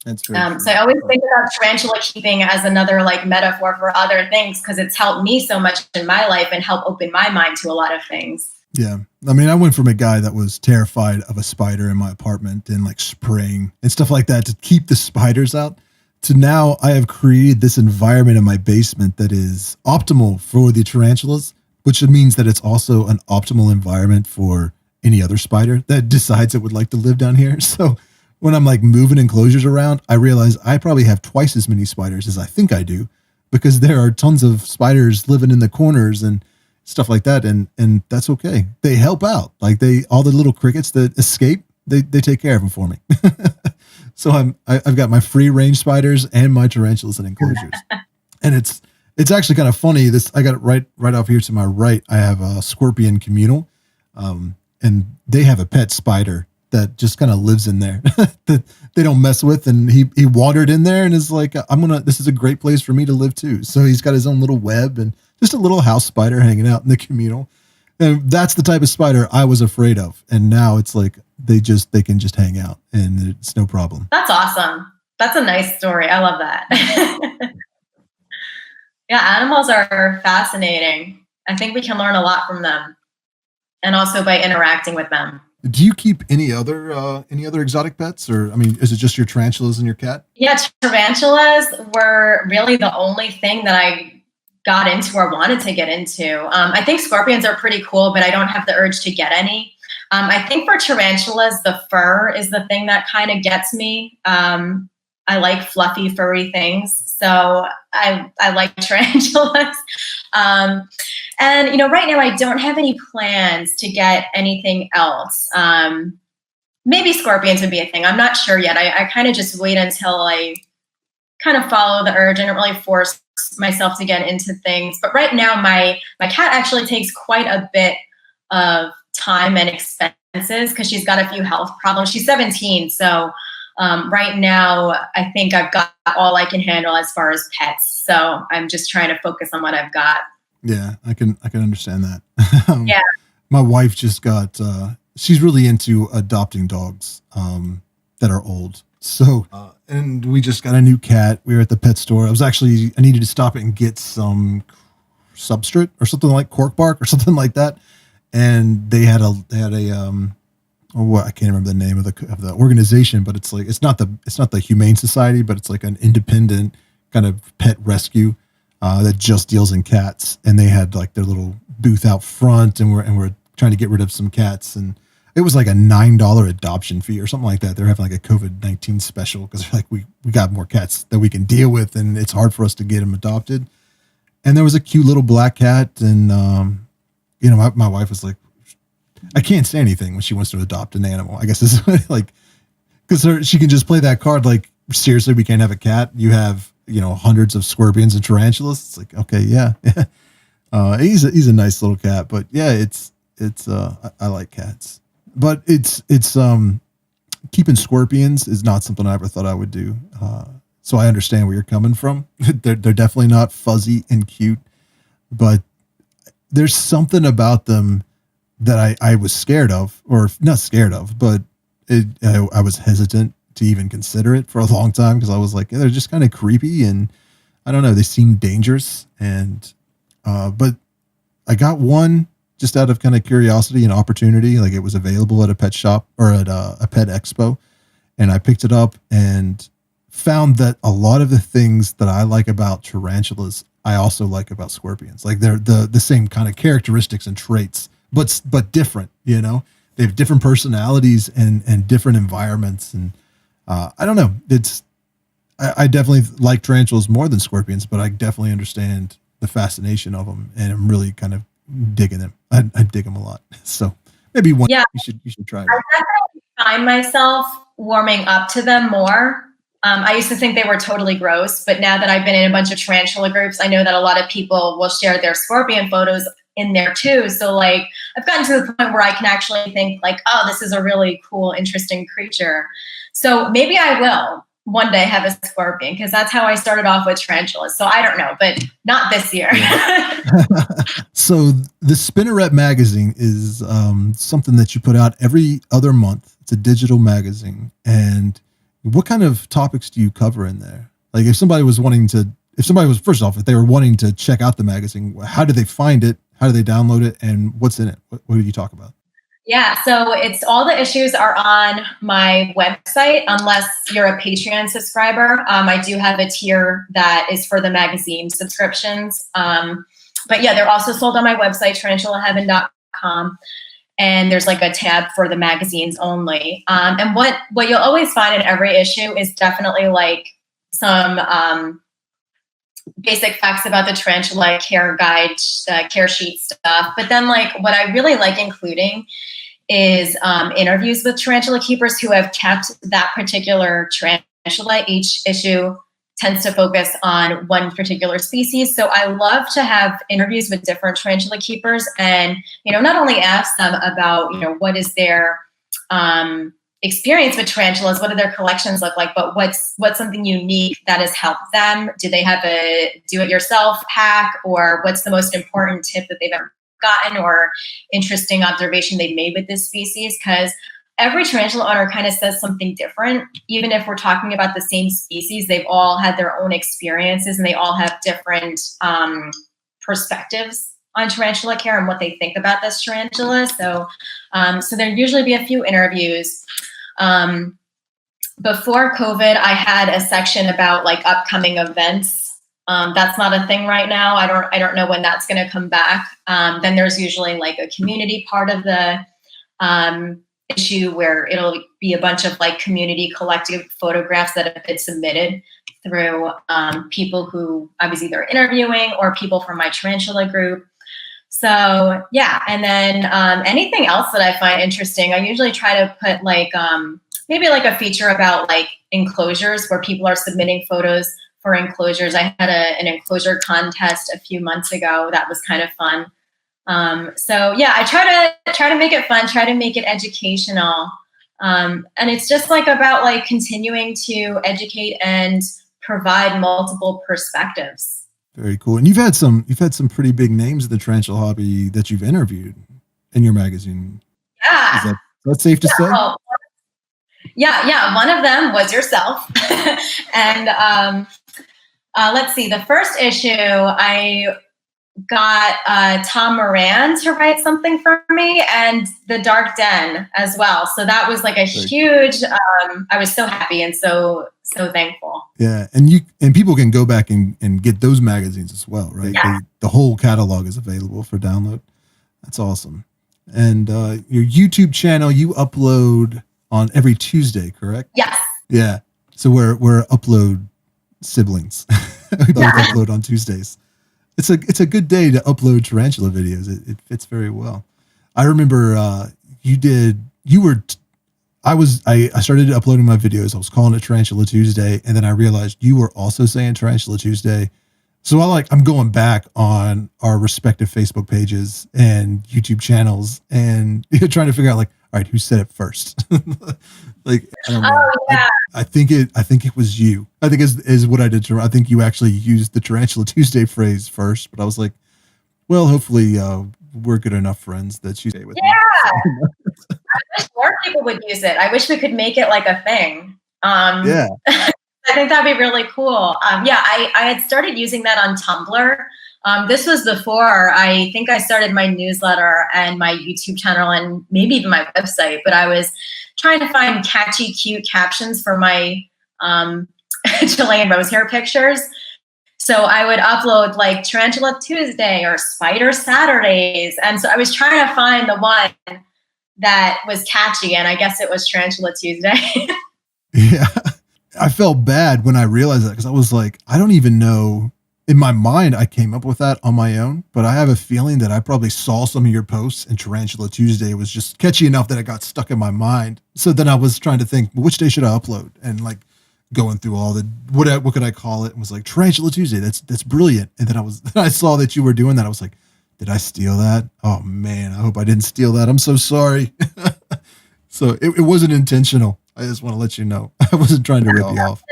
S1: That's very
S2: so I always think about tarantula keeping as another like metaphor for other things, because it's helped me so much in my life and helped open my mind to a lot of things.
S1: Yeah. I mean, I went from a guy that was terrified of a spider in my apartment and like spraying and stuff like that to keep the spiders out, to now I have created this environment in my basement that is optimal for the tarantulas, which means that it's also an optimal environment for any other spider that decides it would like to live down here. So when I'm like moving enclosures around, I realize I probably have twice as many spiders as I think I do, because there are tons of spiders living in the corners and stuff like that. And that's okay. They help out. Like all the little crickets that escape, they take care of them for me. So I've got my free range spiders and my tarantulas and enclosures. And it's actually kind of funny. I got it right off here to my right. I have a scorpion communal, and they have a pet spider that just kind of lives in there that they don't mess with. And he wandered in there and is like, this is a great place for me to live too. So he's got his own little web and just a little house spider hanging out in the communal. And that's the type of spider I was afraid of. And now it's like, they can just hang out and it's no problem.
S2: That's awesome. That's a nice story. I love that. Yeah. Animals are fascinating. I think we can learn a lot from them, and also by interacting with them.
S1: Do you keep any other exotic pets, or I mean, is it just your tarantulas and your cat?
S2: Yeah, tarantulas were really the only thing that I got into or wanted to get into. I think scorpions are pretty cool, but I don't have the urge to get any. I think for tarantulas, the fur is the thing that kind of gets me. I like fluffy, furry things, so I like tarantulas. And right now I don't have any plans to get anything else. Maybe scorpions would be a thing. I'm not sure yet. I kind of just wait until I kind of follow the urge. I don't really force myself to get into things. But right now my cat actually takes quite a bit of time and expenses because she's got a few health problems. She's 17, so right now I think I've got all I can handle as far as pets. So I'm just trying to focus on what I've got.
S1: Yeah, I can understand that.
S2: Yeah.
S1: My wife just got, she's really into adopting dogs that are old. So, and we just got a new cat. We were at the pet store. I needed to stop and get some substrate or something like cork bark or something like that. And they had a I can't remember the name of the organization, but it's not the Humane Society, but it's like an independent kind of pet rescue that just deals in cats. And they had like their little booth out front, and we're trying to get rid of some cats, and it was like a $9 adoption fee or something like that. They're having like a COVID-19 special because they're like, we got more cats that we can deal with, and it's hard for us to get them adopted. And there was a cute little black cat, and my wife was like, I can't say anything when she wants to adopt an animal. I guess it's like, because she can just play that card. Like, seriously, we can't have a cat. You have, hundreds of scorpions and tarantulas. It's like, okay, yeah. He's a nice little cat, but yeah, I like cats, but it's keeping scorpions is not something I ever thought I would do. So I understand where you're coming from. They're definitely not fuzzy and cute, but there's something about them that I was scared of, or not scared of, but I was hesitant to even consider it for a long time because I was like, yeah, they're just kind of creepy, and I don't know, they seem dangerous. And but I got one just out of kind of curiosity and opportunity. Like, it was available at a pet shop or at a pet expo, and I picked it up and found that a lot of the things that I like about tarantulas, I also like about scorpions. Like they're the same kind of characteristics and traits, but different. You know, they have different personalities and different environments. And I don't know. I definitely like tarantulas more than scorpions, but I definitely understand the fascination of them, and I'm really kind of digging them. I dig them a lot. So maybe one you should try it.
S2: I definitely find myself warming up to them more. I used to think they were totally gross, but now that I've been in a bunch of tarantula groups, I know that a lot of people will share their scorpion photos in there too. So like I've gotten to the point where I can actually think like, oh, this is a really cool, interesting creature. So maybe I will one day have a scorpion, because that's how I started off with tarantulas. So I don't know, but not this year.
S1: So the Spinerette Magazine is something that you put out every other month. It's a digital magazine. And what kind of topics do you cover in there? Like if somebody was first off, if they were wanting to check out the magazine, how do they find it? How do they download it? And what's in it? What do you talk about?
S2: Yeah, so it's all the issues are on my website, unless you're a Patreon subscriber. I do have a tier that is for the magazine subscriptions. But yeah, they're also sold on my website, tarantulaheaven.com. And there's like a tab for the magazines only. And what you'll always find in every issue is definitely like some basic facts about the tarantula care guide, care sheet stuff. But then like what I really like including is interviews with tarantula keepers who have kept that particular tarantula. Each issue tends to focus on one particular species. So I love to have interviews with different tarantula keepers and, not only ask them about, what is their experience with tarantulas, what do their collections look like, but what's something unique that has helped them? Do they have a do-it-yourself hack, or what's the most important tip that they've ever gotten or interesting observation they've made with this species? Because every tarantula owner kind of says something different. Even if we're talking about the same species, they've all had their own experiences and they all have different perspectives on tarantula care and what they think about this tarantula. So there'll usually be a few interviews. Before COVID, I had a section about like upcoming events. That's not a thing right now. I don't know when that's going to come back. Then there's usually like a community part of the issue where it'll be a bunch of like community collective photographs that have been submitted through people who I was either interviewing or people from my tarantula group. So yeah, and then anything else that I find interesting, I usually try to put like maybe like a feature about like enclosures where people are submitting photos for enclosures. I had an enclosure contest a few months ago that was kind of fun. So yeah, I try to make it fun, try to make it educational, and it's just like about like continuing to educate and provide multiple perspectives.
S1: Very cool. And you've had some pretty big names in the tarantula hobby that you've interviewed in your magazine.
S2: Yeah.
S1: Is that safe to say?
S2: Well, yeah. One of them was yourself. And let's see, the first issue, I got Tom Moran to write something for me, and The Dark Den as well. So that was like a huge, I was so happy and so thankful.
S1: Yeah. And people can go back and get those magazines as well, right?
S2: Yeah.
S1: The whole catalog is available for download. That's awesome. And your YouTube channel, you upload on every Tuesday, correct?
S2: Yes.
S1: Yeah. So we're upload siblings. We both upload on Tuesdays. It's a good day to upload tarantula videos. It fits very well. I remember I started uploading my videos. I was calling it Tarantula Tuesday, and then I realized you were also saying Tarantula Tuesday. So I'm going back on our respective Facebook pages and YouTube channels and trying to figure out like, all right, who said it first? Like, I don't know.
S2: Oh yeah.
S1: I think it was you. I think is what I did. I think you actually used the Tarantula Tuesday phrase first, but I was like, well, hopefully we're good enough friends that you stay with me.
S2: I wish more people would use it. I wish we could make it like a thing. I think that'd be really cool. I had started using that on Tumblr This was before I think I started my newsletter and my YouTube channel and maybe even my website, but I was trying to find catchy, cute captions for my Chilean rose hair pictures. So I would upload like Tarantula Tuesday or Spider Saturdays. And so I was trying to find the one that was catchy, and I guess it was Tarantula Tuesday.
S1: Yeah. I felt bad when I realized that, because I was like, I don't even know. In my mind, I came up with that on my own, but I have a feeling that I probably saw some of your posts and Tarantula Tuesday was just catchy enough that it got stuck in my mind. So then I was trying to think, well, which day should I upload? And like going through all the, what could I call it? And was like, Tarantula Tuesday. That's brilliant. And then I saw that you were doing that. I was like, did I steal that? Oh man, I hope I didn't steal that. I'm so sorry. So it wasn't intentional. I just want to let you know. I wasn't trying to rip you off.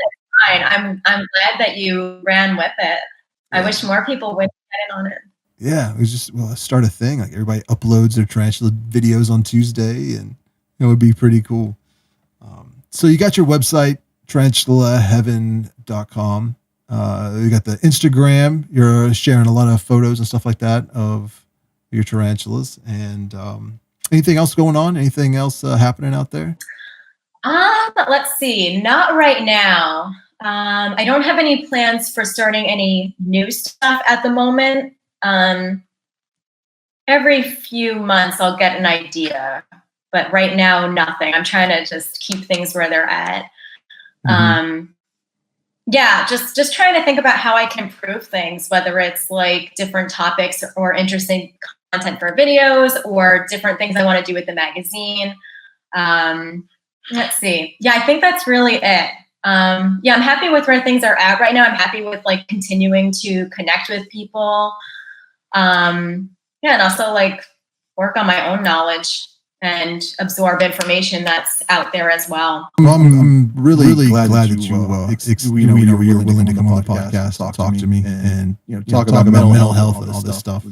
S2: Fine. I'm glad that you ran with it. I wish more people would get in on it.
S1: Yeah, it was just, well, let's start a thing. Like everybody uploads their tarantula videos on Tuesday, and it would be pretty cool. So you got your website, tarantulaheaven.com. You got the Instagram. You're sharing a lot of photos and stuff like that of your tarantulas. And anything else going on? Anything else happening out there?
S2: Let's see. Not right now. I don't have any plans for starting any new stuff at the moment. Every few months I'll get an idea, but right now, nothing. I'm trying to just keep things where they're at. Mm-hmm. Yeah, just trying to think about how I can improve things, whether it's like different topics or interesting content for videos or different things I want to do with the magazine. Let's see. Yeah, I think that's really it. I'm happy with where things are at right now. I'm happy with like continuing to connect with people. And also like work on my own knowledge and absorb information that's out there as well.
S1: Well, I'm really glad that you were willing to come on the podcast, talk to me, and talk about mental health and all this stuff.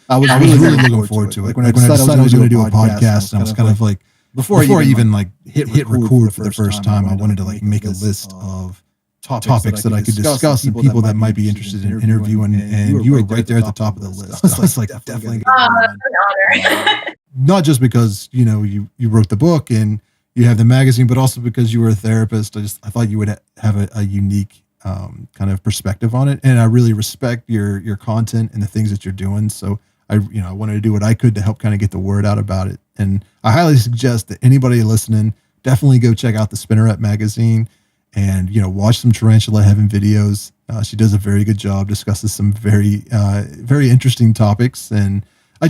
S1: I was really looking forward to it. Like when I decided I was going to do a podcast, I was kind of like, before I even like hit record for the first time, I wanted to like make a list of topics that I could discuss and people that might be interested in interviewing, and you were right there at the top of the list. I was like, definitely.
S2: Oh, that's an honor.
S1: Not just because you wrote the book and you have the magazine, but also because you were a therapist. I thought you would have a unique kind of perspective on it, and I really respect your content and the things that you're doing. So I wanted to do what I could to help kind of get the word out about it. And I highly suggest that anybody listening definitely go check out the Spinerette Magazine and, watch some Tarantula Heaven videos. She does a very good job, discusses some very, very interesting topics. And I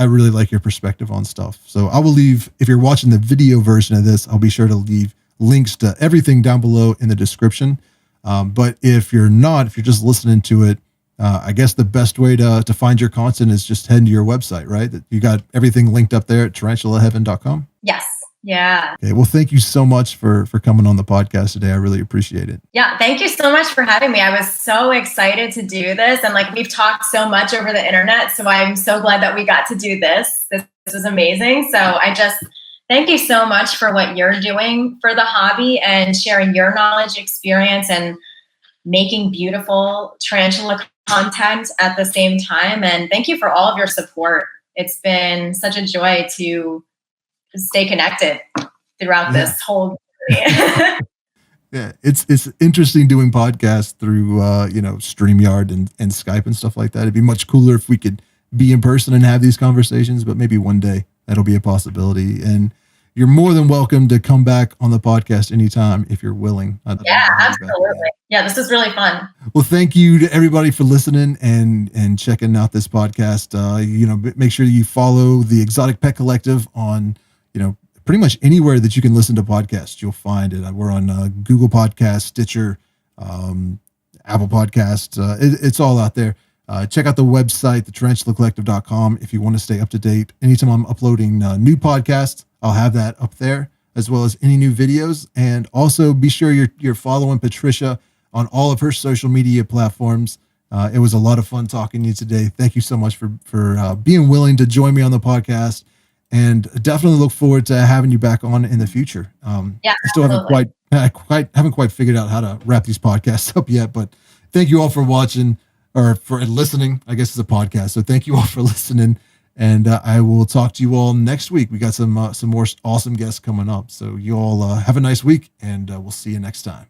S1: really like your perspective on stuff. So I will leave, if you're watching the video version of this, I'll be sure to leave links to everything down below in the description. But if you're just listening to it, I guess the best way to find your content is just head to your website, right? That you got everything linked up there at tarantulaheaven.com.
S2: Yes. Yeah.
S1: Okay. Well, thank you so much for coming on the podcast today. I really appreciate it.
S2: Yeah. Thank you so much for having me. I was so excited to do this. And like, we've talked so much over the internet. So I'm so glad that we got to do this. This was amazing. So I just thank you so much for what you're doing for the hobby and sharing your knowledge, experience, and making beautiful tarantula content at the same time. And thank you for all of your support. It's been such a joy to stay connected throughout this whole journey.
S1: Yeah, it's interesting doing podcasts through StreamYard and Skype and stuff like that. It'd be much cooler if we could be in person and have these conversations, but maybe one day that'll be a possibility. And you're more than welcome to come back on the podcast anytime if you're willing.
S2: Yeah, absolutely. Yeah, this is really fun.
S1: Well, thank you to everybody for listening and checking out this podcast. Make sure you follow the Exotic Pet Collective on, pretty much anywhere that you can listen to podcasts. You'll find it. We're on Google Podcasts, Stitcher, Apple Podcasts. It's all out there. Check out the website, thetarantulacollective.com, if you want to stay up to date. Anytime I'm uploading new podcasts, I'll have that up there, as well as any new videos. And also be sure you're following Patricia on all of her social media platforms. It was a lot of fun talking to you today. Thank you so much for being willing to join me on the podcast, and definitely look forward to having you back on in the future. I still haven't quite figured out how to wrap these podcasts up yet, but thank you all for watching. or for listening. I guess it's a podcast. So thank you all for listening. And I will talk to you all next week. We got some more awesome guests coming up. So you all have a nice week, and we'll see you next time.